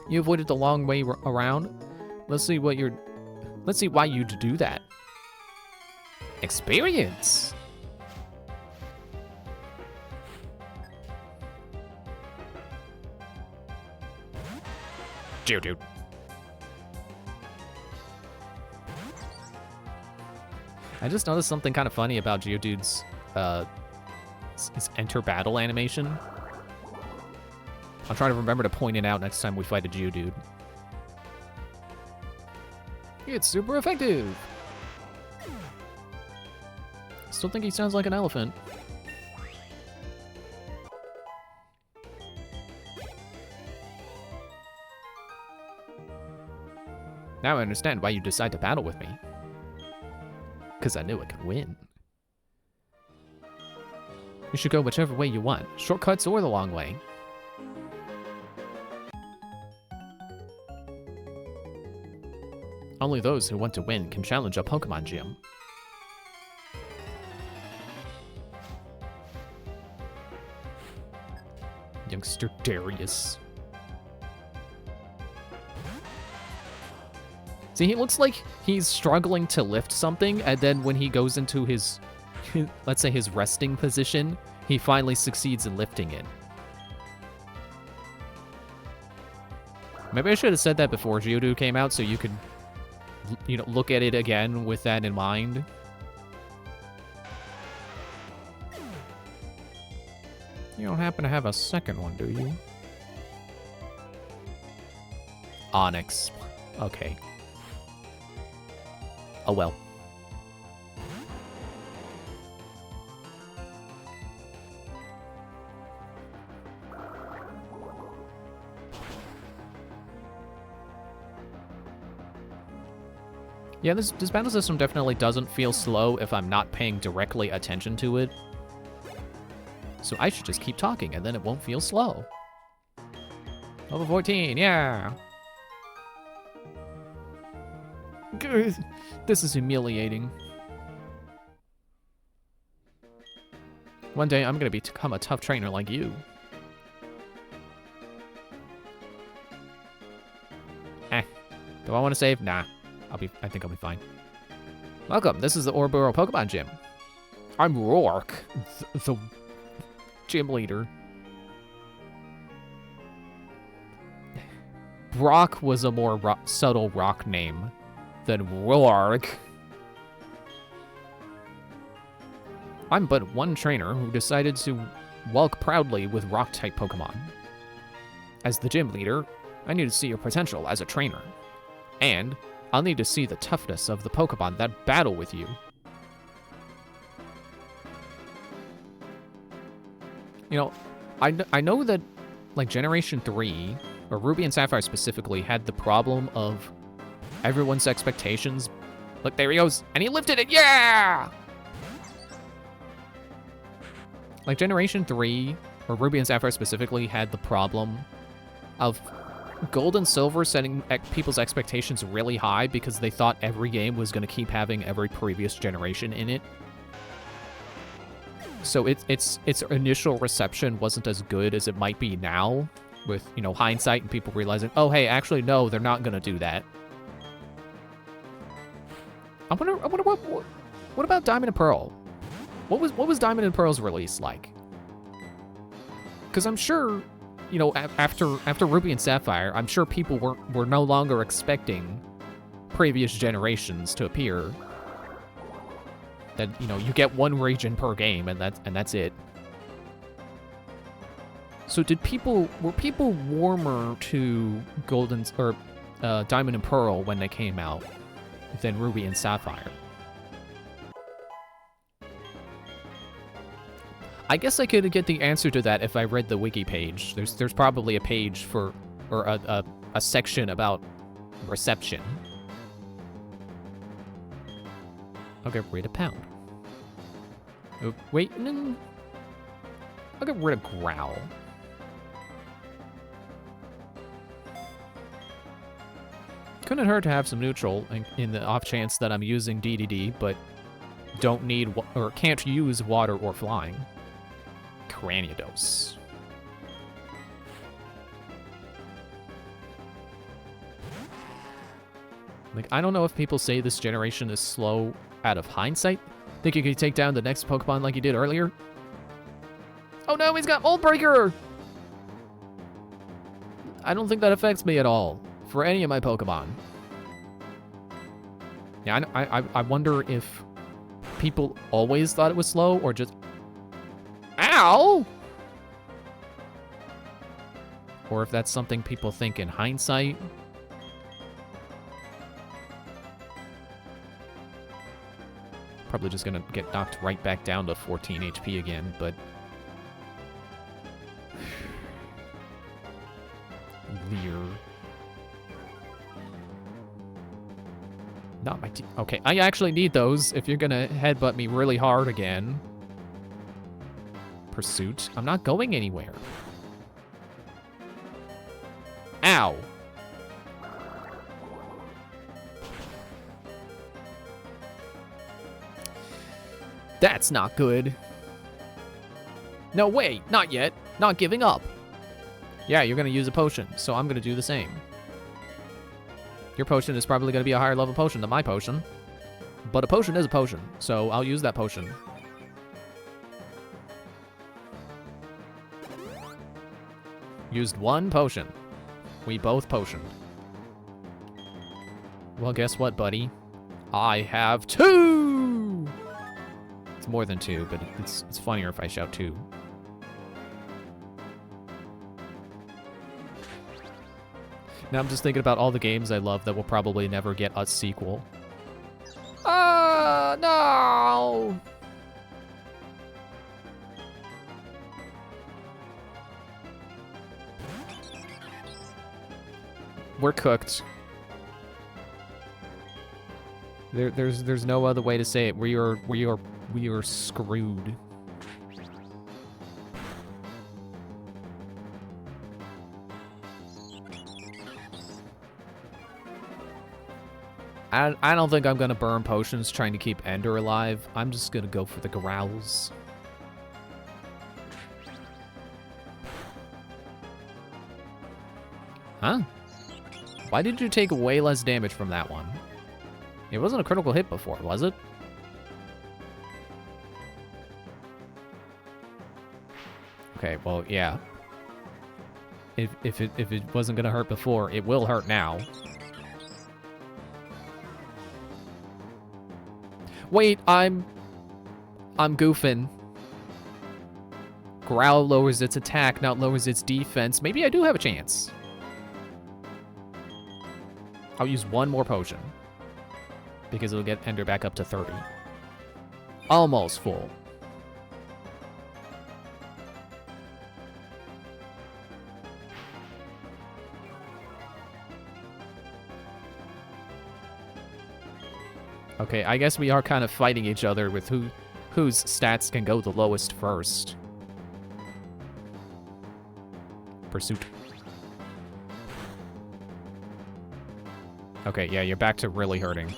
You avoided the long way around. Let's see why you'd do that. Experience. Geodude. I just noticed something kind of funny about Geodude's his enter battle animation. I'll try to remember to point it out next time we fight a Geodude. It's super effective. Still think he sounds like an elephant. Now I understand why you decide to battle with me. Because I knew I could win. You should go whichever way you want. Shortcuts or the long way. Only those who want to win can challenge a Pokemon gym. Youngster Darius. See, he looks like he's struggling to lift something, and then when he goes into his, let's say his resting position, he finally succeeds in lifting it. Maybe I should have said that before Geodude came out so you could, you know, look at it again with that in mind. You don't happen to have a second one, do you? Onyx. Okay. Oh well. Yeah, this battle system definitely doesn't feel slow if I'm not paying directly attention to it. So I should just keep talking, and then it won't feel slow. Level 14, yeah! This is humiliating. One day, I'm gonna become a tough trainer like you. Do I want to save? Nah. I think I'll be fine. Welcome, this is the Ouroboros Pokemon Gym. I'm Rourke, the gym leader. Brock was a more subtle rock name than Rourke. I'm but one trainer who decided to walk proudly with rock-type Pokemon. As the gym leader, I need to see your potential as a trainer. And I'll need to see the toughness of the Pokemon that battle with you. You know, I know that, like, Generation 3, or Ruby and Sapphire specifically, had the problem of everyone's expectations. Look, there he goes, and he lifted it, yeah! Like, Generation 3, or Ruby and Sapphire specifically, had the problem of Gold and Silver setting people's expectations really high because they thought every game was going to keep having every previous generation in it. So its initial reception wasn't as good as it might be now, with, you know, hindsight and people realizing, oh, hey, actually, no, they're not going to do that. I wonder what about Diamond and Pearl? What was Diamond and Pearl's release like? Because I'm sure, you know, after Ruby and Sapphire, I'm sure people were no longer expecting previous generations to appear. That, you know, you get one region per game, and that's it. So were people warmer to Diamond and Pearl when they came out than Ruby and Sapphire? I guess I could get the answer to that if I read the wiki page. There's probably a page for, or a section about reception. I'll get rid of Pound. Oh, wait, no. I'll get rid of Growl. Couldn't hurt to have some neutral in the off chance that I'm using DDD, but don't need or can't use water or flying. Cranidos. Like, I don't know if people say this generation is slow out of hindsight. Think you could take down the next Pokemon like you did earlier? Oh no, he's got Mold Breaker! I don't think that affects me at all for any of my Pokemon. Yeah, I wonder if people always thought it was slow or just... Ow! Or if that's something people think in hindsight. Probably just gonna get knocked right back down to 14 HP again, but... Leer. Not my team. Okay, I actually need those if you're gonna headbutt me really hard again. Pursuit. I'm not going anywhere. Ow. That's not good. No, wait, not yet. Not giving up. Yeah, you're gonna use a potion, so I'm gonna do the same. Your potion is probably gonna be a higher level potion than my potion. But a potion is a potion, so I'll use that potion. Used one potion. We both potioned. Well, guess what, buddy? I have 2! It's more than 2, but it's funnier if I shout 2. Now I'm just thinking about all the games I love that will probably never get a sequel. Ah, no! We're cooked. There's no other way to say it. We are screwed. I don't think I'm gonna burn potions trying to keep Ender alive. I'm just gonna go for the growls. Huh? Why did you take way less damage from that one? It wasn't a critical hit before, was it? Okay, well, yeah. If it wasn't gonna hurt before, it will hurt now. Wait, I'm goofing. Growl lowers its attack, not lowers its defense. Maybe I do have a chance. I'll use one more potion. because it'll get Ender back up to 30. Almost full. Okay, I guess we are kind of fighting each other with whose stats can go the lowest first. Pursuit. Okay, yeah, you're back to really hurting.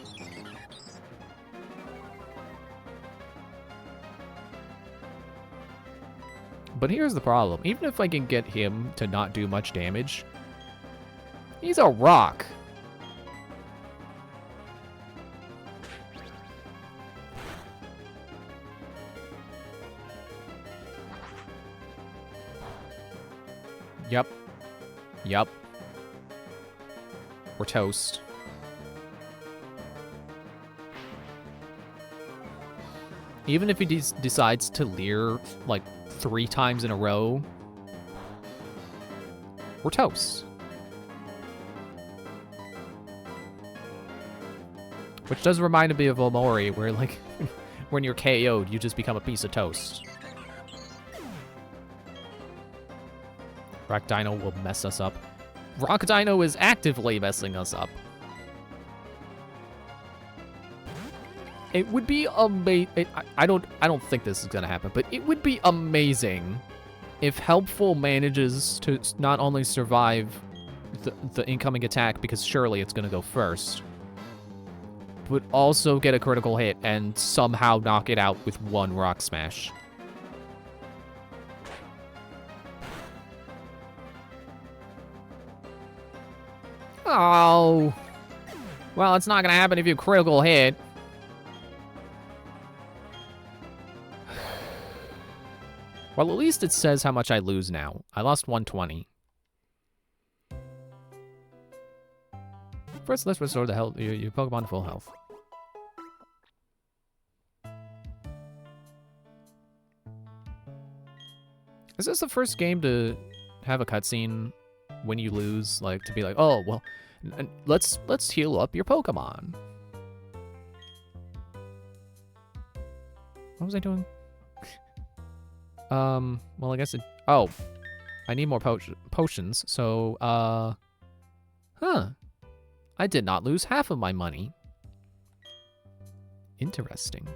But here's the problem. Even if I can get him to not do much damage, he's a rock. Yep. Yep. We're toast. Even if he decides to leer, like, 3 times in a row, we're toast. Which does remind me of Omori, where, like, when you're KO'd, you just become a piece of toast. Rock Dino will mess us up. Rock Dino is actively messing us up. It would be amazing. I don't think this is gonna happen, but it would be amazing if Helpful manages to not only survive the incoming attack, because surely it's gonna go first, but also get a critical hit and somehow knock it out with 1 Rock Smash. Oh. Well, it's not gonna happen if you critical hit. Well, at least it says how much I lose now. I lost 120. First, let's restore the health, your Pokemon to full health. Is this the first game to have a cutscene when you lose, like, to be like, oh, well, let's heal up your Pokemon? What was I doing? Well, I guess it... Oh, I need more potions, so, huh. I did not lose half of my money. Interesting.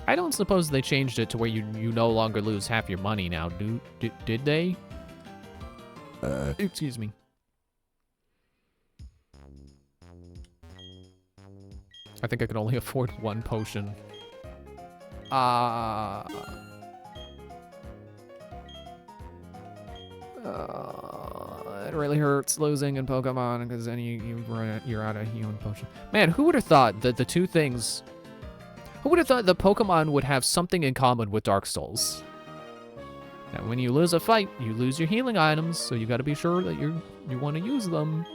I don't suppose they changed it to where you no longer lose half your money now, did they? Excuse me. I think I can only afford 1 potion. It really hurts losing in Pokemon, because then you're out of healing potion. Man, who would have thought that the 2 things... Who would have thought the Pokemon would have something in common with Dark Souls? Now, when you lose a fight, you lose your healing items, so you gotta be sure that you want to use them.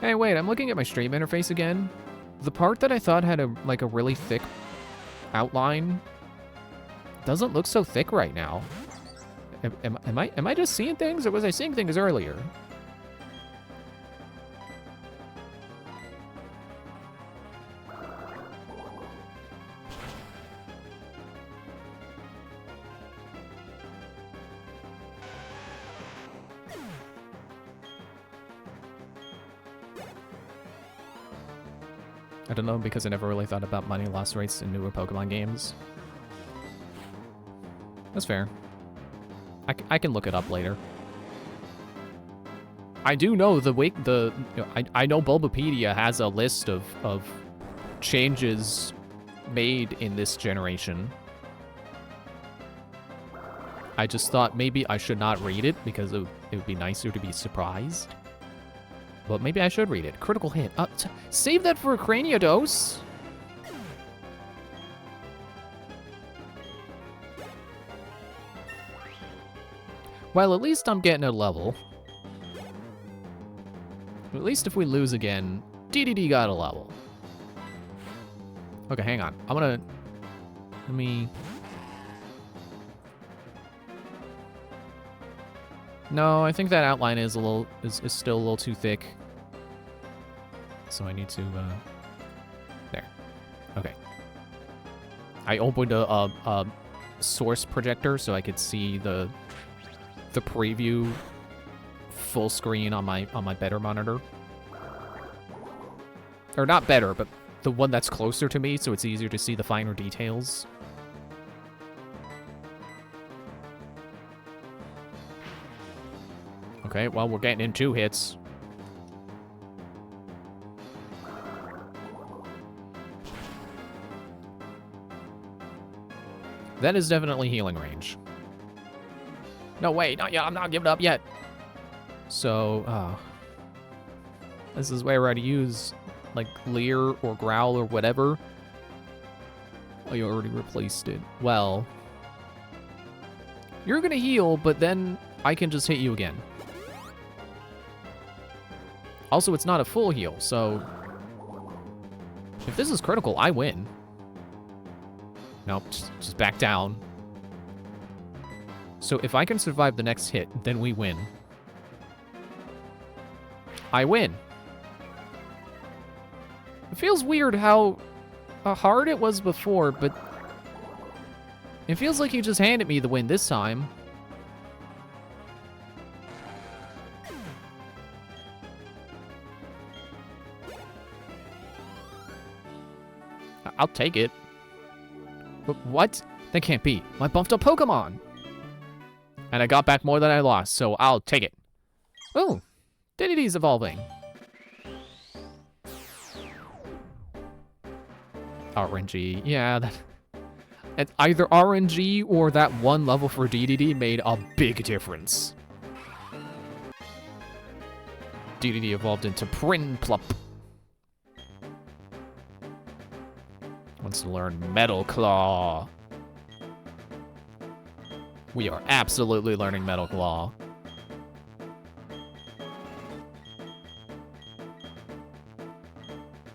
Hey, wait, I'm looking at my stream interface again. The part that I thought had a really thick outline doesn't look so thick right now. Am I just seeing things, or was I seeing things earlier? I don't know, because I never really thought about money loss rates in newer Pokemon games. That's fair. I can look it up later. I do know I know Bulbapedia has a list of changes made in this generation. I just thought maybe I should not read it, because it would be nicer to be surprised. But maybe I should read it. Critical hit. Save that for a Craniados. Well, at least I'm getting a level. At least if we lose again, DDD got a level. Okay, hang on. Let me... No, I think that outline is still a little too thick. So I need to, there. Okay. I opened a source projector so I could see the preview full screen on my better monitor. Or not better, but the one that's closer to me, so it's easier to see the finer details. Okay, well, we're getting in 2 hits. That is definitely healing range. No, wait, not yet. I'm not giving up yet. So, this is where I'd use, like, Leer or Growl or whatever. Oh, you already replaced it. Well, you're gonna heal, but then I can just hit you again. Also, it's not a full heal, so if this is critical, I win. Nope, just back down. So if I can survive the next hit, then we win. I win. It feels weird how hard it was before, but it feels like you just handed me the win this time. I'll take it. But what? That can't be. My buffed up Pokemon! And I got back more than I lost, so I'll take it. Oh, Didity's evolving. RNG, yeah, that... Either RNG or that one level for DDD made a big difference. DDD evolved into Prinplup. Wants to learn Metal Claw. We are absolutely learning Metal Claw.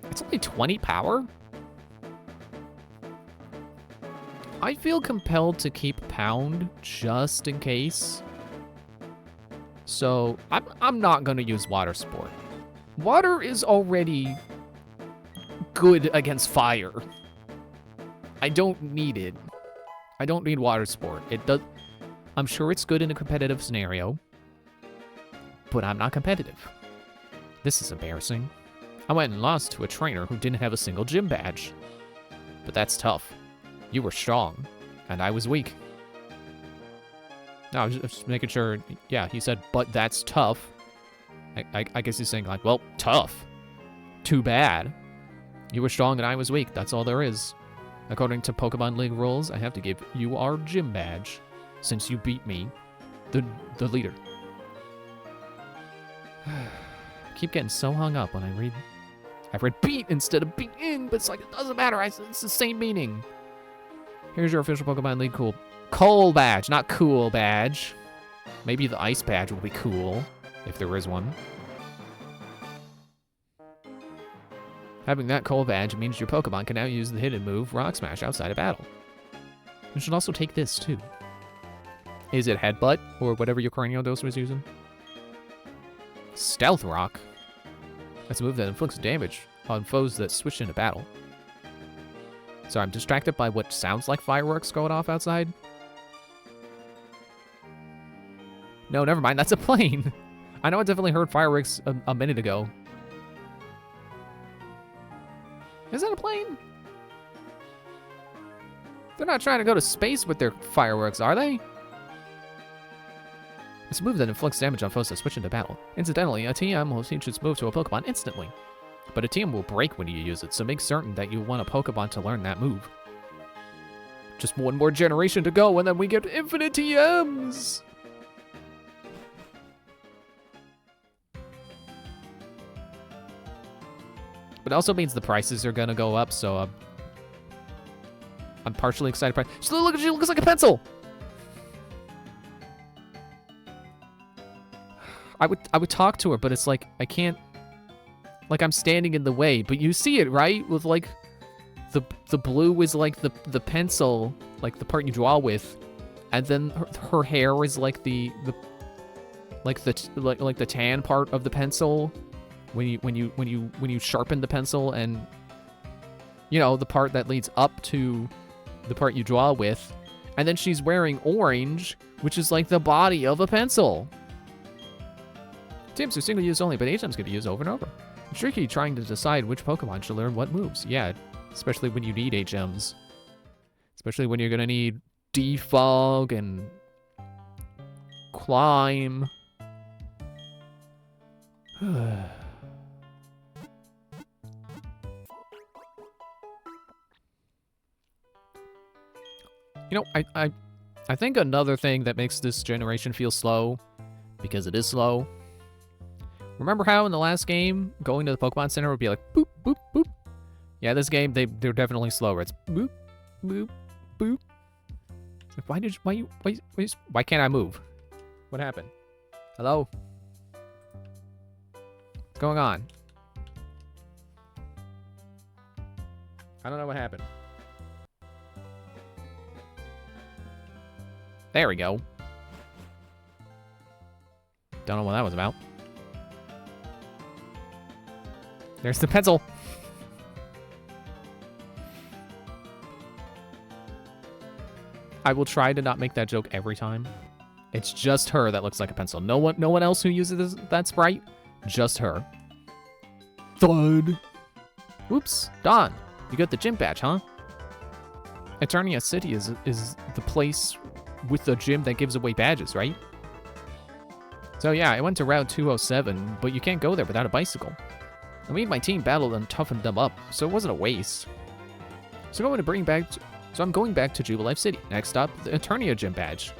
It's only 20 power? I feel compelled to keep Pound just in case. So I'm not gonna use Water Sport. Water is already good against fire. I don't need it. I don't need Water Sport. It does. I'm sure it's good in a competitive scenario, but I'm not competitive. This is embarrassing. I went and lost to a trainer who didn't have a single gym badge. But that's tough. You were strong, and I was weak. No, I was just making sure. Yeah, he said, but that's tough. I guess he's saying, like, well, tough. Too bad. You were strong and I was weak. That's all there is. According to Pokemon League rules, I have to give you our gym badge, since you beat me, the leader. Keep getting so hung up when I read beat instead of beat in, but it's like, it doesn't matter, it's the same meaning. Here's your official Pokemon League cool badge, not cool badge. Maybe the ice badge will be cool, if there is one. Having that coal badge means your Pokemon can now use the hidden move Rock Smash outside of battle. You should also take this too. Is it Headbutt or whatever your Cranidos was using? Stealth Rock. That's a move that inflicts damage on foes that switch into battle. Sorry, I'm distracted by what sounds like fireworks going off outside. No, never mind, that's a plane. I know I definitely heard fireworks a minute ago. Is that a plane? They're not trying to go to space with their fireworks, are they? It's a move that inflicts damage on foes that switch into battle. Incidentally, a TM will teach its move to a Pokemon instantly. But a TM will break when you use it, so make certain that you want a Pokemon to learn that move. Just one more generation to go, and then we get infinite TMs! But it also means the prices are gonna go up, so I'm partially excited. So look at you, it looks like a pencil! I would talk to her, but it's like, I can't Like I'm standing in the way, but you see it, right? With like the blue is like the pencil, like the part you draw with, and then her hair is like the tan part of the pencil when you sharpen the pencil, and you know, the part that leads up to the part you draw with. And then she's wearing orange, which is like the body of a pencil. Teams are single use only, but HMs can be used over and over. It's tricky trying to decide which Pokemon should learn what moves. Yeah, especially when you need HMs. Especially when you're gonna need Defog and Climb. You know, I think another thing that makes this generation feel slow, because it is slow. Remember how in the last game, going to the Pokemon Center would be like, boop, boop, boop? Yeah, this game, they're definitely slower. It's boop, boop, boop. Why can't I move? What happened? Hello? What's going on? I don't know what happened. There we go. Don't know what that was about. There's the pencil. I will try to not make that joke every time. It's just her that looks like a pencil. No one else who uses that sprite. Just her. Thud. Whoops. Don, you got the gym badge, huh? Eternia City is the place with the gym that gives away badges, right? So yeah, I went to Route 207, but you can't go there without a bicycle. I made my team battle and toughened them up, so it wasn't a waste. So I'm going back to Jubilife City. Next up, the Eternia gym badge.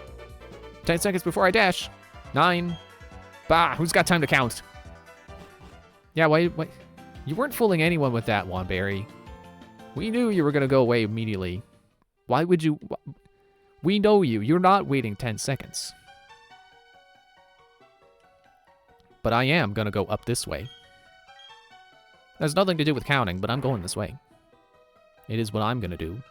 10 seconds before I dash. 9. Bah, who's got time to count? Yeah, why? You weren't fooling anyone with that one, Barry. We knew you were gonna go away immediately. Why would you? We know you. You're not waiting 10 seconds. But I am gonna go up this way. There's nothing to do with counting, but I'm going this way. It is what I'm gonna do.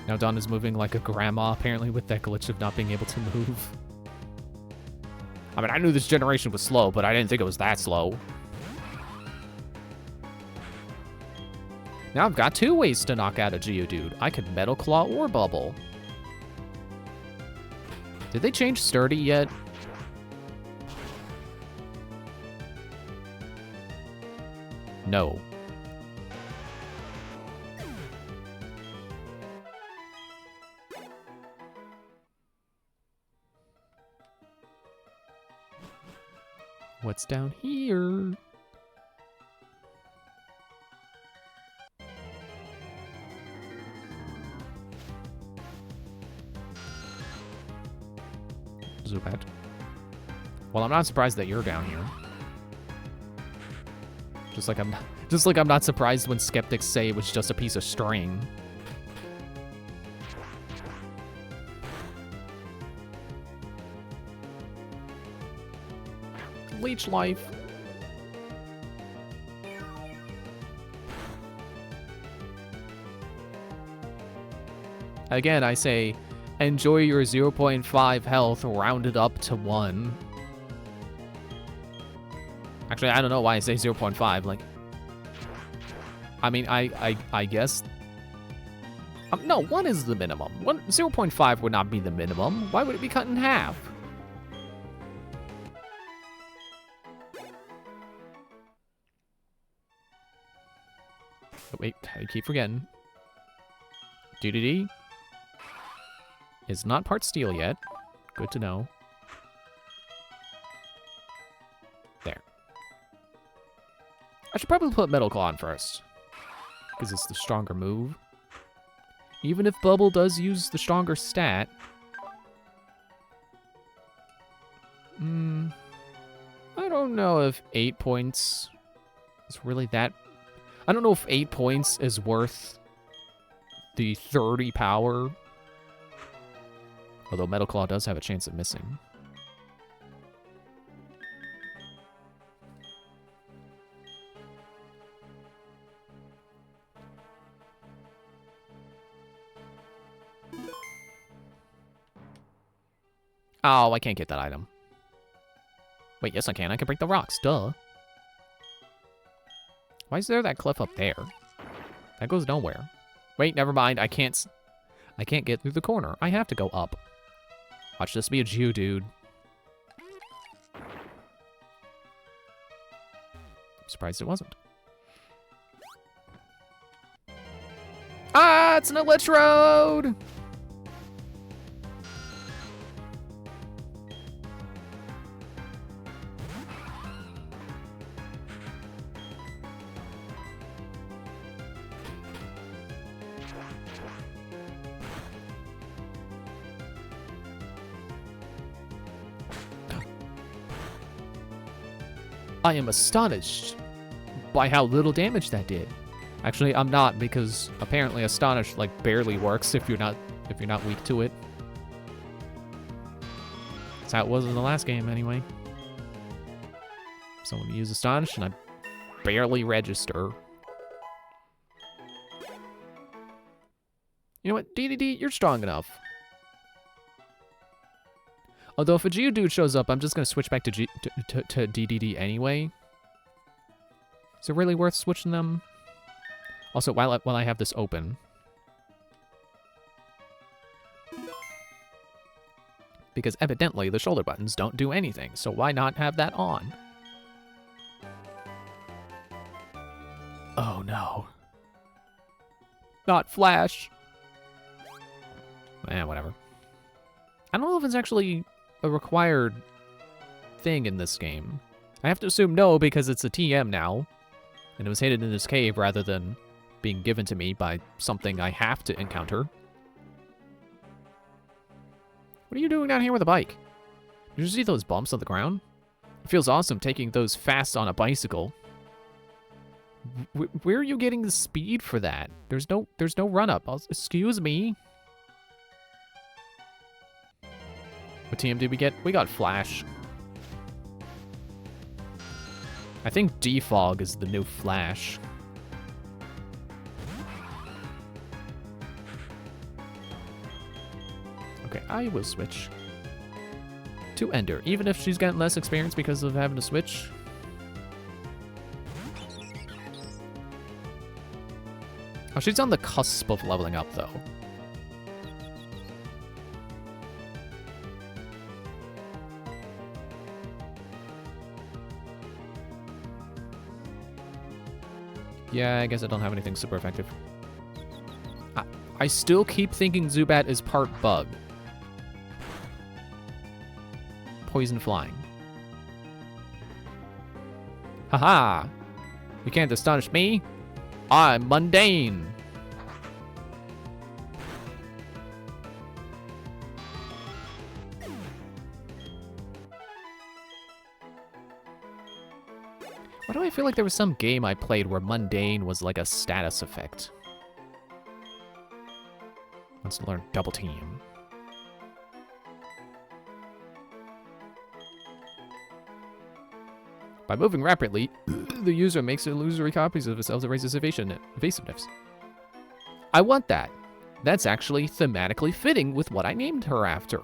Now Dawn is moving like a grandma, apparently, with that glitch of not being able to move. I mean, I knew this generation was slow, but I didn't think it was that slow. Now I've got 2 ways to knock out a Geodude. I could Metal Claw or Bubble. Did they change Sturdy yet? No. What's down here? Zubat. Well, I'm not surprised that you're down here. Just like I'm not surprised when skeptics say it was just a piece of string. Leech Life. Again, I say, enjoy your 0.5 health rounded up to 1. Actually, I don't know why I say 0.5. Like, I mean, I guess. No, 1 is the minimum. 0.5 would not be the minimum. Why would it be cut in half? Oh, wait, I keep forgetting. DDD is not part steel yet. Good to know. There. I should probably put Metal Claw on first, because it's the stronger move. Even if Bubble does use the stronger stat. I don't know if 8 points is really that. I don't know if 8 points is worth the 30 power. Although Metal Claw does have a chance of missing. Oh, I can't get that item. Wait, yes I can. I can break the rocks. Duh. Why is there that cliff up there? That goes nowhere. Wait, never mind. I can't get through the corner. I have to go up. Watch this be a Geodude. I'm surprised it wasn't. Ah, it's an Electrode! I am astonished by how little damage that did. Actually, I'm not, because apparently Astonish like barely works if you're not weak to it. That's how it was in the last game anyway. Someone use Astonish and I barely register. You know what, DDD, you're strong enough. Although if a Geodude shows up, I'm just gonna switch back to DDD anyway. Is it really worth switching them? Also, while I have this open. Because evidently the shoulder buttons don't do anything, so why not have that on? Oh no. Not Flash. Eh, whatever. I don't know if it's actually a required thing in this game. I have to assume no, because it's a TM now. And it was hidden in this cave rather than being given to me by something I have to encounter. What are you doing down here with a bike? Did you see those bumps on the ground? It feels awesome taking those fast on a bicycle. Where are you getting the speed for that? There's no run-up. Excuse me? What TM did we get? We got Flash. I think Defog is the new Flash. Okay, I will switch to Ender, even if she's gotten less experience because of having to switch. Oh, she's on the cusp of leveling up, though. Yeah, I guess I don't have anything super effective. I still keep thinking Zubat is part bug. Poison flying. Haha! You can't astonish me. I'm mundane. Why do I feel like there was some game I played where mundane was like a status effect? Let's learn Double Team. By moving rapidly, the user makes illusory copies of itself to raise its evasiveness. I want that. That's actually thematically fitting with what I named her after.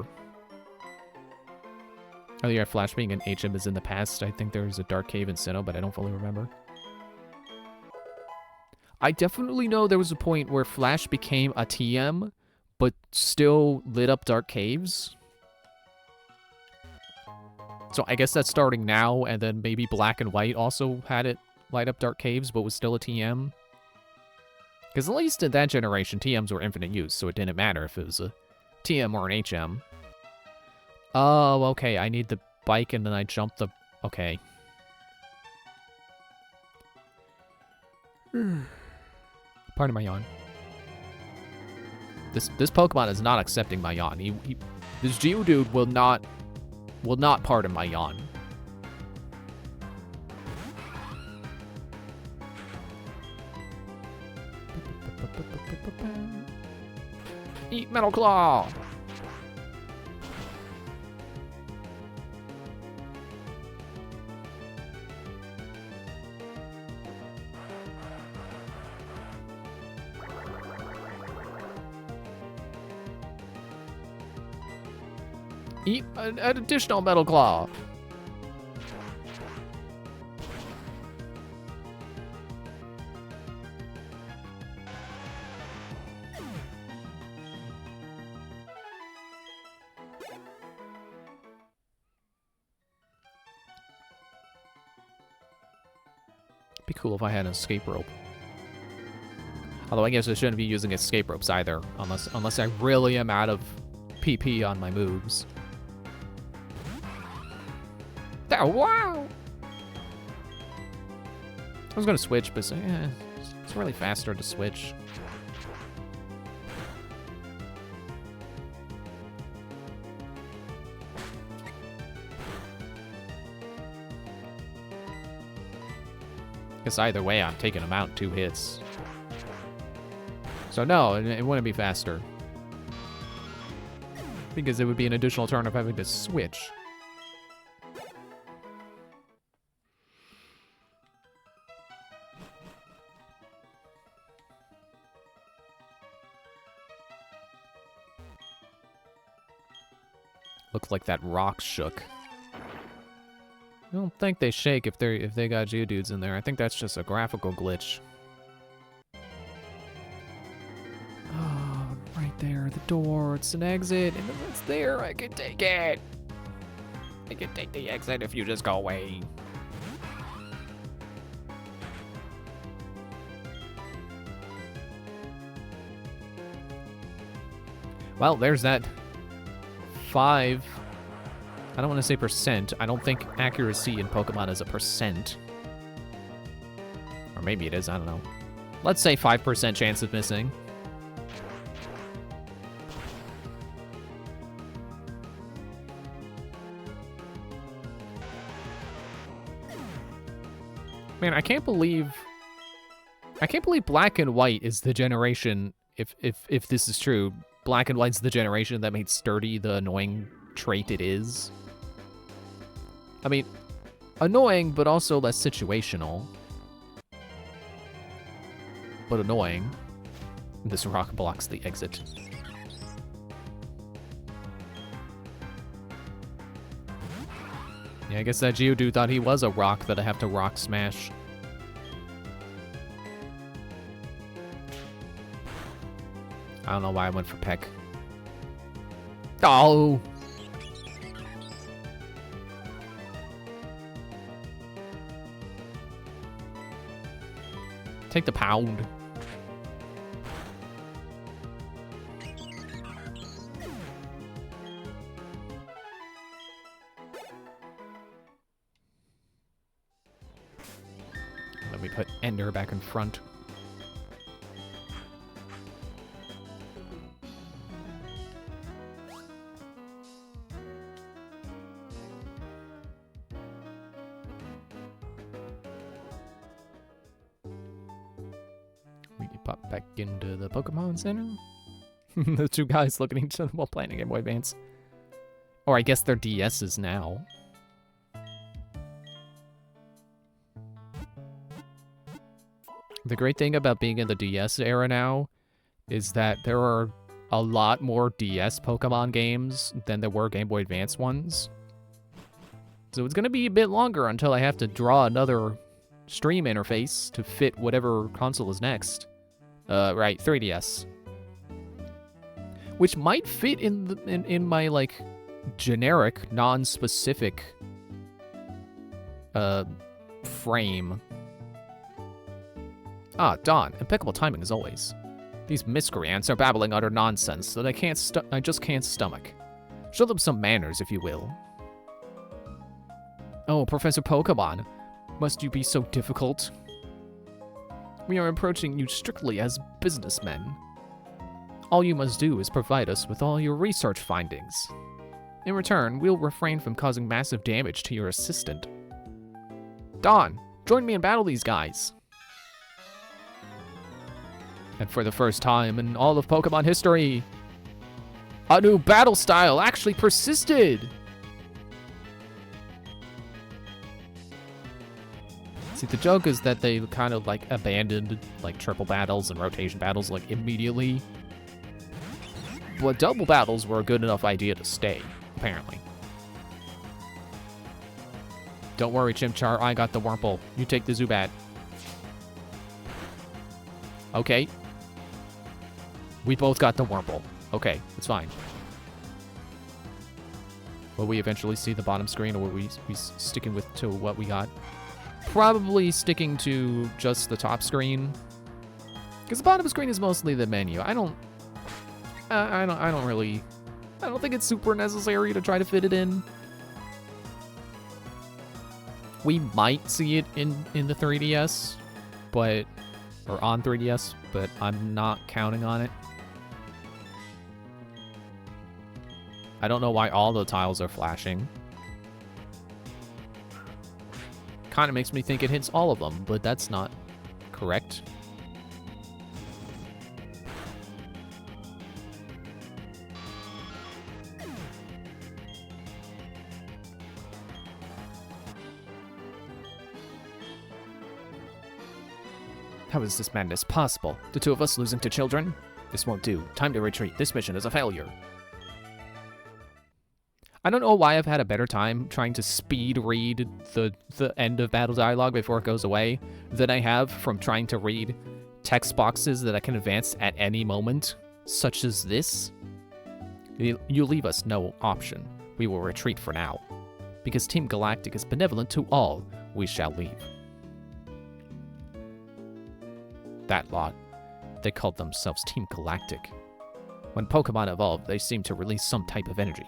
Earlier, Flash being an HM is in the past. I think there's a dark cave in Sinnoh, but I don't fully remember. I definitely know there was a point where Flash became a TM, but still lit up dark caves. So I guess that's starting now, and then maybe Black and White also had it light up dark caves, but was still a TM. Because at least in that generation, TMs were infinite use, so it didn't matter if it was a TM or an HM. Oh, okay, I need the bike and then I jump the... Okay. Pardon my yawn. This Pokemon is not accepting my yawn. This Geodude will not pardon my yawn. Eat Metal Claw! Eat an additional Metal Claw. Be cool if I had an escape rope. Although I guess I shouldn't be using escape ropes either, unless I really am out of PP on my moves. Oh, wow! I was gonna switch, but it's really faster to switch. Guess either way, I'm taking him out in 2 hits. So no, it wouldn't be faster. Because it would be an additional turn of having to switch. Looked like that rock shook. I don't think they shake if they got Geodudes in there. I think that's just a graphical glitch. Oh, right there, the door. It's an exit, and if it's there, I can take it. I can take the exit if you just go away. Well, there's that 5. I don't want to say percent. I don't think accuracy in Pokemon is a percent. Or maybe it is, I don't know. Let's say 5% chance of missing. Man, I can't believe Black and White is the generation, if this is true, Black and White's the generation that made Sturdy the annoying trait it is. I mean, annoying, but also less situational. But annoying. This rock blocks the exit. Yeah, I guess that Geodude thought he was a rock that I have to rock smash. I don't know why I went for Peck. Oh! Take the pound. Let me put Ender back in front. Pop back into the Pokemon Center. The 2 guys looking at each other while playing a Game Boy Advance. Or I guess they're DSs now. The great thing about being in the DS era now is that there are a lot more DS Pokemon games than there were Game Boy Advance ones. So it's going to be a bit longer until I have to draw another stream interface to fit whatever console is next. Right, 3DS. Which might fit in my, like, generic, non-specific, frame. Ah, Dawn. Impeccable timing as always. These miscreants are babbling utter nonsense that I just can't stomach. Show them some manners, if you will. Oh, Professor Pokemon. Must you be so difficult? We are approaching you strictly as businessmen. All you must do is provide us with all your research findings. In return, we'll refrain from causing massive damage to your assistant. Dawn, join me and battle these guys. And for the first time in all of Pokemon history, a new battle style actually persisted! See, the joke is that they kind of, like, abandoned, like, triple battles and rotation battles, like, immediately. But double battles were a good enough idea to stay. apparently. Don't worry, Chimchar, I got the Wurmple. You take the Zubat. Okay. We both got the Wurmple. Okay, it's fine. Will we eventually see the bottom screen, or will we sticking to what we got? Probably sticking to just the top screen, because the bottom screen is mostly the menu. I don't think it's super necessary to try to fit it in. We might see it in the 3DS, or on 3DS, but I'm not counting on it. I don't know why all the tiles are flashing. Kind of makes me think it hits all of them, but that's not correct. How is this madness possible? The two of us losing to children? This won't do. Time to retreat. This mission is a failure. I don't know why I've had a better time trying to speed read the end of battle dialogue before it goes away than I have from trying to read text boxes that I can advance at any moment, such as this. You leave us no option. We will retreat for now. Because Team Galactic is benevolent to all, we shall leave. That lot, they called themselves Team Galactic. When Pokemon evolve, they seem to release some type of energy.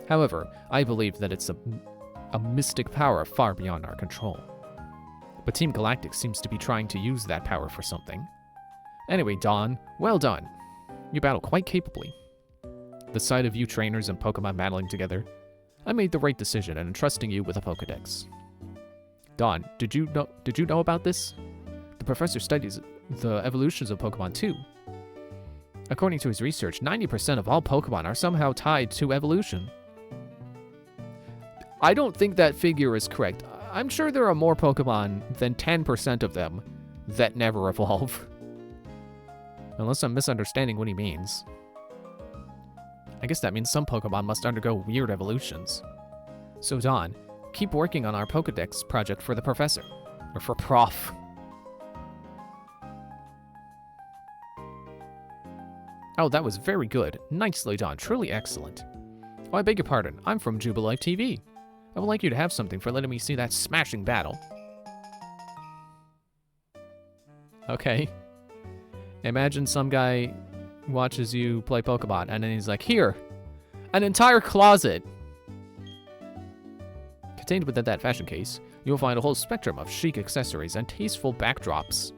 However, I believe that it's a mystic power far beyond our control. But Team Galactic seems to be trying to use that power for something. Anyway, Dawn, well done. You battle quite capably. The sight of you trainers and Pokemon battling together, I made the right decision in entrusting you with a Pokedex. Dawn, did you know about this? The professor studies the evolutions of Pokemon too. According to his research, 90% of all Pokemon are somehow tied to evolution. I don't think that figure is correct. I'm sure there are more Pokemon than 10% of them that never evolve. Unless I'm misunderstanding what he means. I guess that means some Pokemon must undergo weird evolutions. So Dawn, keep working on our Pokedex project for the professor. Or for Prof. Oh, that was very good. Nicely done. Truly excellent. Oh, I beg your pardon. I'm from Jubilife TV. I would like you to have something for letting me see that smashing battle. Okay. Imagine some guy watches you play Pokemon, and then he's like, here, an entire closet. Contained within that fashion case, you'll find a whole spectrum of chic accessories and tasteful backdrops.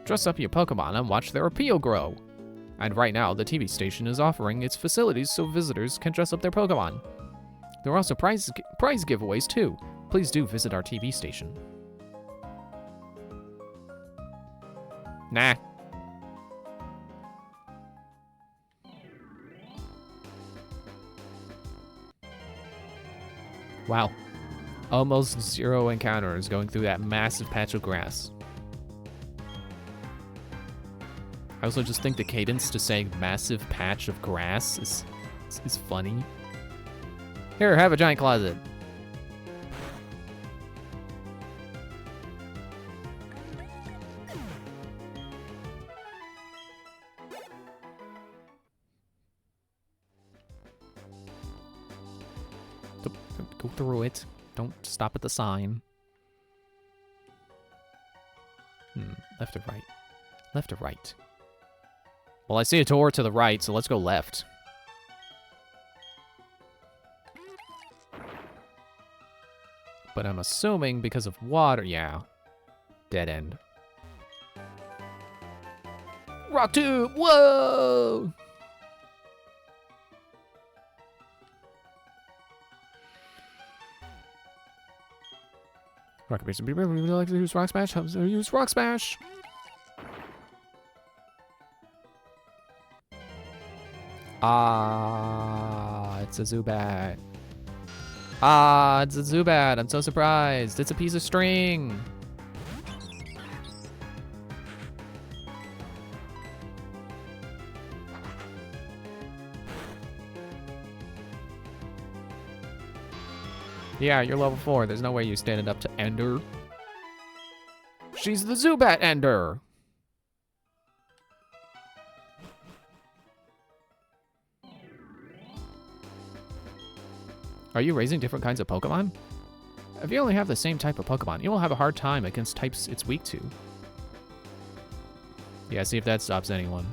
Dress up your Pokemon and watch their appeal grow. And right now, the TV station is offering its facilities so visitors can dress up their Pokemon. There are also prize giveaways too. Please do visit our TV station. Nah. Wow. Almost 0 encounters going through that massive patch of grass. I also just think the cadence to saying massive patch of grass is funny. Here, have a giant closet. Don't go through it. Don't stop at the sign. Left or right? Left or right? Well, I see a door to the right, so let's go left. But I'm assuming because of water, yeah. Dead end. Rock tube! Whoa! Rock Smash. People really like to use Rock Smash. How do you use Rock Smash? Ah, it's a Zubat. Ah, it's a Zubat. I'm so surprised. It's a piece of string. Yeah, you're level 4. There's no way you're standing up to Ender. She's the Zubat Ender! Are you raising different kinds of Pokemon? If you only have the same type of Pokemon, you will have a hard time against types it's weak to. Yeah, see if that stops anyone.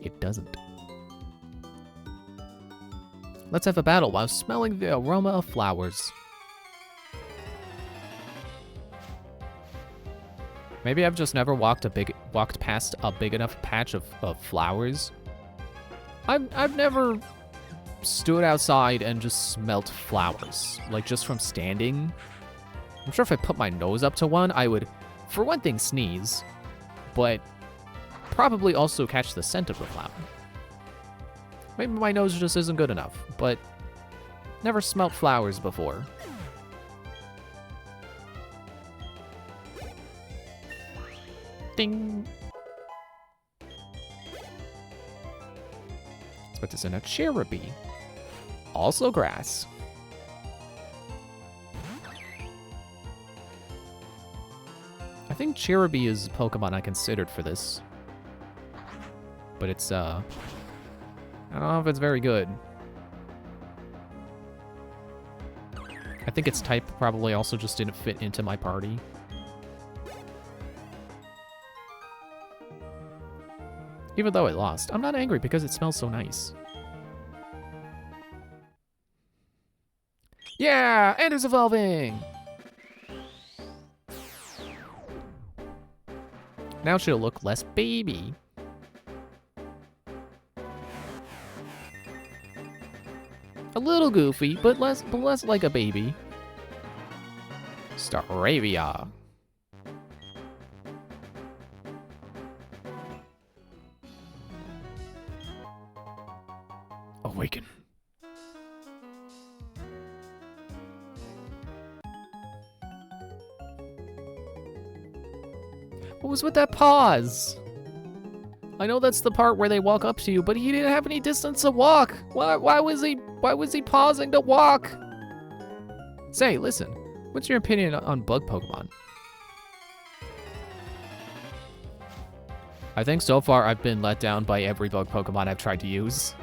It doesn't. Let's have a battle while smelling the aroma of flowers. Maybe I've just never walked past a big enough patch of flowers. I've never stood outside and just smelt flowers, like just from standing. I'm sure if I put my nose up to one, I would, for one thing, sneeze, but probably also catch the scent of the flower. Maybe my nose just isn't good enough, but never smelt flowers before. Ding! Let's put this in a Cherubi. Also grass. I think Cherubi is a Pokemon I considered for this. But it's, I don't know if it's very good. I think its type probably also just didn't fit into my party. Even though it lost, I'm not angry because it smells so nice. Yeah, Ender's evolving! Now she'll look less baby. A little goofy, but less like a baby. Staravia. Awaken. What was with that pause? I know that's the part where they walk up to you, but he didn't have any distance to walk. Why was he pausing to walk? Say, listen, what's your opinion on bug Pokemon? I think so far I've been let down by every bug Pokemon I've tried to use.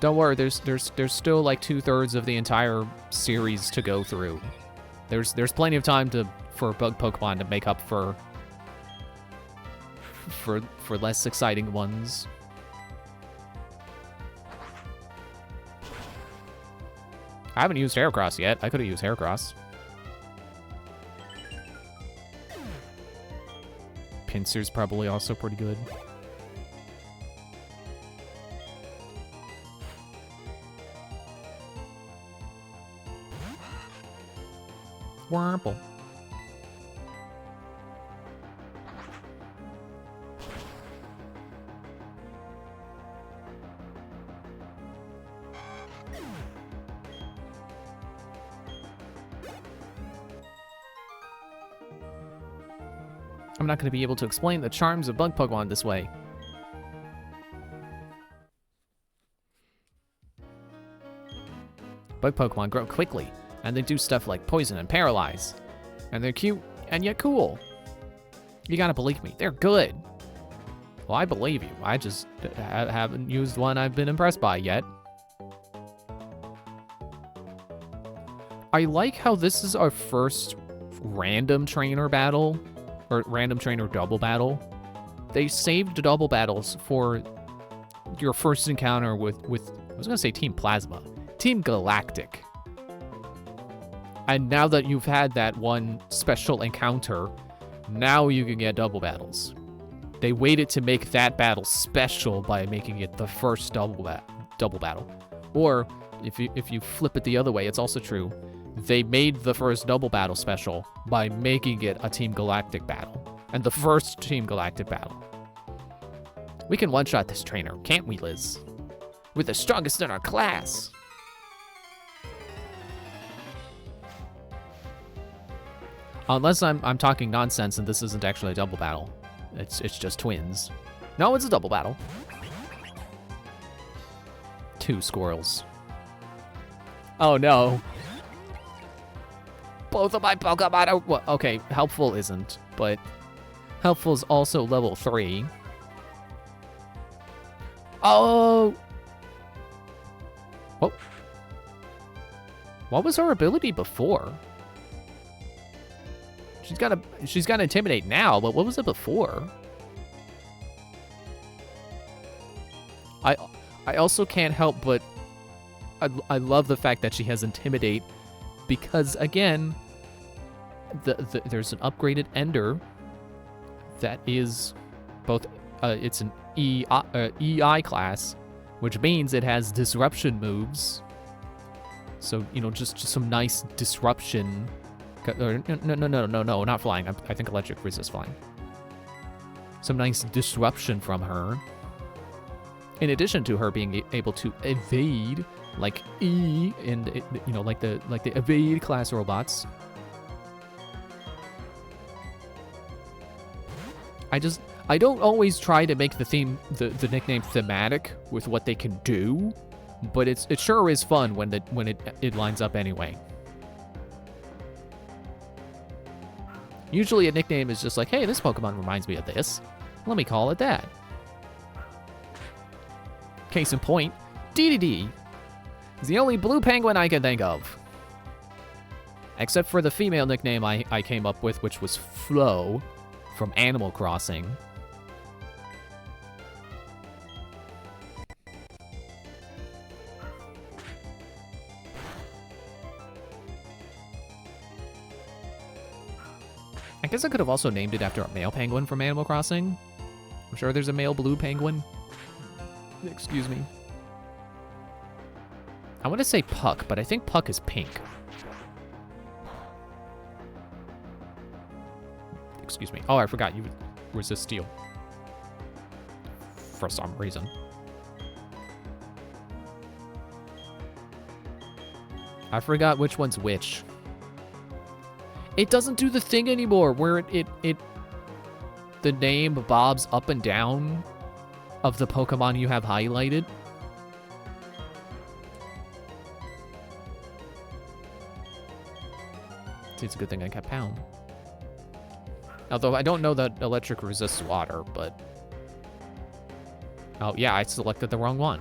Don't worry, there's still like 2/3 of the entire series to go through. There's plenty of time for bug Pokemon to make up for less exciting ones. I haven't used Heracross yet. I could have used Heracross. Pinsir's probably also pretty good. Wurmple. I'm not going to be able to explain the charms of bug Pokemon this way. Bug Pokemon grow quickly, and they do stuff like poison and paralyze. And they're cute and yet cool. You gotta believe me, they're good. Well, I believe you. I just haven't used one I've been impressed by yet. I like how this is our first random trainer battle, or random trainer double battle. They saved double battles for your first encounter with I was gonna say Team Plasma, Team Galactic. And now that you've had that one special encounter, now you can get double battles. They waited to make that battle special by making it the first double battle. Or if you flip it the other way, it's also true. They made the first double battle special by making it a Team Galactic battle. And the first Team Galactic battle. We can one-shot this trainer, can't we, Liz? We're the strongest in our class. Unless I'm talking nonsense and this isn't actually a double battle. It's just twins. No, it's a double battle. 2 squirrels. Oh no. Both of my Pokemon are... Well, okay, helpful isn't, but helpful is also level 3. Oh! What was her ability before? She's got Intimidate now, but what was it before? I also can't help but I love the fact that she has Intimidate because again, there's an upgraded Ender that is both it's an EI class, which means it has disruption moves. So, you know, just some nice disruption. No, not flying. I think electric resists flying. Some nice disruption from her. In addition to her being able to evade, like E, and you know, like the evade class robots. I don't always try to make the nickname thematic with what they can do, but it sure is fun when it lines up anyway. Usually a nickname is just like, hey, this Pokemon reminds me of this. Let me call it that. Case in point, DDD is the only blue penguin I can think of. Except for the female nickname I came up with, which was Flo from Animal Crossing. I guess I could have also named it after a male penguin from Animal Crossing. I'm sure there's a male blue penguin. Excuse me. I want to say Puck, but I think Puck is pink. Excuse me. Oh, I forgot you resist steel. For some reason. I forgot which one's which. It doesn't do the thing anymore where the name bobs up and down of the Pokemon you have highlighted. It's a good thing I kept Pound. Although I don't know that electric resists water, but... Oh, yeah, I selected the wrong one.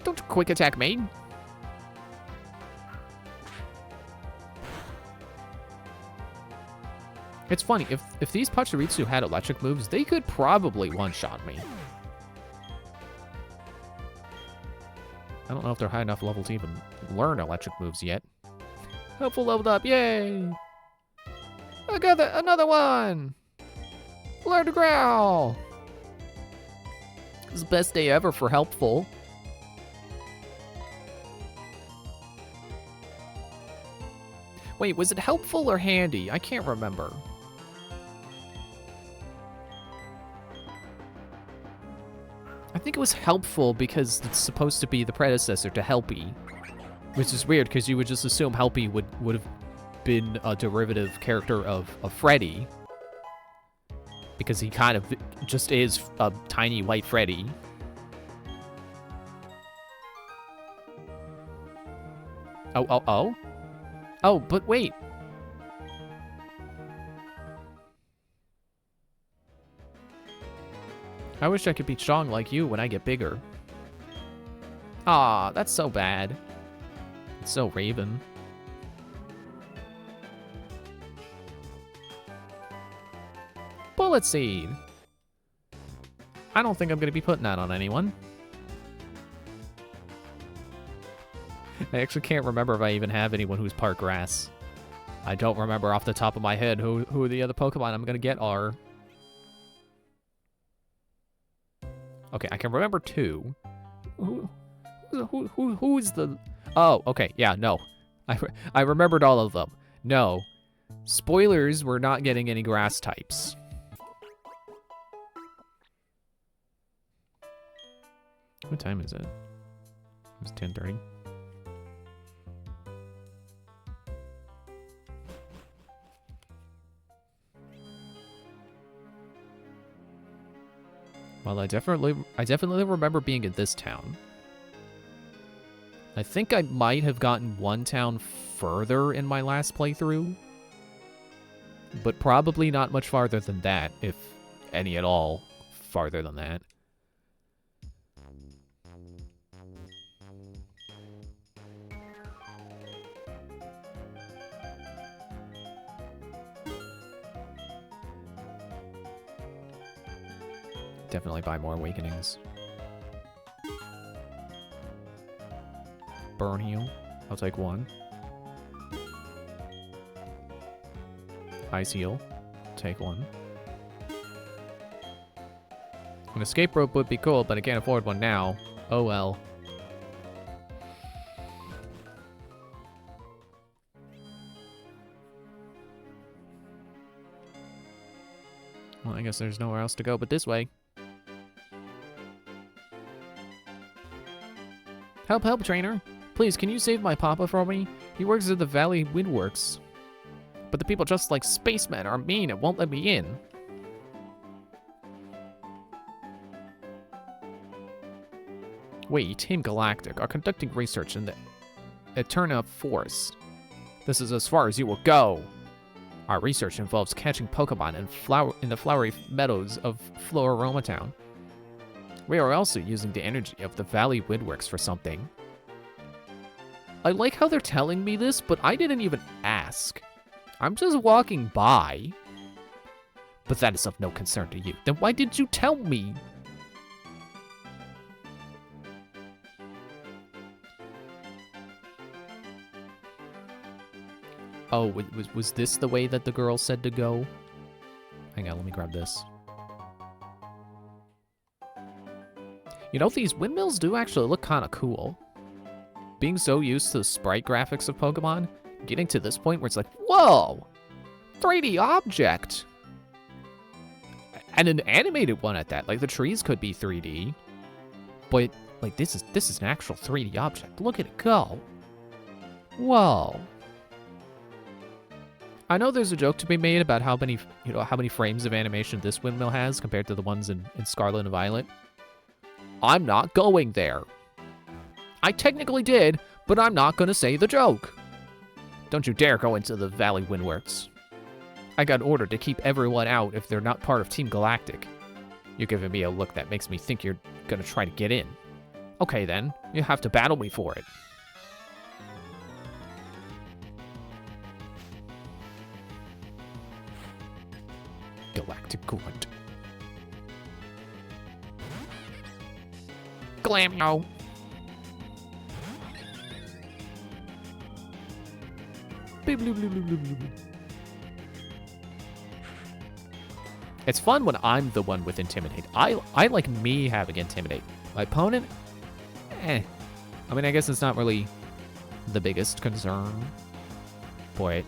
Don't quick attack me. It's funny, if these Pachirisu had electric moves, they could probably one-shot me. I don't know if they're high enough level to even learn electric moves yet. Helpful leveled up, yay! I got another one! Learn to growl! This is the best day ever for helpful. Wait, was it helpful or handy? I can't remember. I think it was helpful because it's supposed to be the predecessor to Helpy. Which is weird because you would just assume Helpy would have been a derivative character of Freddy. Because he kind of just is a tiny white Freddy. Oh. Oh, but wait. I wish I could be strong like you when I get bigger. Aw, that's so bad. It's so Raven. Bullet Seed. I don't think I'm gonna be putting that on anyone. I actually can't remember if I even have anyone who's part grass. I don't remember off the top of my head who the other Pokemon I'm gonna get are. Okay, I can remember 2. Who's the... Oh, okay, yeah, no. I remembered all of them. No. Spoilers, we're not getting any grass types. What time is it? It's 10:30. Well, I definitely remember being in this town. I think I might have gotten one town further in my last playthrough, but probably not much farther than that, if any at all farther than that. Definitely buy more Awakenings. Burn Heal. I'll take one. Ice Heal. Take one. An escape rope would be cool, but I can't afford one now. Oh well. Well, I guess there's nowhere else to go but this way. Help, help, trainer. Please, can you save my papa for me? He works at the Valley Windworks. But the people dressed like spacemen are mean and won't let me in. We, Team Galactic, are conducting research in the Eterna Forest. This is as far as you will go. Our research involves catching Pokemon in the flowery meadows of Floaroma Town. We are also using the energy of the Valley Windworks for something. I like how they're telling me this, but I didn't even ask. I'm just walking by. But that is of no concern to you. Then why didn't you tell me? Oh, was this the way that the girl said to go? Hang on, let me grab this. You know, these windmills do actually look kind of cool. Being so used to the sprite graphics of Pokemon, getting to this point where it's like, whoa! 3D object! And an animated one at that. Like, the trees could be 3D. But, like, this is an actual 3D object. Look at it go. Whoa. I know there's a joke to be made about how many frames of animation this windmill has compared to the ones in Scarlet and Violet. I'm not going there. I technically did, but I'm not gonna say the joke. Don't you dare go into the Valley Windworks. I got ordered to keep everyone out if they're not part of Team Galactic. You're giving me a look that makes me think you're gonna try to get in. Okay then, you have to battle me for it. Galactic Grunt. Glamio. It's fun when I'm the one with Intimidate. I like me having Intimidate. My opponent? I mean, I guess it's not really the biggest concern. But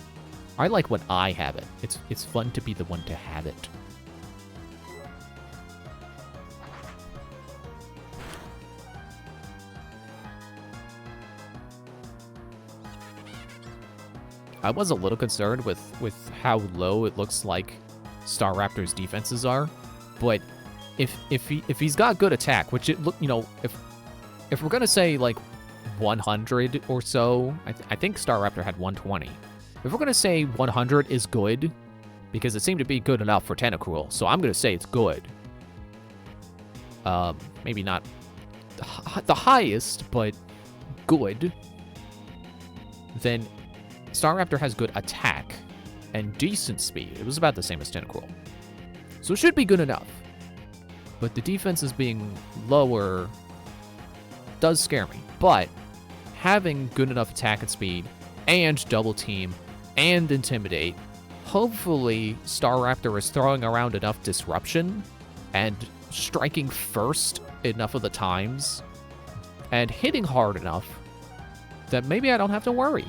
I like when I have it. It's fun to be the one to have it. I was a little concerned with how low it looks like Staraptor's defenses are, but if he's got good attack, which it look, you know, if we're gonna say like 100 or so, I think Staraptor had 120. If we're gonna say 100 is good, because it seemed to be good enough for Tentacruel, so I'm gonna say it's good. Maybe not the highest, but good. Then Staraptor has good attack and decent speed. It was about the same as Tentacruel. So it should be good enough. But the defenses being lower does scare me. But having good enough attack and speed and double team and intimidate, hopefully Staraptor is throwing around enough disruption and striking first enough of the times and hitting hard enough that maybe I don't have to worry.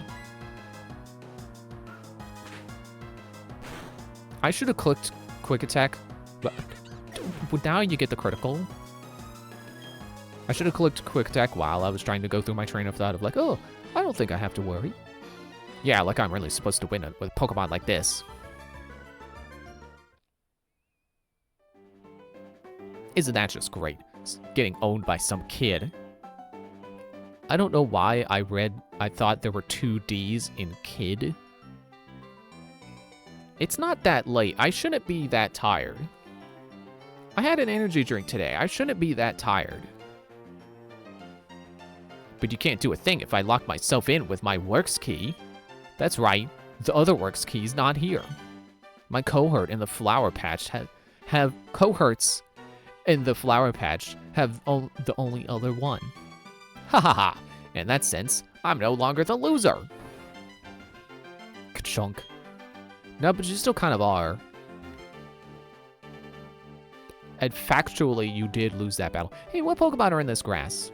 I should have clicked Quick Attack, but now you get the critical. I should have clicked Quick Attack while I was trying to go through my train of thought of like, oh, I don't think I have to worry. Yeah, like I'm really supposed to win it with Pokemon like this. Isn't that just great? Getting owned by some kid. I don't know why I thought there were 2 D's in kid. It's not that late. I shouldn't be that tired. I had an energy drink today. I shouldn't be that tired. But you can't do a thing if I lock myself in with my works key. That's right. The other works key's not here. My cohort in the Flower Patch have cohorts in the Flower Patch have the only other one. Ha ha ha. In that sense, I'm no longer the loser. Ka-chunk. No, but you still kind of are. And factually, you did lose that battle. Hey, what Pokemon are in this grass?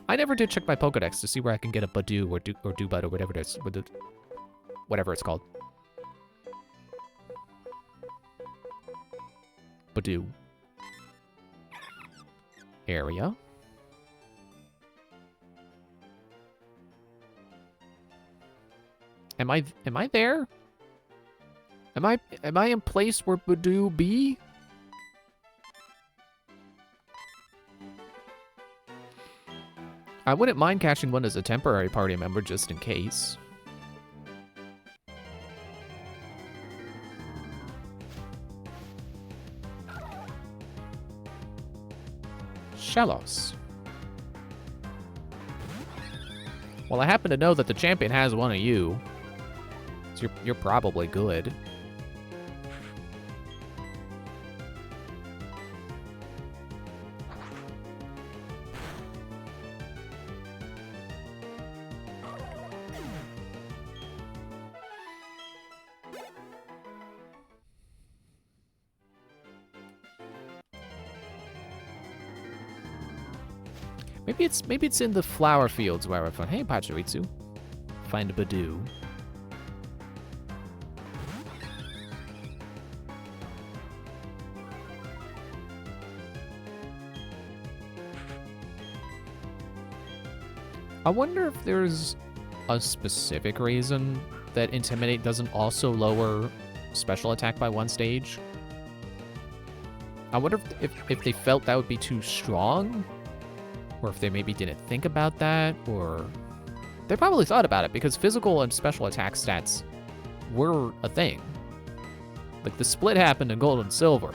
I never did check my Pokedex to see where I can get a Badoo or Dewbud or whatever it is. Whatever it's called. Badoo. Area. Am I there? Am I in place where Badoo be? I wouldn't mind catching one as a temporary party member just in case. Shellos. Well, I happen to know that the champion has one of you. So you're probably good. Maybe it's in the flower fields where I found. Hey, Pachirisu. Find a Badoo. I wonder if there's a specific reason that Intimidate doesn't also lower special attack by 1 stage. I wonder if they felt that would be too strong, or if they maybe didn't think about that, or they probably thought about it because physical and special attack stats were a thing. Like the split happened in Gold and Silver.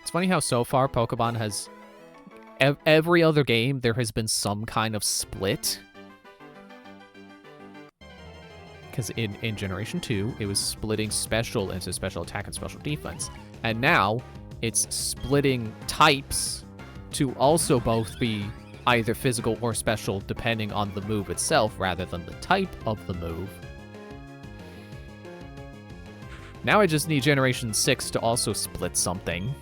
It's funny how so far Pokemon has every other game there has been some kind of split. Because in Generation 2, it was splitting special into special attack and special defense. And now, it's splitting types to also both be either physical or special, depending on the move itself, rather than the type of the move. Now I just need Generation 6 to also split something.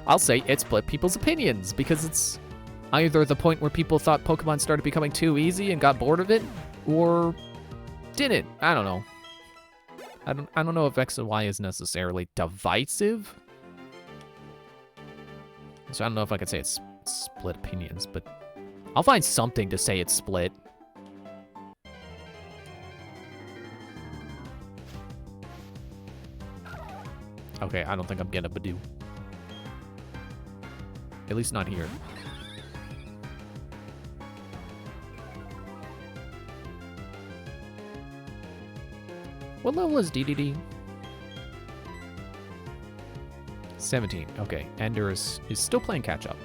I'll say it split people's opinions, because it's either the point where people thought Pokemon started becoming too easy and got bored of it, or didn't. I don't know. I don't know if X and Y is necessarily divisive. So I don't know if I could say it's split opinions, but I'll find something to say it's split. Okay, I don't think I'm getting a Badoo. At least not here. What level is DDD? 17. Okay, Ender is still playing catch up.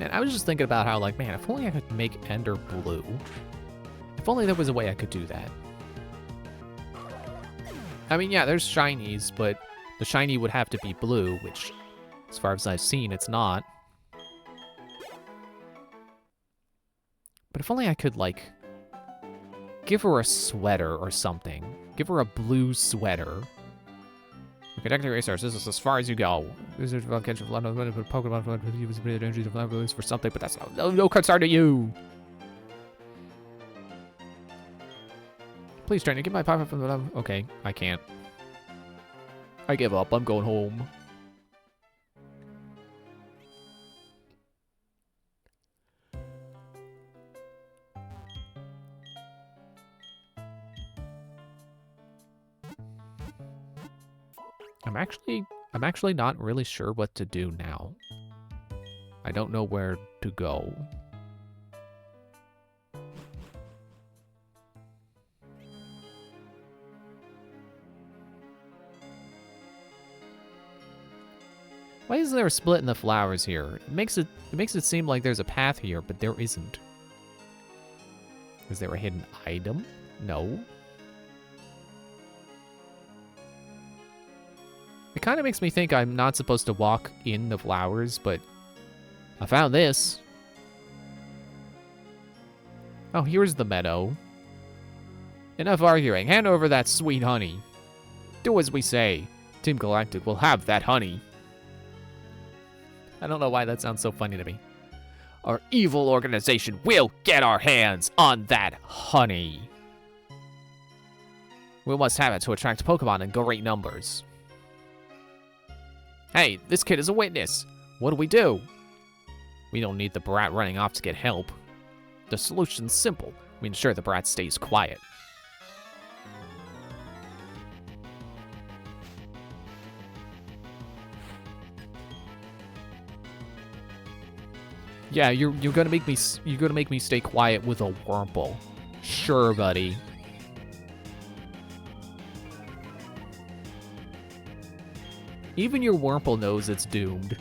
And I was just thinking about how, like, man, if only I could make Ender blue. If only there was a way I could do that. I mean, yeah, there's shinies, but the shiny would have to be blue, which, as far as I've seen, it's not. But if only I could, like, give her a sweater or something. Give her a blue sweater. Connecting racers, this is as far as you go. This is about catch of Pokemon for something, but that's no concern to you. Please try to get my Pokemon from the... Okay, I can't. I give up. I'm going home. I'm actually not really sure what to do now. I don't know where to go. Why is there a split in the flowers here? It makes it seem like there's a path here, but there isn't. Is there a hidden item? No. It kind of makes me think I'm not supposed to walk in the flowers, but I found this. Oh, here's the meadow. Enough arguing. Hand over that sweet honey. Do as we say. Team Galactic will have that honey. I don't know why that sounds so funny to me. Our evil organization will get our hands on that honey. We must have it to attract Pokemon in great numbers. Hey, this kid is a witness. What do we do? We don't need the brat running off to get help. The solution's simple. We ensure the brat stays quiet. Yeah, you're gonna make me stay quiet with a Wurmple. Sure, buddy. Even your Wurmple knows it's doomed.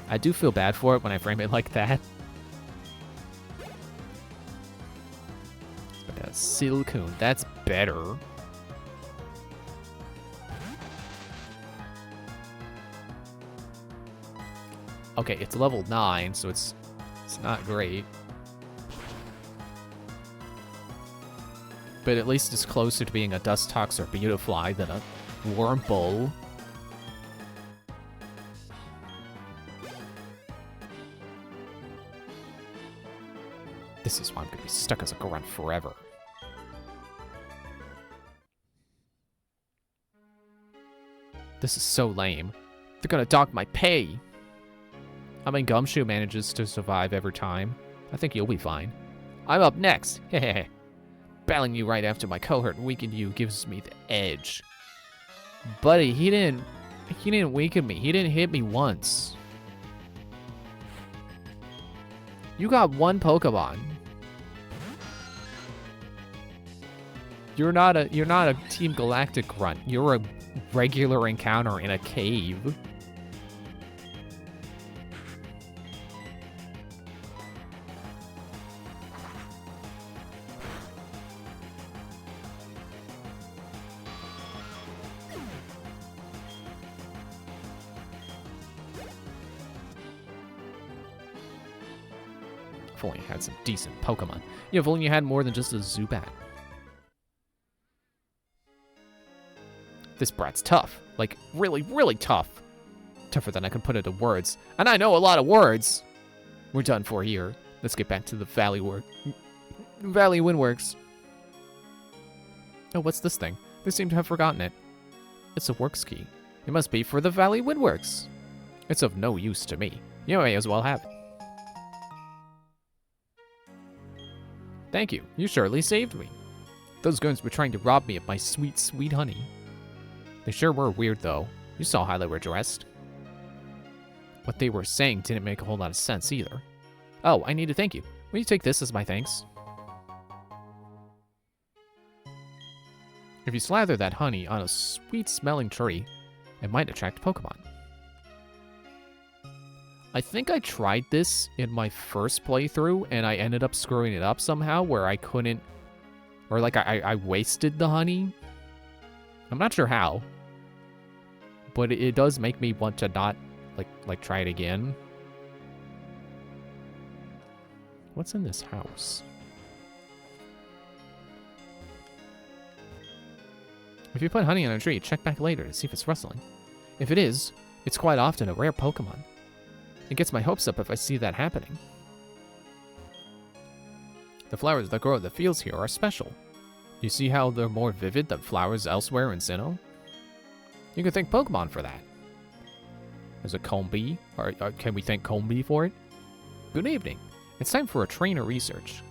I do feel bad for it when I frame it like that. But that's Silcoon. That's better. Okay, it's level 9, so it's not great. But at least it's closer to being a Dustox or Beautifly than a Wurmple. This is why I'm gonna be stuck as a grunt forever. This is so lame. They're gonna dock my pay. I mean, Gumshoe manages to survive every time. I think you'll be fine. I'm up next. Hehehe. Battling you right after my cohort weakened you gives me the edge. Buddy, he didn't weaken me. He didn't hit me once. You got one Pokemon. You're not a Team Galactic grunt. You're a regular encounter in a cave. If only you had some decent Pokemon. Yeah, if only you had more than just a Zubat. This brat's tough. Like, really, really tough. Tougher than I can put into words. And I know a lot of words. We're done for here. Let's get back to the Valley Windworks. Oh, what's this thing? They seem to have forgotten it. It's a works key. It must be for the Valley Windworks. It's of no use to me. You may as well have it. Thank you. You surely saved me. Those goons were trying to rob me of my sweet, sweet honey. They sure were weird, though. You saw how they were dressed. What they were saying didn't make a whole lot of sense, either. Oh, I need to thank you. Will you take this as my thanks? If you slather that honey on a sweet-smelling tree, it might attract Pokemon. I think I tried this in my first playthrough, and I ended up screwing it up somehow, where I couldn't... Or, like, I wasted the honey. I'm not sure how. But it does make me want to not, like try it again. What's in this house? If you put honey on a tree, check back later to see if it's rustling. If it is, it's quite often a rare Pokemon. It gets my hopes up if I see that happening. The flowers that grow in the fields here are special. You see how they're more vivid than flowers elsewhere in Sinnoh? You can thank Pokemon for that. There's a Combee. Or can we thank Combee for it? Good evening. It's time for a trainer research.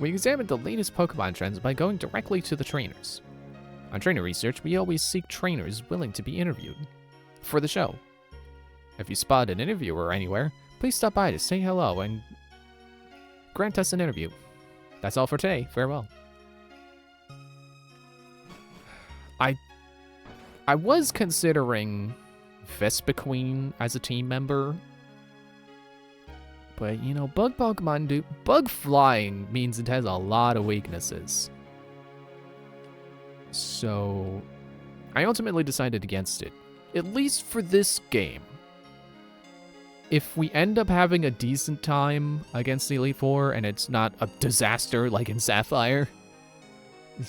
We examined the latest Pokemon trends by going directly to the trainers. On trainer research, we always seek trainers willing to be interviewed for the show. If you spot an interviewer anywhere, please stop by to say hello and grant us an interview. That's all for today. Farewell. I was considering Vespiquen as a team member. But, you know, bug Pokemon do... Bug flying means it has a lot of weaknesses. So, I ultimately decided against it. At least for this game. If we end up having a decent time against the Elite Four and it's not a disaster like in Sapphire,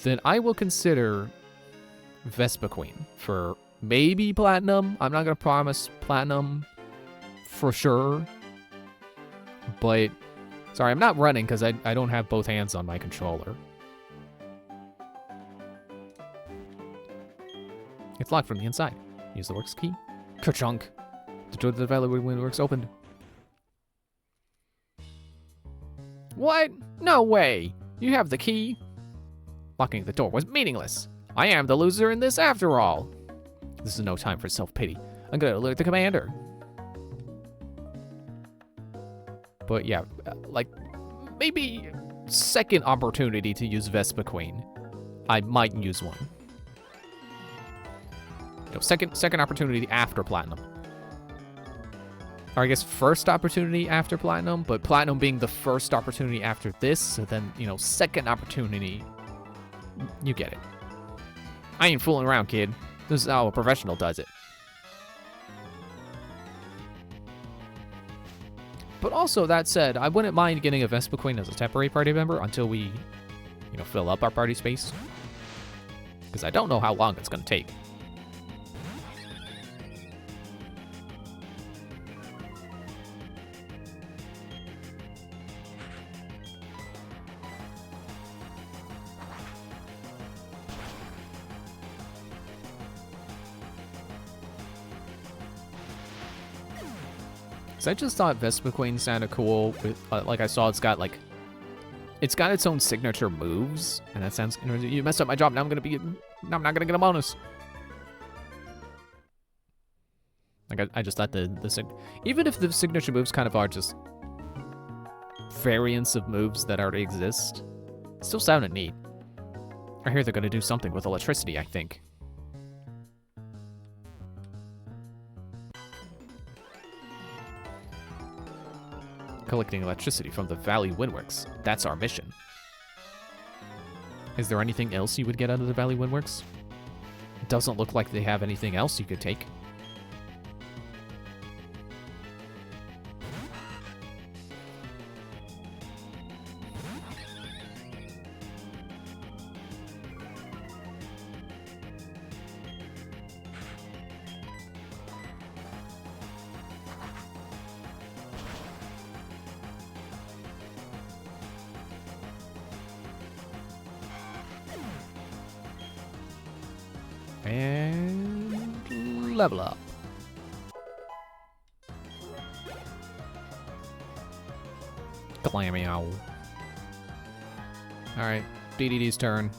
then I will consider Vespiquen for maybe Platinum. I'm not going to promise Platinum for sure. But, sorry, I'm not running because I don't have both hands on my controller. It's locked from the inside. Use the works key. Ka-chunk. The door to the Valley Windworks opened. What? No way! You have the key? Locking the door was meaningless. I am the loser in this after all. This is no time for self-pity. I'm gonna alert the commander. But yeah, like, maybe second opportunity to use Vespiquen. I might use one. No, second opportunity after Platinum. Or I guess first opportunity after Platinum, but Platinum being the first opportunity after this, so then, you know, second opportunity. You get it. I ain't fooling around, kid. This is how a professional does it. But also, that said, I wouldn't mind getting a Vespiquen as a temporary party member until we, you know, fill up our party space. Because I don't know how long it's going to take. I just thought Vespiquen sounded cool. With, like I saw, it's got its own signature moves, and that sounds. You messed up my job. Now I'm not gonna get a bonus. Like I just thought even if the signature moves kind of are just variants of moves that already exist, it still sounded neat. I hear they're gonna do something with electricity. I think. Collecting electricity from the Valley Windworks. That's our mission. Is there anything else you would get out of the Valley Windworks? It doesn't look like they have anything else you could take. And level up. Glameow. Alright, DDD's turn.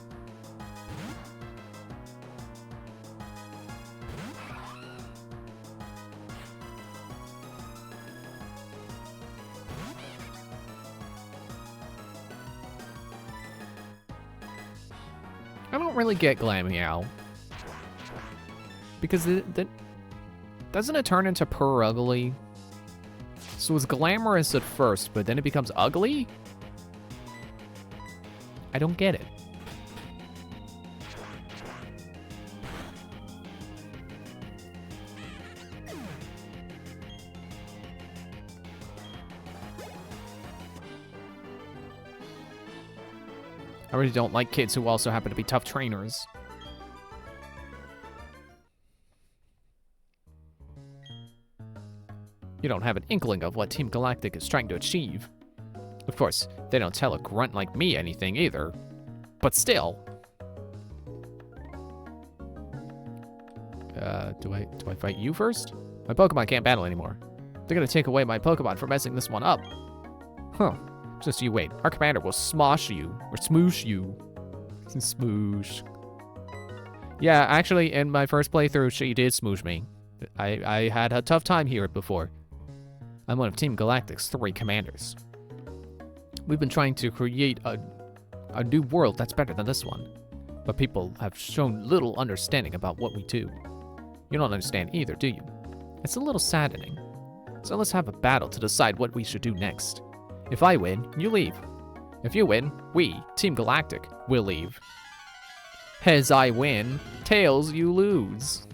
I don't really get Glameow. Because doesn't it turn into purr ugly? So it's glamorous at first, but then it becomes ugly? I don't get it. I really don't like kids who also happen to be tough trainers. You don't have an inkling of what Team Galactic is trying to achieve. Of course, they don't tell a grunt like me anything either. But still. Do I fight you first? My Pokemon can't battle anymore. They're gonna take away my Pokemon for messing this one up. Huh. Just you wait. Our commander will smosh you. Or smoosh you. Smoosh. Yeah, actually, in my first playthrough, she did smoosh me. I had a tough time here before. I'm one of Team Galactic's 3 commanders. We've been trying to create a new world that's better than this one. But people have shown little understanding about what we do. You don't understand either, do you? It's a little saddening. So let's have a battle to decide what we should do next. If I win, you leave. If you win, we, Team Galactic, will leave. Heads, I win. Tails, you lose.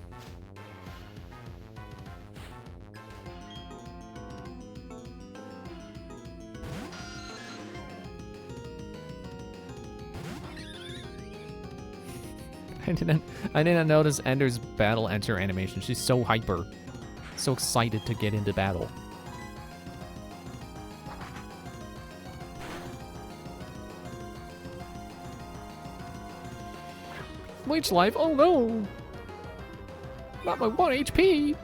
I didn't notice Ender's battle enter animation. She's so hyper. So excited to get into battle. Leech life, oh no! Not my 1 HP!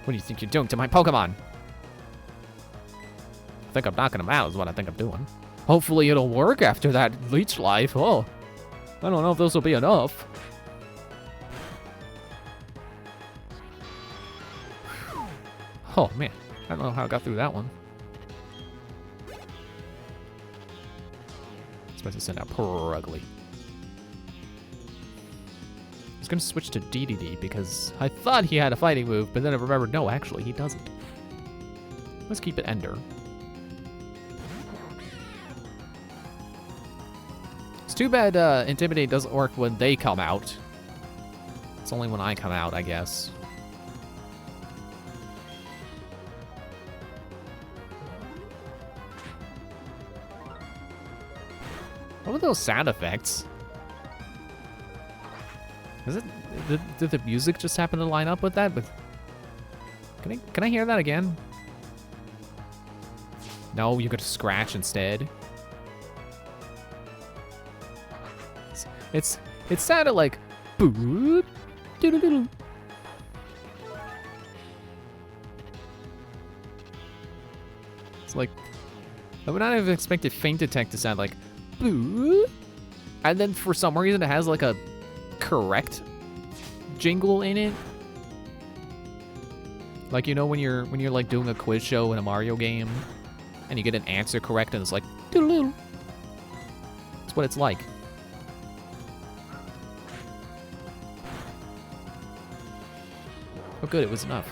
What do you think you're doing to my Pokemon? I think I'm knocking them out is what I think I'm doing. Hopefully it'll work after that leech life. Oh, I don't know if this will be enough. Oh man, I don't know how I got through that one. Supposed to send out Purugly. I was gonna switch to DDD because I thought he had a fighting move, but then I remembered, no, actually he doesn't. Let's keep it Ender. It's too bad Intimidate doesn't work when they come out. It's only when I come out, I guess. What were those sound effects? Is it? Did the music just happen to line up with that? But can I hear that again? No, you got to scratch instead. It sounded like boop, doo-doo-doo-doo. It's like I would not have expected Feint Attack to sound like boop, and then for some reason it has like a correct jingle in it. Like, you know, when you're like doing a quiz show in a Mario game and you get an answer correct and it's like doo-doo-doo. That's what it's like. Oh good, it was enough.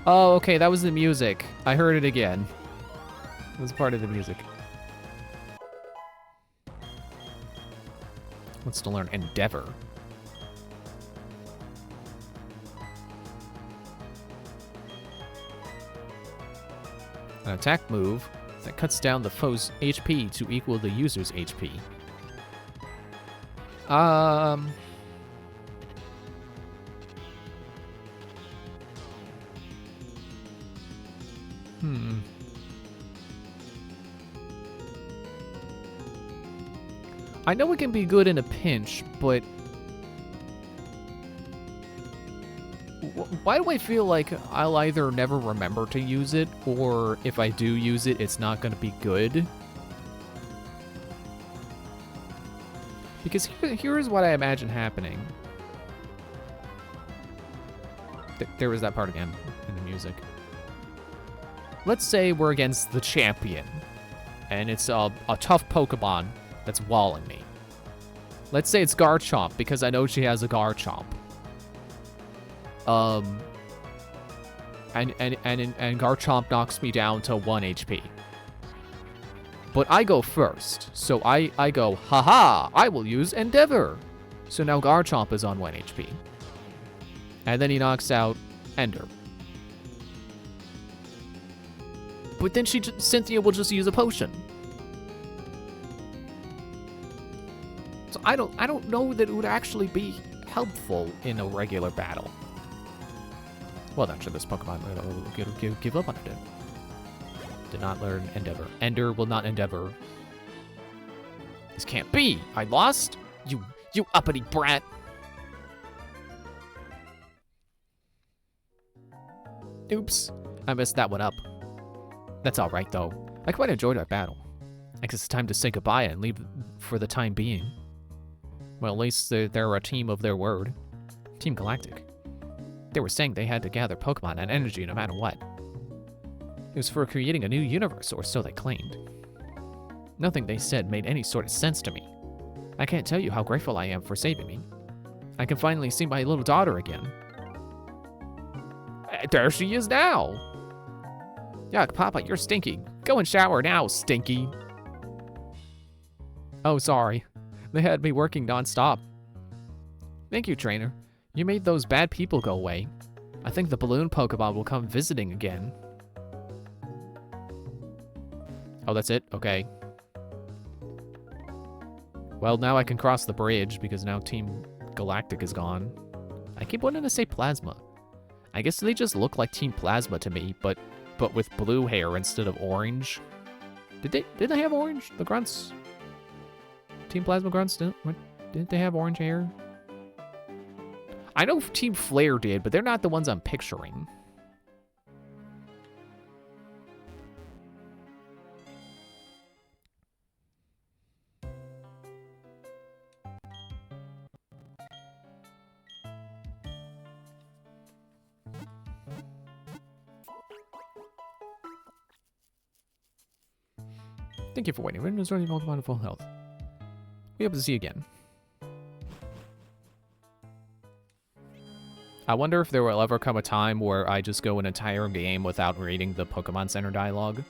Oh, okay, that was the music. I heard it again. It was part of the music. Wants to learn Endeavor. An attack move that cuts down the foe's HP to equal the user's HP. I know it can be good in a pinch, but why do I feel like I'll either never remember to use it, or if I do use it, it's not going to be good? Because here's what I imagine happening. There was that part again in the music. Let's say we're against the champion, and it's a tough Pokemon that's walling me. Let's say it's Garchomp, because I know she has a Garchomp. And Garchomp knocks me down to 1 HP. But I go first, so I go, haha, I will use Endeavor. So now Garchomp is on 1 HP. And then he knocks out Ender. But then Cynthia will just use a potion. Also, I don't know that it would actually be helpful in a regular battle. Well, actually, this Pokemon give up on it. Did not learn Endeavor. Ender will not endeavor. This can't be. I lost? You uppity brat. Oops. I messed that one up. That's alright, though. I quite enjoyed our battle. I guess it's time to say goodbye and leave for the time being. Well, at least they're a team of their word. Team Galactic. They were saying they had to gather Pokemon and energy no matter what. It was for creating a new universe, or so they claimed. Nothing they said made any sort of sense to me. I can't tell you how grateful I am for saving me. I can finally see my little daughter again. There she is now! Yuck, Papa, you're stinky. Go and shower now, stinky. Oh, sorry. They had me working non-stop. Thank you, trainer. You made those bad people go away. I think the balloon Pokemon will come visiting again. Oh, that's it? Okay. Well, now I can cross the bridge because now Team Galactic is gone. I keep wanting to say Plasma. I guess they just look like Team Plasma to me, but with blue hair instead of orange. Did they have orange? The grunts? Team Plasma grunts didn't they have orange hair? I know Team Flare did, but they're not the ones I'm picturing. Thank you for waiting. We're restoring Pokemon to full health. We hope to see you again. I wonder if there will ever come a time where I just go an entire game without reading the Pokemon Center dialogue.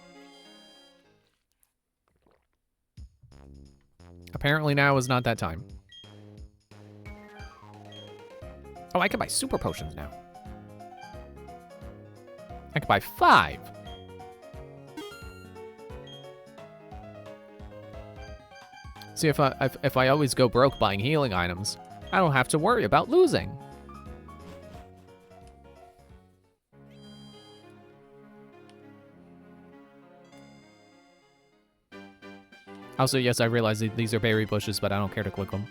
Apparently now is not that time. Oh, I can buy super potions now. I can buy 5. See, if I always go broke buying healing items, I don't have to worry about losing. Also, yes, I realize these are berry bushes, but I don't care to click them.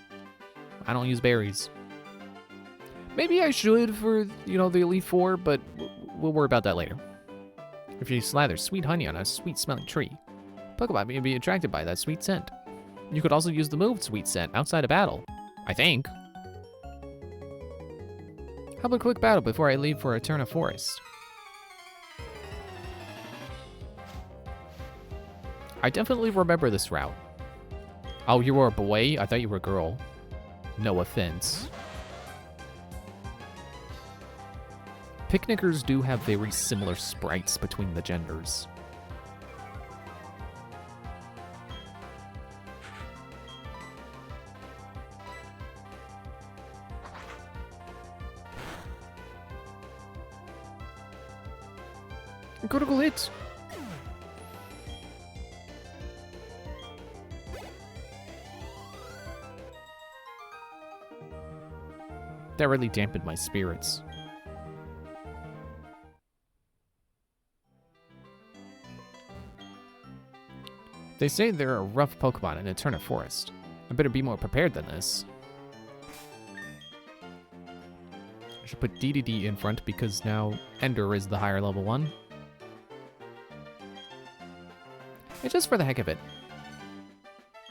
I don't use berries. Maybe I should for, you know, the Elite Four, but we'll worry about that later. If you slather sweet honey on a sweet-smelling tree, Pokemon may be attracted by that sweet scent. You could also use the move Sweet Scent outside of battle, I think. How about a quick battle before I leave for Eterna Forest? I definitely remember this route. Oh, you were a boy? I thought you were a girl. No offense. Picnickers do have very similar sprites between the genders. Critical hit! That really dampened my spirits. They say there are rough Pokemon in Eterna Forest. I better be more prepared than this. I should put DDD in front because now Ender is the higher level one. And just for the heck of it,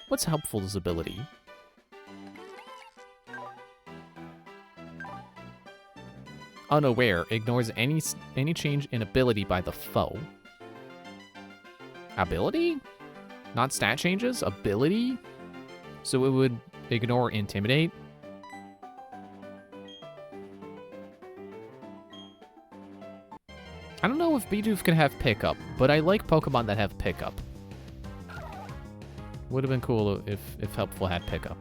what's Helpful's ability? Unaware, ignores any change in ability by the foe. Ability? Not stat changes? Ability? So it would ignore Intimidate? I don't know if Bidoof can have Pickup, but I like Pokemon that have Pickup. Would have been cool if Helpful had Pickup.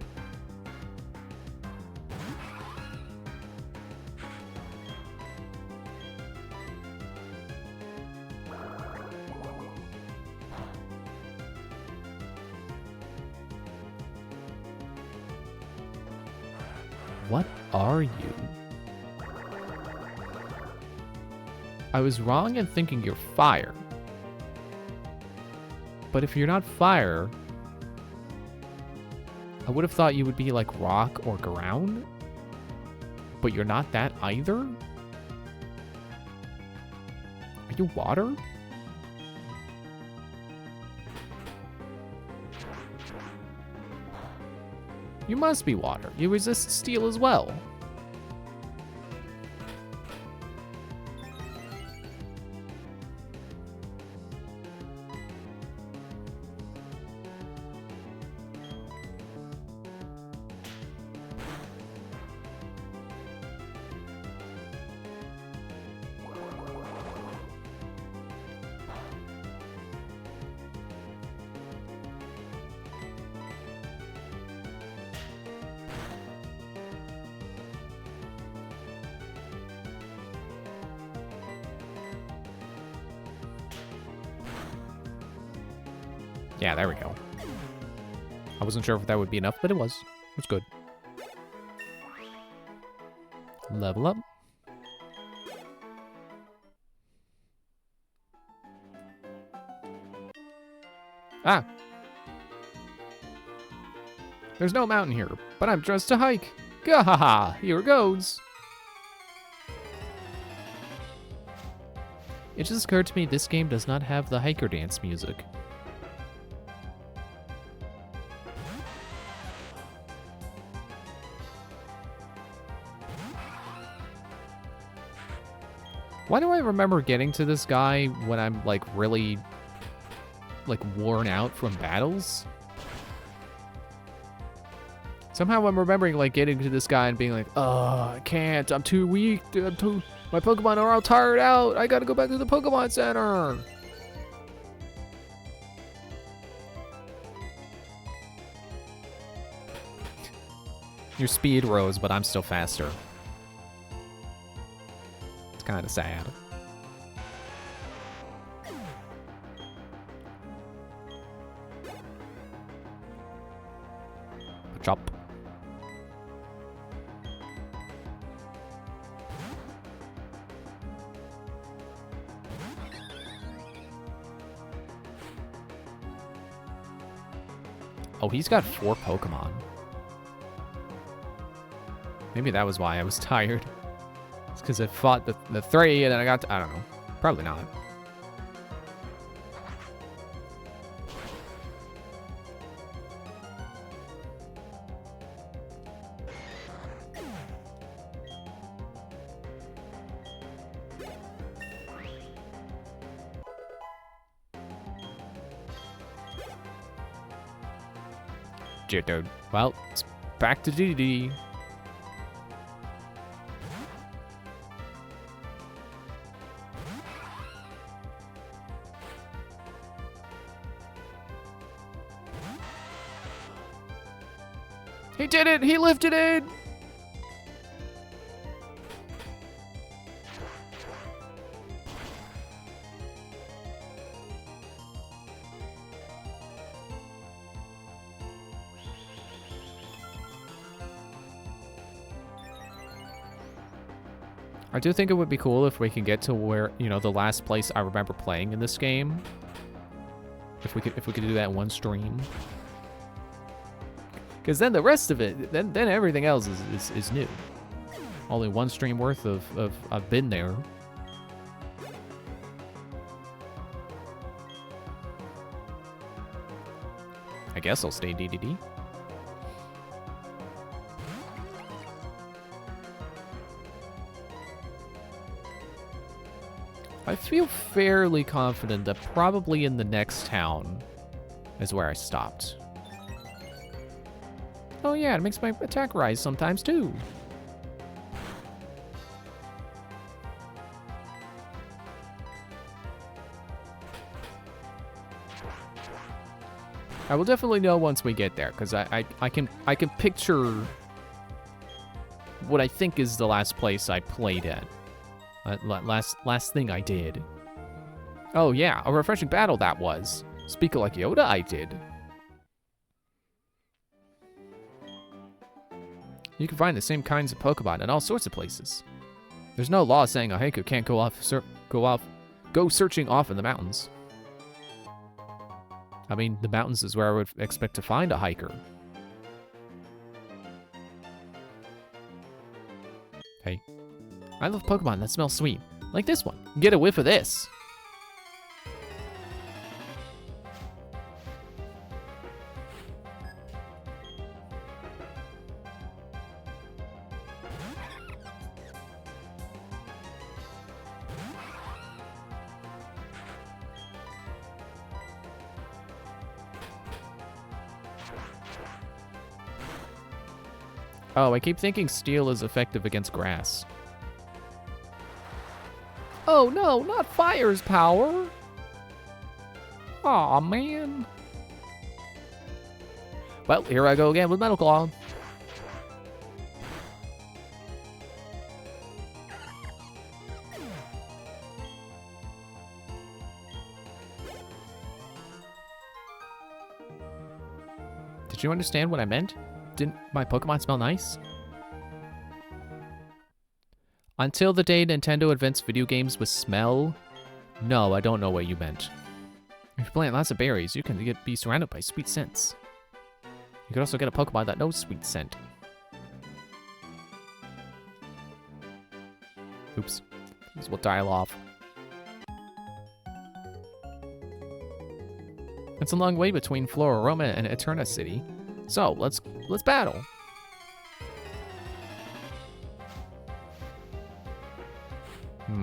What are you? I was wrong in thinking you're fire. But if you're not fire, I would have thought you would be like rock or ground. But you're not that either? Are you water? You must be water. You resist steel as well. Yeah, there we go. I wasn't sure if that would be enough, but it was. It was good. Level up. Ah! There's no mountain here, but I'm dressed to hike. Gahaha! Here goes! It just occurred to me this game does not have the hiker dance music. Why do I remember getting to this guy when I'm, like, really, like, worn out from battles? Somehow I'm remembering, like, getting to this guy and being like, oh, I can't, I'm too weak, dude, my Pokemon are all tired out, I gotta go back to the Pokemon Center! Your speed rose, but I'm still faster. Kind of sad. Chop. Oh, he's got 4 Pokemon. Maybe that was why I was tired. It's because I fought the 3 and then I got to, I don't know. Probably not. Dude. Well, it's back to DD. He did it! He lifted it! I do think it would be cool if we can get to where, you know, the last place I remember playing in this game. If we could do that in one stream. Because then the rest of it, then everything else is new. Only one stream worth of I've been there. I guess I'll stay DDD. I feel fairly confident that probably in the next town is where I stopped. Oh yeah, it makes my attack rise sometimes too. I will definitely know once we get there, because I can picture what I think is the last place I played at. Last thing I did. Oh yeah, a refreshing battle that was. Speaking like Yoda, I did. You can find the same kinds of Pokemon in all sorts of places. There's no law saying a hiker can't go searching off in the mountains. I mean, the mountains is where I would expect to find a hiker. Hey. I love Pokemon that smell sweet. Like this one. Get a whiff of this. Oh, I keep thinking steel is effective against grass. Oh no, not fire's power! Aw, man. Well, here I go again with Metal Claw. Did you understand what I meant? Didn't my Pokemon smell nice? Until the day Nintendo invents video games with smell? No, I don't know what you meant. If you plant lots of berries, you can be surrounded by sweet scents. You can also get a Pokemon that knows sweet scent. Oops. This will dial off. It's a long way between Floraroma and Eterna City. So, let's battle.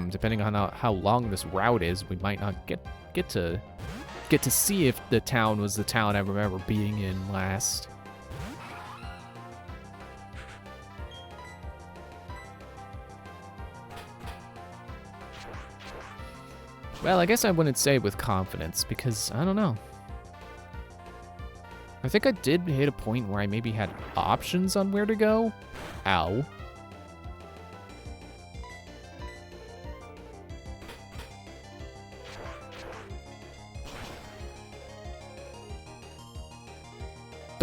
Depending on how long this route is, we might not get to see if the town was the town I remember being in last. Well, I guess I wouldn't say with confidence, because I don't know. I think I did hit a point where I maybe had options on where to go. Ow.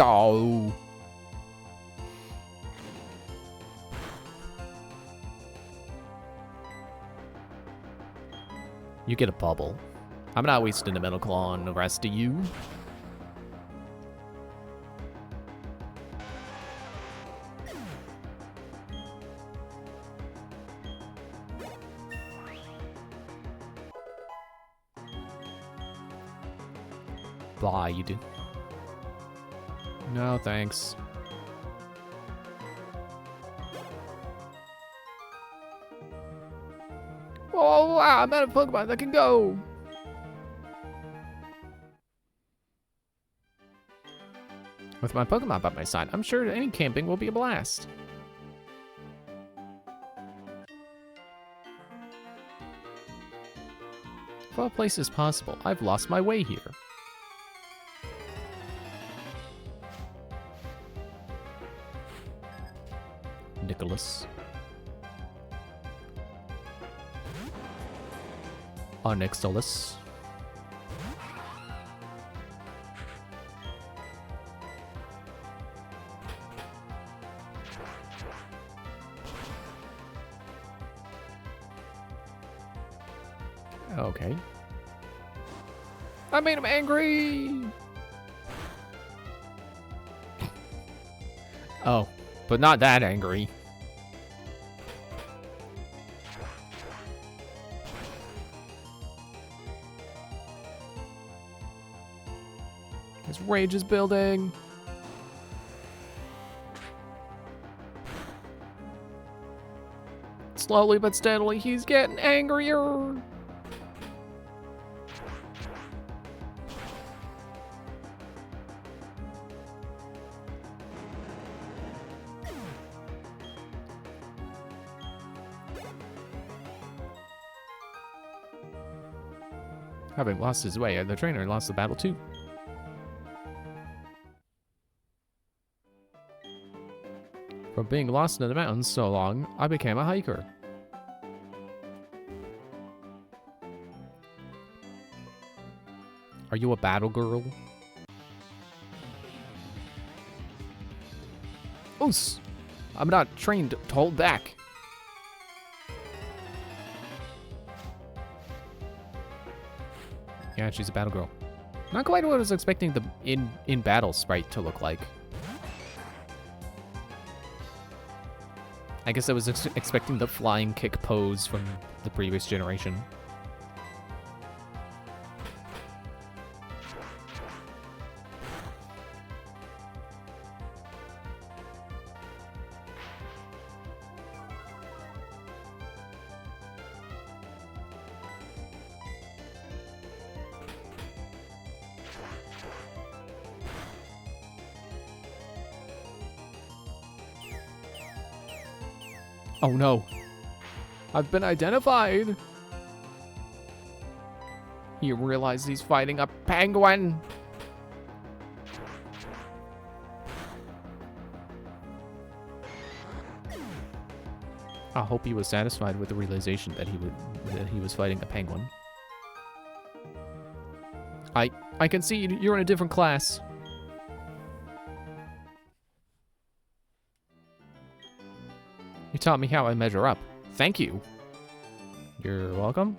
Oh. You get a bubble. I'm not wasting a Metal Claw on the rest of you. Blide. No, thanks. Oh, wow, I'm out of Pokemon that can go. With my Pokemon by my side, I'm sure any camping will be a blast. If all places possible, I've lost my way here. Nicholas. Onyxolus. Okay. I made him angry! Oh, but not that angry. His rage is building. Slowly but steadily, he's getting angrier. Having lost his way, the trainer lost the battle too. From being lost in the mountains so long, I became a hiker. Are you a battle girl? Oos! I'm not trained to hold back. Yeah, she's a battle girl. Not quite what I was expecting the in battle sprite to look like. I guess I was expecting the flying kick pose from the previous generation. Oh no. I've been identified. He realizes he's fighting a penguin. I hope he was satisfied with the realization that he was fighting a penguin. I concede, you're in a different class. You taught me how I measure up. Thank you. You're welcome.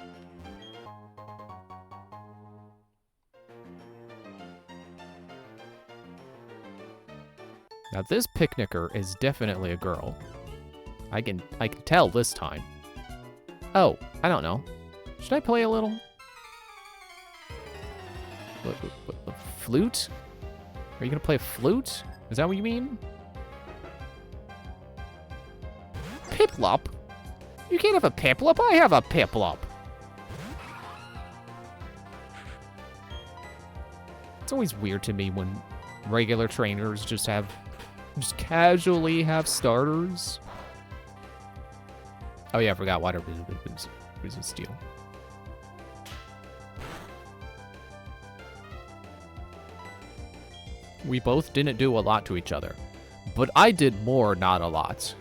Now this picnicker is definitely a girl. I can tell this time. Oh, I don't know. Should I play a little? What, flute? Are you gonna play a flute? Is that what you mean? Piplup? You can't have a Piplup. I have a Piplup. It's always weird to me when regular trainers just casually have starters. Oh yeah, I forgot water resist steel. We both didn't do a lot to each other, but I did more, not a lot.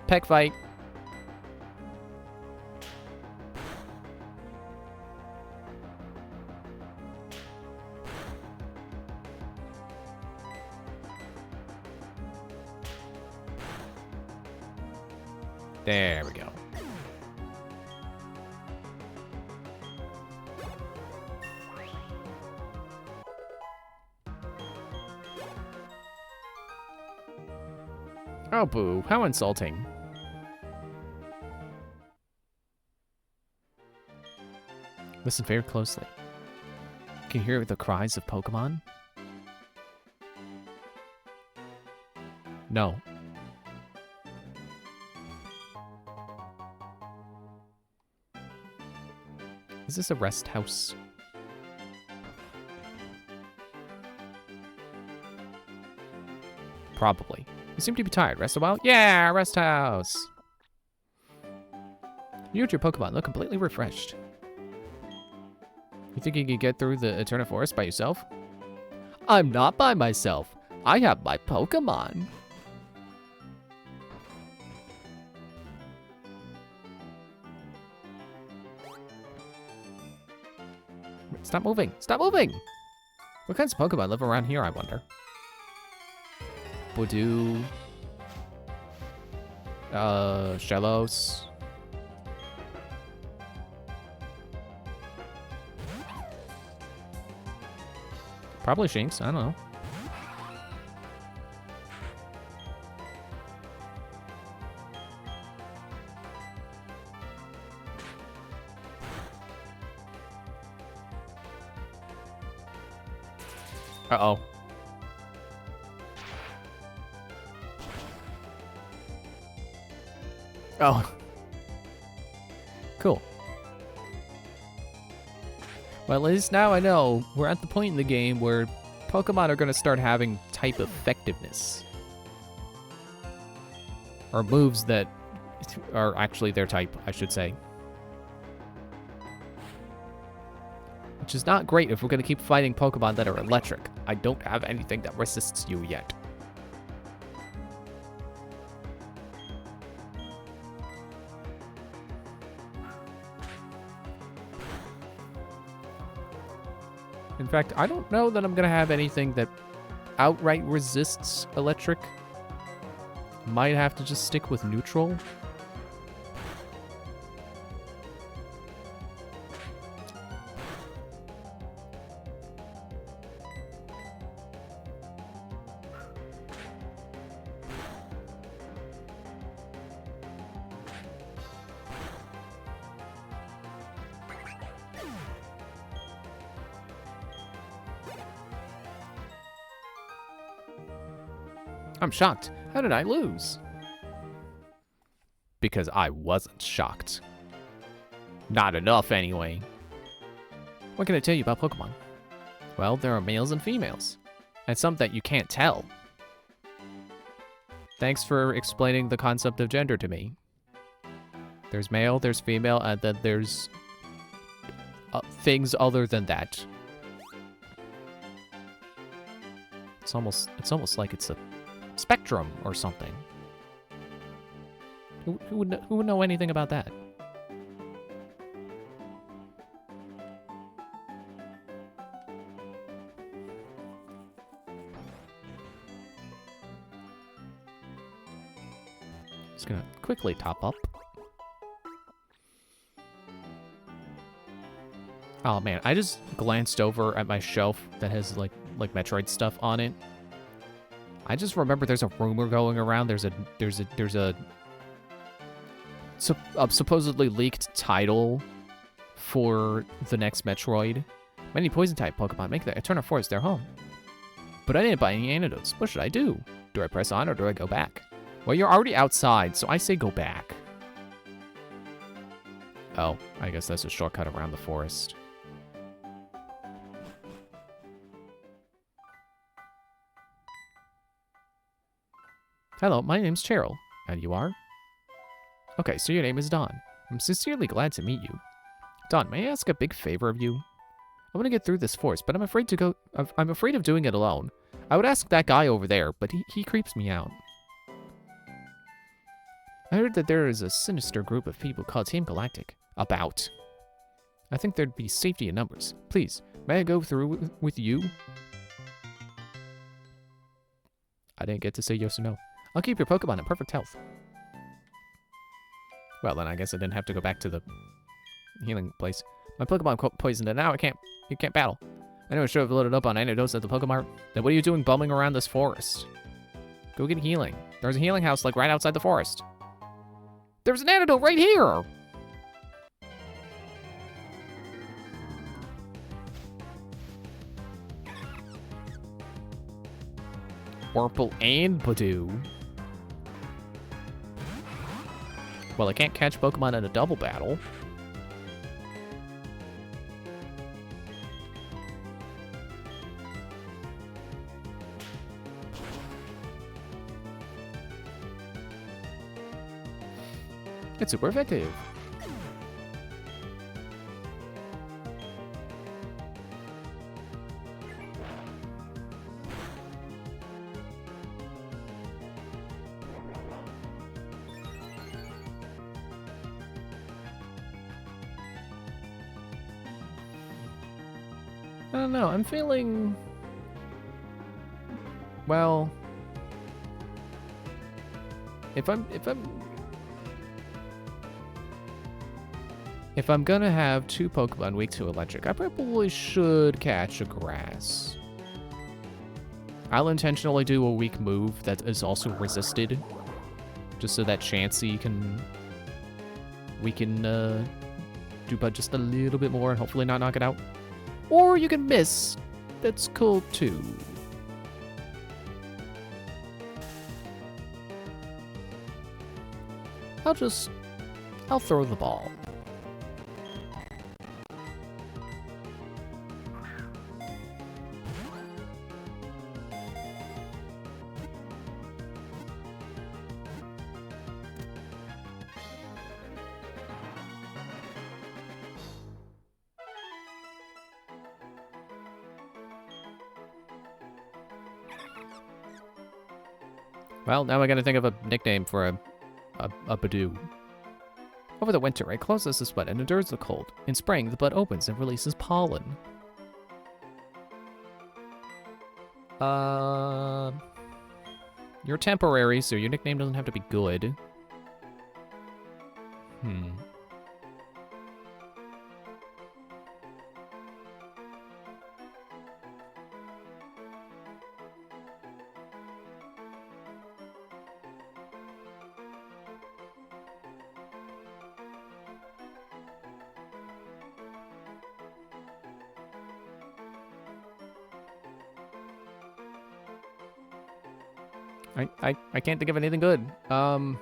Peck fight. There we go. Oh, boo. How insulting. Listen very closely. Can you hear the cries of Pokemon? No. Is this a rest house? Probably. You seem to be tired. Rest a while? Yeah, rest house. You and your Pokemon look completely refreshed. You think you can get through the Eterna Forest by yourself? I'm not by myself. I have my Pokemon. Stop moving! Stop moving! What kinds of Pokemon live around here, I wonder? Budew. Shellos. Probably Shinx, I don't know. Uh-oh. Oh. Cool. Well, at least now I know we're at the point in the game where Pokemon are going to start having type effectiveness. Or moves that are actually their type, I should say. Which is not great if we're going to keep fighting Pokemon that are electric. I don't have anything that resists you yet. In fact, I don't know that I'm gonna have anything that outright resists electric. Might have to just stick with neutral. I'm shocked. How did I lose? Because I wasn't shocked. Not enough, anyway. What can I tell you about Pokemon? Well, there are males and females. And some that you can't tell. Thanks for explaining the concept of gender to me. There's male, there's female, and then there's things other than that. It's almost like it's a spectrum or something. Who would know anything about that? Just gonna quickly top up. Oh man, I just glanced over at my shelf that has like Metroid stuff on it. I just remember there's a rumor going around. There's a supposedly leaked title for the next Metroid. Many poison-type Pokemon make the Eterna Forest their home. But I didn't buy any antidotes. What should I do? Do I press on or do I go back? Well, you're already outside, so I say go back. Oh, I guess that's a shortcut around the forest. Hello, my name's Cheryl. And you are? Okay, so your name is Dawn. I'm sincerely glad to meet you. Dawn, may I ask a big favor of you? I want to get through this forest, but I'm afraid of doing it alone. I would ask that guy over there, but he creeps me out. I heard that there is a sinister group of people called Team Galactic. About. I think there'd be safety in numbers. Please, may I go through with you? I didn't get to say yes or no. I'll keep your Pokemon in perfect health. Well, then I guess I didn't have to go back to the healing place. My Pokemon poisoned, and now it can't battle. I know I should have loaded up on antidotes at the Pokemart. Then what are you doing bumming around this forest? Go get healing. There's a healing house like right outside the forest. There's an antidote right here! Wurmple and Badoo. Well, I can't catch Pokemon in a double battle. It's super effective. I don't know, I'm feeling... Well... If I'm gonna have 2 Pokemon weak to electric, I probably should catch a grass. I'll intentionally do a weak move that is also resisted, just so that Chansey we can do but just a little bit more and hopefully not knock it out. Or you can miss. That's cool too. I'll throw the ball. Well, now I gotta think of a nickname for a Badoo. Over the winter, it closes its bud and endures the cold. In spring, the bud opens and releases pollen. You're temporary, so your nickname doesn't have to be good. I can't think of anything good. Hang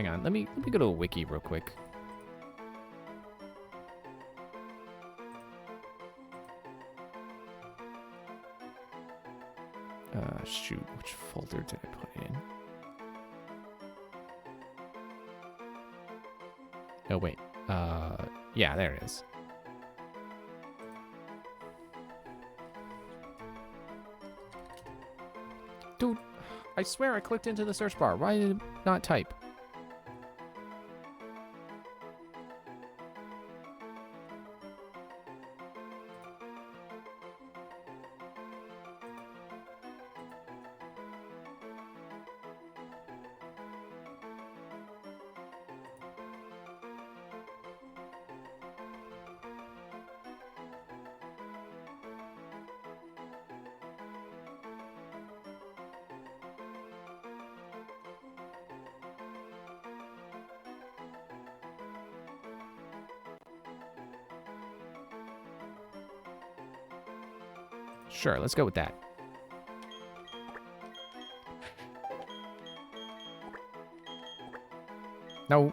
on, let me go to a wiki real quick. Shoot, which folder did I put it in? Oh, wait. Yeah, there it is. Dude, I swear I clicked into the search bar. Why did it not type? Sure, let's go with that. No.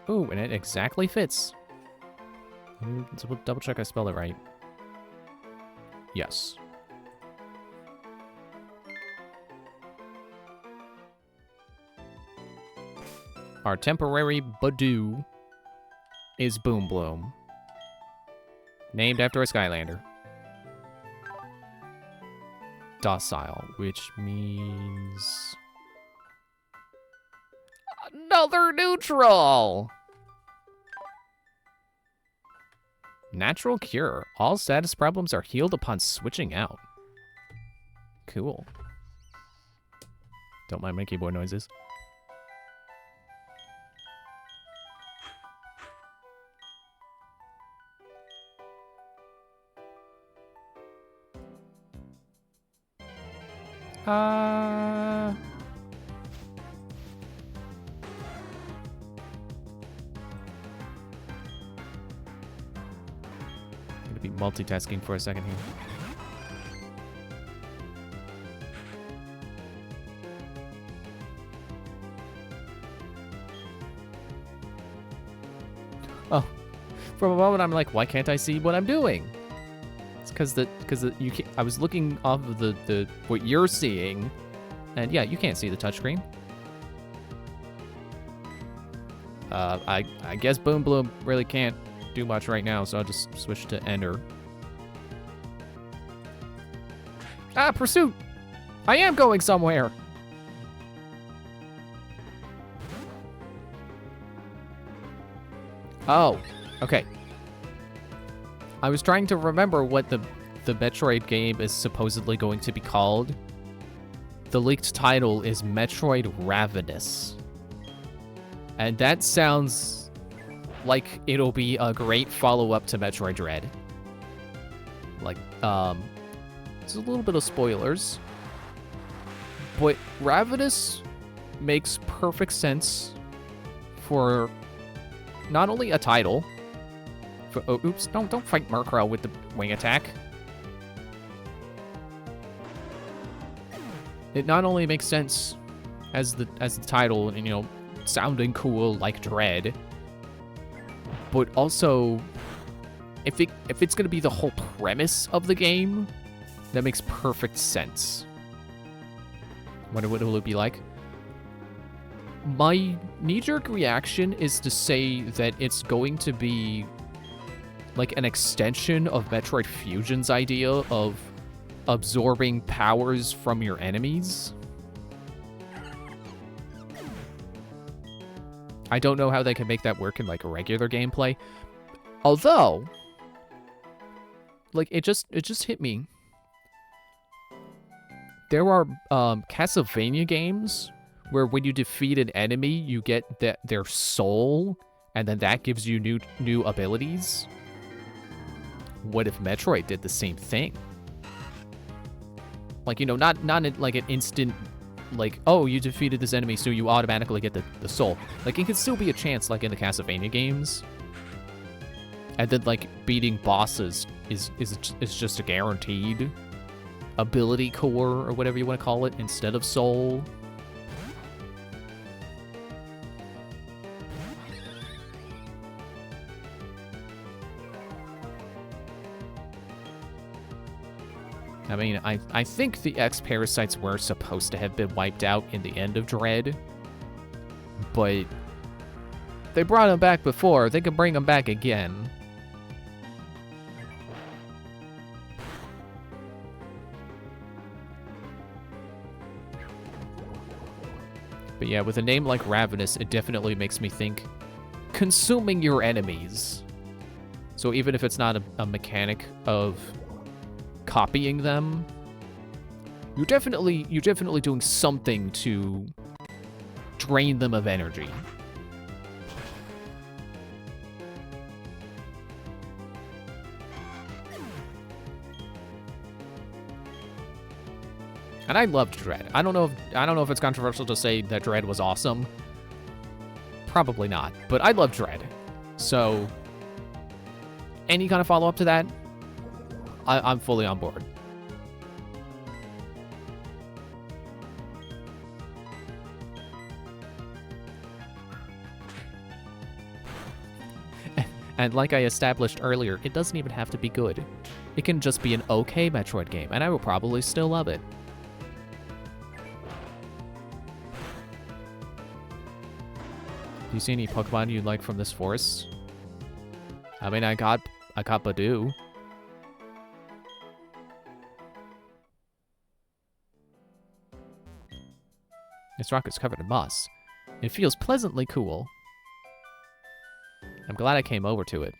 Ooh, and it exactly fits. Let's double check I spelled it right. Yes. Our temporary Badoo is Boom Bloom, named after a Skylander. Docile, which means another neutral. Natural cure. All status problems are healed upon switching out. Cool. Don't mind my keyboard noises. Gonna be multitasking for a second here. Oh, for a moment I'm like, why can't I see what I'm doing? Because you can't, I was looking off of the what you're seeing, and yeah, you can't see the touchscreen. I guess Boom Bloom really can't do much right now, so I'll just switch to Ender. Ah, Pursuit! I am going somewhere! Oh, okay. I was trying to remember what the Metroid game is supposedly going to be called. The leaked title is Metroid Ravenous. And that sounds like it'll be a great follow-up to Metroid Dread. Like, it's a little bit of spoilers. But Ravenous makes perfect sense for not only a title. Oh, oops! Don't fight Murkrow with the wing attack. It not only makes sense as the title, and you know, sounding cool like Dread, but also if it's gonna be the whole premise of the game, that makes perfect sense. What will it be like? My knee-jerk reaction is to say that it's going to be like an extension of Metroid Fusion's idea of absorbing powers from your enemies. I don't know how they can make that work in like a regular gameplay. Although, like it just hit me. There are Castlevania games where when you defeat an enemy, you get their soul, and then that gives you new abilities. What if Metroid did the same thing? Like, you know, not like an instant, like, oh, you defeated this enemy, so you automatically get the soul. Like, it could still be a chance, like in the Castlevania games. And then, like, beating bosses is just a guaranteed ability core, or whatever you want to call it, instead of soul. I mean, I think the X-Parasites were supposed to have been wiped out in the end of Dread, but they brought them back before. They can bring them back again. But yeah, with a name like Ravenous, it definitely makes me think consuming your enemies. So even if it's not a mechanic of copying them, you're definitely doing something to drain them of energy. And I loved Dread. I don't know if it's controversial to say that Dread was awesome. Probably not, but I love Dread. So any kind of follow-up to that, I'm fully on board. And like I established earlier, it doesn't even have to be good. It can just be an okay Metroid game, and I will probably still love it. Do you see any Pokemon you'd like from this forest? I mean, I got Badoo. This rock is covered in moss. It feels pleasantly cool. I'm glad I came over to it.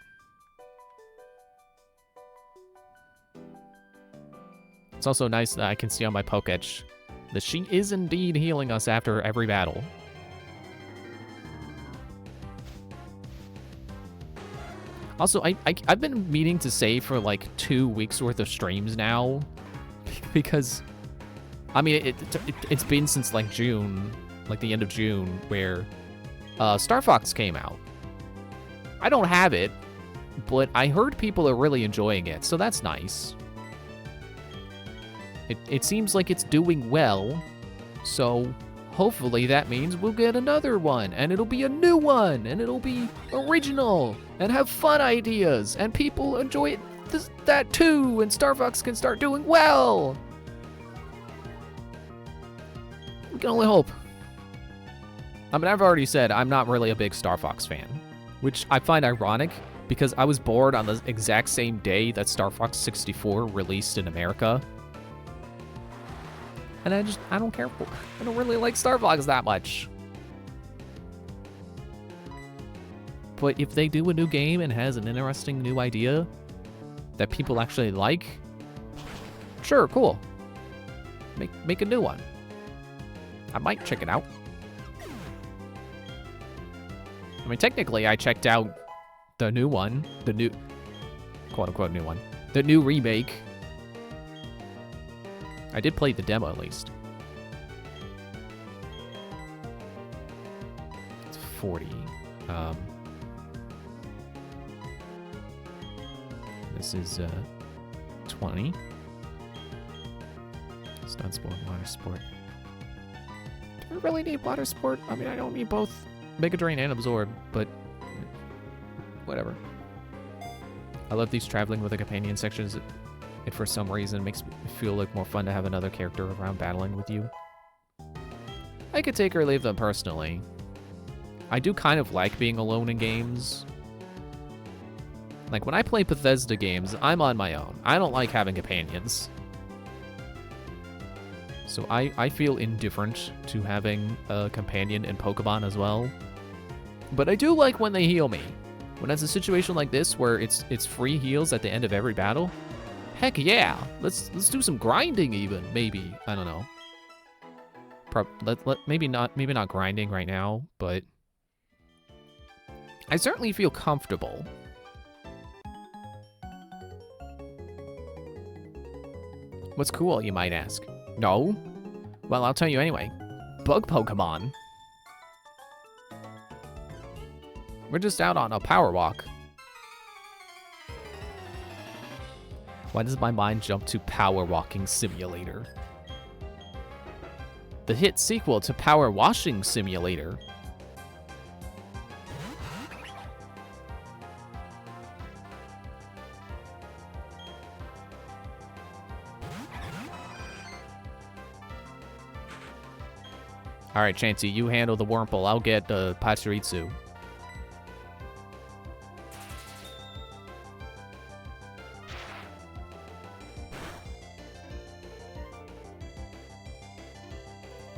It's also nice that I can see on my Pokétch that she is indeed healing us after every battle. Also, I've been meaning to save for like 2 weeks worth of streams now, because I mean, it's been since, like, June, like, the end of June, where Star Fox came out. I don't have it, but I heard people are really enjoying it, so that's nice. It seems like it's doing well, so hopefully that means we'll get another one, and it'll be a new one, and it'll be original, and have fun ideas, and people enjoy that too, and Star Fox can start doing well! We can only hope. I mean, I've already said I'm not really a big Star Fox fan, which I find ironic because I was bored on the exact same day that Star Fox 64 released in America. And I don't care for, I don't really like Star Fox that much. But if they do a new game and has an interesting new idea that people actually like, sure, cool. Make a new one. I might check it out. I mean, technically, I checked out the new one, the new, quote-unquote new one, the new remake. I did play the demo, at least. It's 40. This is 20. Stun sport, water sport. Do I really need water sport? I mean, I don't need both Mega Drain and Absorb, but whatever. I love these traveling with a companion sections. It for some reason makes me feel like more fun to have another character around battling with you. I could take or leave them personally. I do kind of like being alone in games. Like, when I play Bethesda games, I'm on my own. I don't like having companions. So I feel indifferent to having a companion in Pokemon as well. But I do like when they heal me. When it's a situation like this where it's free heals at the end of every battle, heck yeah! Let's do some grinding even, maybe. I don't know. Maybe not grinding right now, but I certainly feel comfortable. What's cool, you might ask? No? Well, I'll tell you anyway. Bug Pokemon. We're just out on a power walk. Why does my mind jump to Power Walking Simulator? The hit sequel to Power Washing Simulator. Alright, Chansey, you handle the Wurmple. I'll get Pachirisu.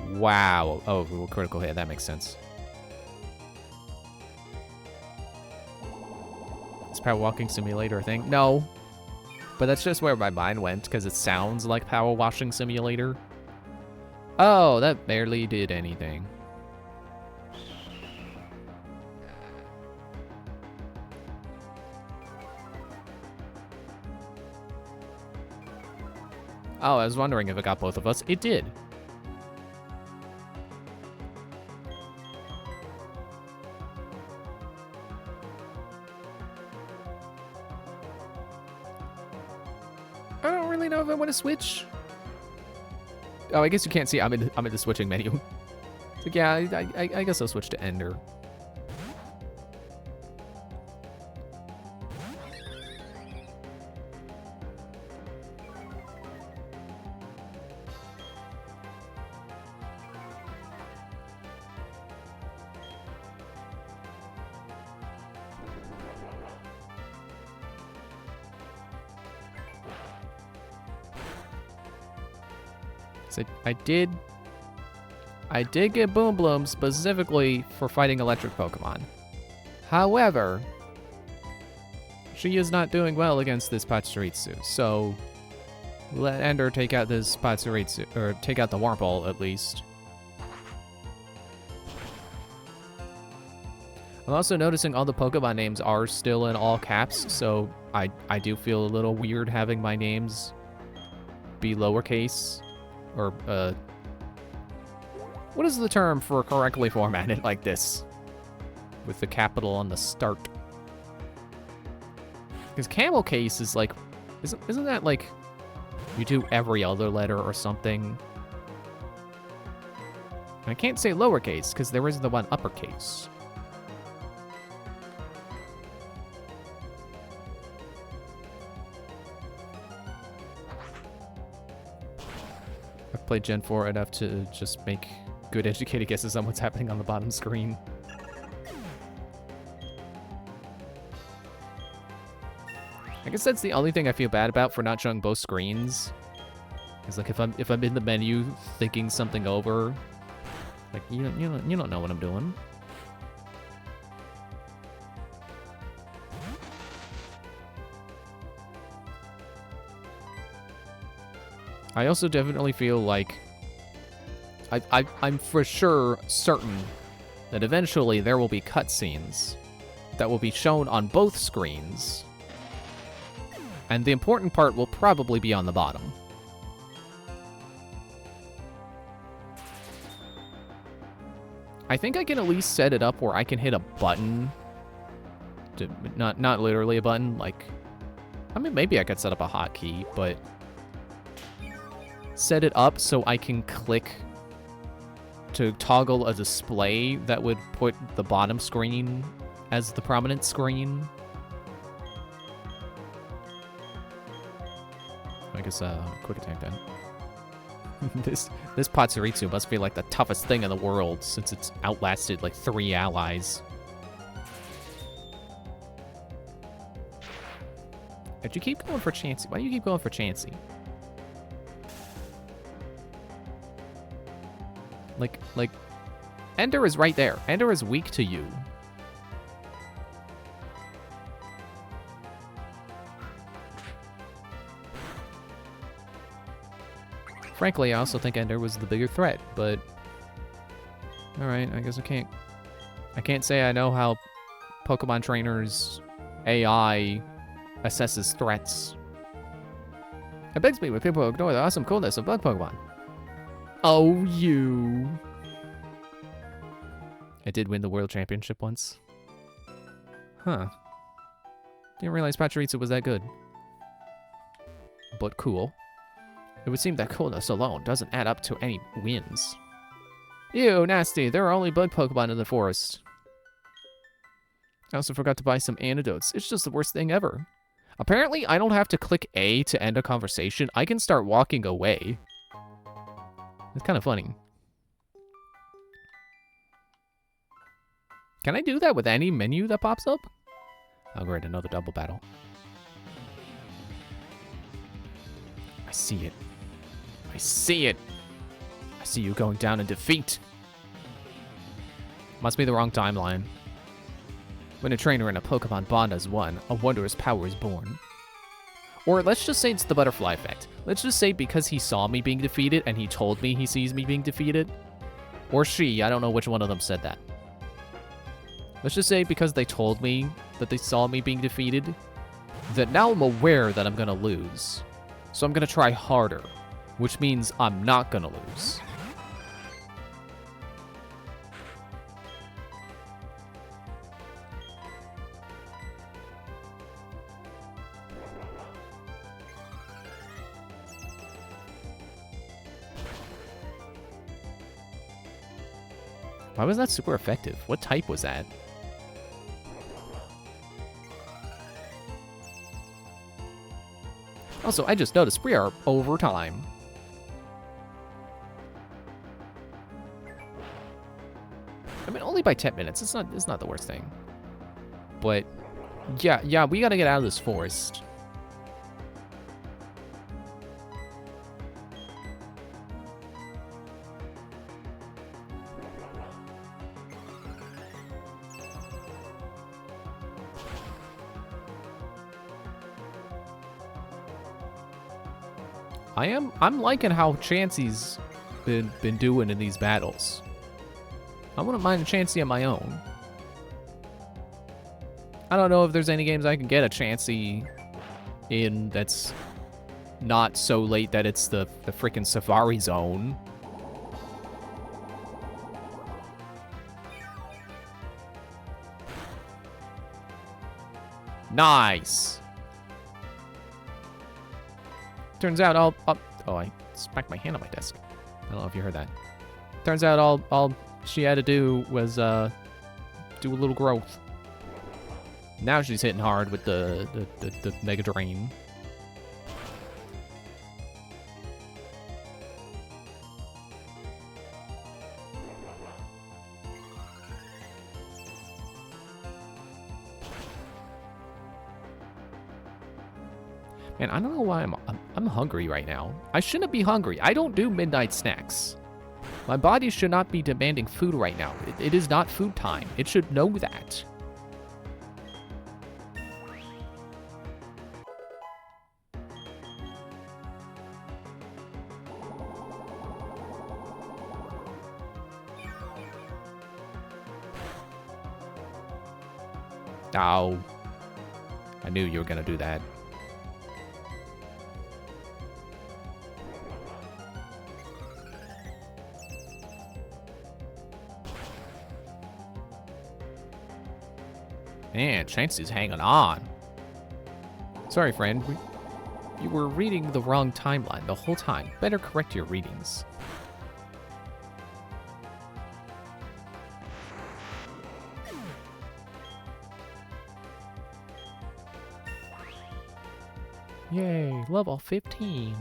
Wow. Oh, critical hit. That makes sense. Is Power Walking Simulator a thing? No. But that's just where my mind went, because it sounds like Power Washing Simulator. Oh, that barely did anything. Oh, I was wondering if it got both of us. It did. I don't really know if I want to switch. Oh, I guess you can't see. I'm in the switching menu. So yeah, I guess I'll switch to Ender. So I did get Boom Bloom specifically for fighting electric Pokemon. However, she is not doing well against this Pachirisu, so let Ender take out this Pachirisu, or take out the Wurmple at least. I'm also noticing all the Pokemon names are still in all caps, so I do feel a little weird having my names be lowercase. Or, what is the term for correctly formatted like this? With the capital on the start. Because camel case is like, isn't that like, you do every other letter or something? And I can't say lowercase, because there is the one uppercase. I've played Gen 4 enough to just make good educated guesses on what's happening on the bottom screen. I guess that's the only thing I feel bad about for not showing both screens. Is like if I'm in the menu thinking something over, like you don't know what I'm doing. I also definitely feel like I'm for sure certain that eventually there will be cutscenes that will be shown on both screens, and the important part will probably be on the bottom. I think I can at least set it up where I can hit a button. Not literally a button, like, I mean, maybe I could set up a hotkey, but set it up so I can click to toggle a display that would put the bottom screen as the prominent screen. I guess, quick attack then. This Pachirisu must be like the toughest thing in the world since it's outlasted like 3 allies. Did you keep going for Chansey? Why do you keep going for Chansey? Like, Ender is right there. Ender is weak to you. Frankly, I also think Ender was the bigger threat, but... Alright, I guess I can't say I know how Pokemon trainers' AI assesses threats. It begs me when people ignore the awesome coolness of bug Pokemon. Oh, you. I did win the World Championship once. Huh. Didn't realize Pachirisu was that good. But cool. It would seem that coolness alone doesn't add up to any wins. Ew, nasty. There are only bug Pokemon in the forest. I also forgot to buy some antidotes. It's just the worst thing ever. Apparently, I don't have to click A to end a conversation. I can start walking away. It's kind of funny. Can I do that with any menu that pops up? Oh, great, another double battle. I see it. I see it. I see you going down in defeat. Must be the wrong timeline. When a trainer and a Pokemon bond as one, a wondrous power is born. Or let's just say it's the butterfly effect. Let's just say because he saw me being defeated and he told me he sees me being defeated. Or she, I don't know which one of them said that. Let's just say because they told me that they saw me being defeated, that now I'm aware that I'm gonna lose. So I'm gonna try harder, which means I'm not gonna lose. Why was that super effective? What type was that? Also, I just noticed we are over time. I mean, only by 10 minutes. It's not the worst thing. But yeah, we gotta get out of this forest. I'm liking how Chansey's been doing in these battles. I wouldn't mind a Chansey on my own. I don't know if there's any games I can get a Chansey in that's not so late that it's the freaking Safari Zone. Nice. Turns out oh, I smacked my hand on my desk. I don't know if you heard that. Turns out all she had to do was do a little growth. Now she's hitting hard with the Mega Drain. Man, I don't know why I'm hungry right now. I shouldn't be hungry. I don't do midnight snacks. My body should not be demanding food right now. It is not food time. It should know that. Oh. I knew you were gonna do that. Man, Chansey's hanging on. Sorry, friend. You were reading the wrong timeline the whole time. Better correct your readings. Yay, level 15.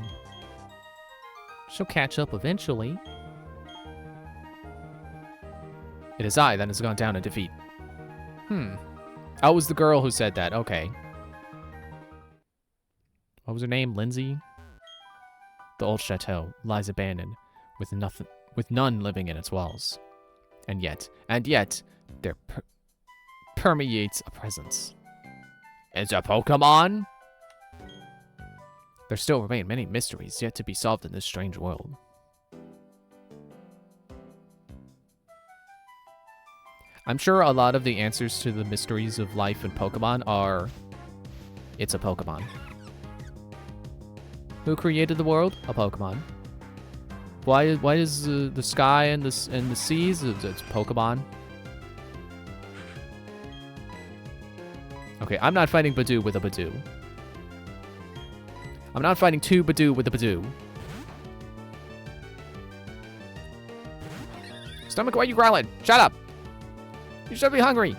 She'll catch up eventually. It is I that has gone down in defeat. Oh, it was the girl who said that. Okay. What was her name? Lindsay? The old chateau lies abandoned, with none living in its walls. And yet, there permeates a presence. It's a Pokemon? There still remain many mysteries yet to be solved in this strange world. I'm sure a lot of the answers to the mysteries of life in Pokemon are... It's a Pokemon. Who created the world? A Pokemon. Why is the sky and the seas? It's Pokemon. Okay, I'm not fighting Badoo with a Badoo. I'm not fighting two Badoo with a Badoo. Stomach, why are you growling? Shut up! You should be hungry.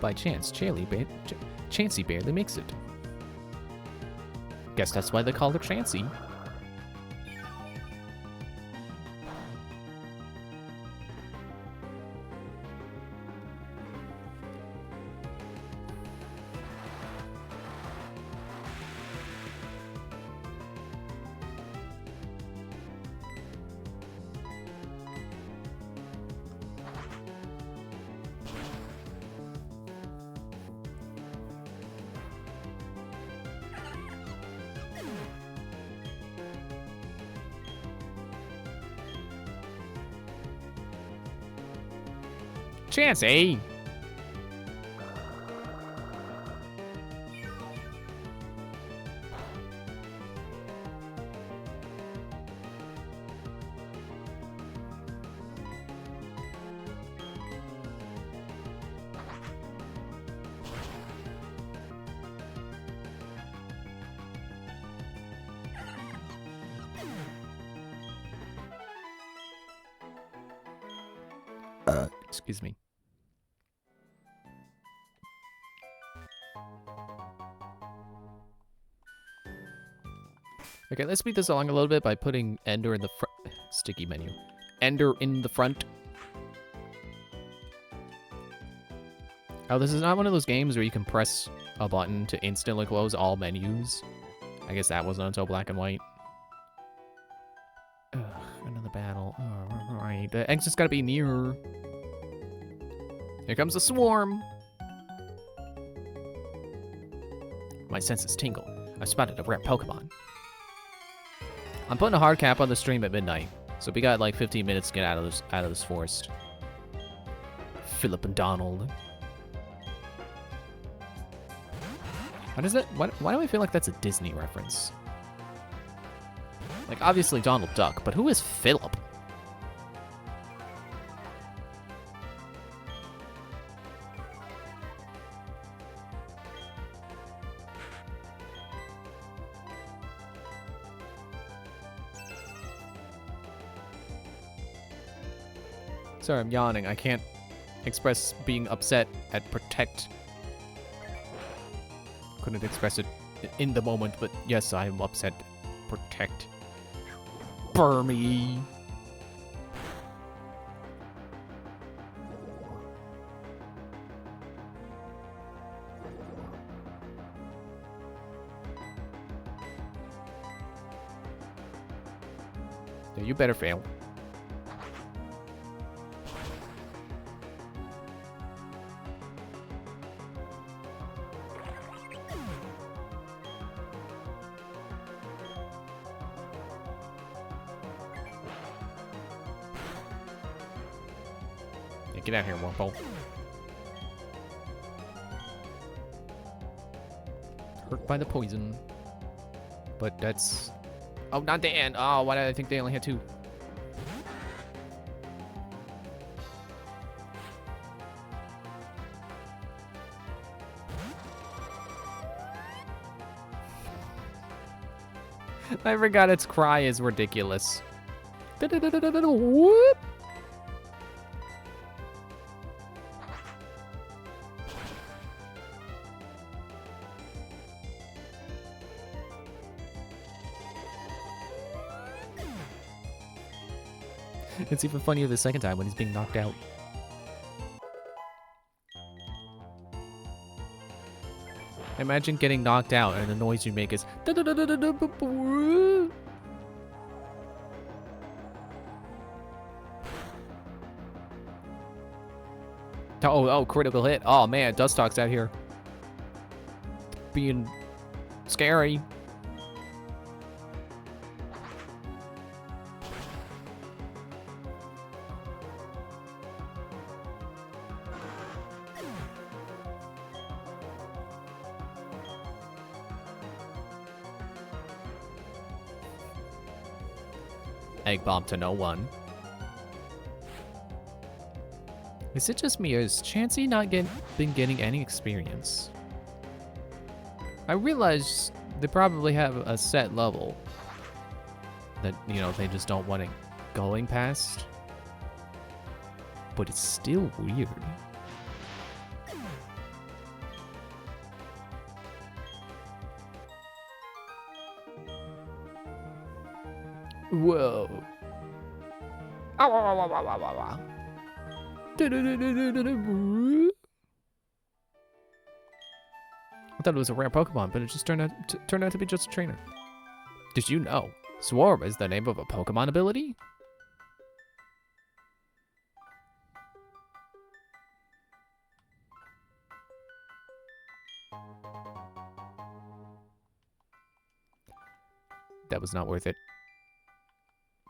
By chance, Chansey barely makes it. Guess that's why they call her Chansey. Chansey! Excuse me. Okay, let's speed this along a little bit by putting Ender in the front. Sticky menu. Ender in the front. Oh, this is not one of those games where you can press a button to instantly close all menus. I guess that wasn't until Black and White. Ugh, another battle. Alright, the exit's gotta be near. Here comes the swarm. My senses tingle. I spotted a rare Pokemon. I'm putting a hard cap on the stream at midnight, so we got like 15 minutes to get out of this forest. Philip and Donald. What is it? Why do I feel like that's a Disney reference? Like, obviously Donald Duck, but who is Philip? Sorry, I'm yawning. I can't express being upset at Protect. Couldn't express it in the moment, but yes, I'm upset. Protect. Burmy. Yeah, you better fail. Get out here, Wurmple. Hurt by the poison. But that's... Oh, not the end. Oh, why did I think they only had two? I forgot its cry is ridiculous. Whoop! It's even funnier the second time when he's being knocked out. Imagine getting knocked out and the noise you make is... Oh, critical hit. Oh, man, Dustox out here. Being scary. Egg bomb to no one. Is it just me, or is Chansey not been getting any experience? I realize they probably have a set level that, you know, they just don't want it going past. But it's still weird. Whoa. Ow, ow, ow, ow, ow, ow, ow. I thought it was a rare Pokemon, but it just turned out to be just a trainer. Did you know Swarm is the name of a Pokemon ability? That was not worth it.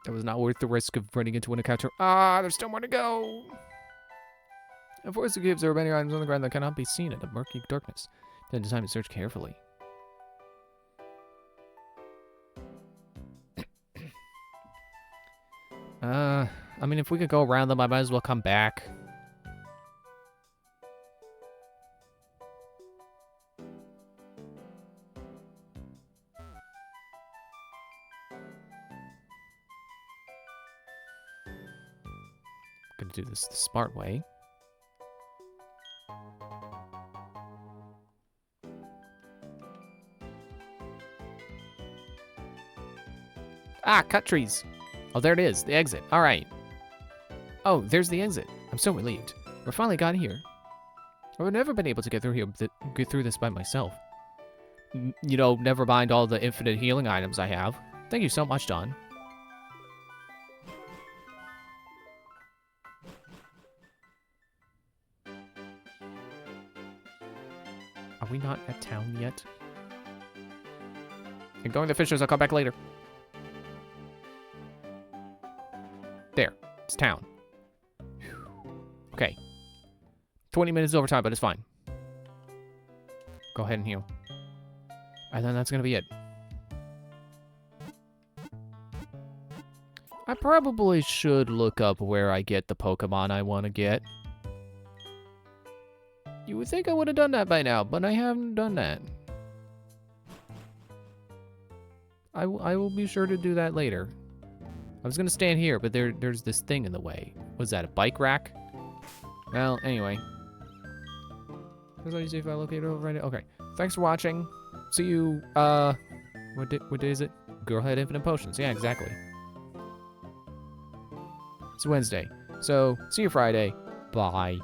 That was not worth the risk of running into an encounter. Ah, there's still more to go. Of course, the caves, there are many items on the ground that cannot be seen in the murky darkness. Then it's time to search carefully. I mean, if we could go around them, I might as well come back. Gonna do this the smart way. Ah, cut trees. Oh, there it is, the exit. All right. Oh, there's the exit. I'm so relieved. We finally got here. I would never been able to get through this by myself. You know, never mind all the infinite healing items I have. Thank you so much, Don. Are we not at town yet? Ignoring the fishers, I'll come back later. There. It's town. Okay. 20 minutes overtime, but it's fine. Go ahead and heal. And then that's gonna be it. I probably should look up where I get the Pokemon I want to get. You would think I would have done that by now, but I haven't done that. I will be sure to do that later. I was gonna stand here, but there's this thing in the way. Was that, a bike rack? Well, anyway. That's how you see if I locate it over right now. Okay. Thanks for watching. See you, what day is it? Girl had infinite potions. Yeah, exactly. It's Wednesday. So, see you Friday. Bye.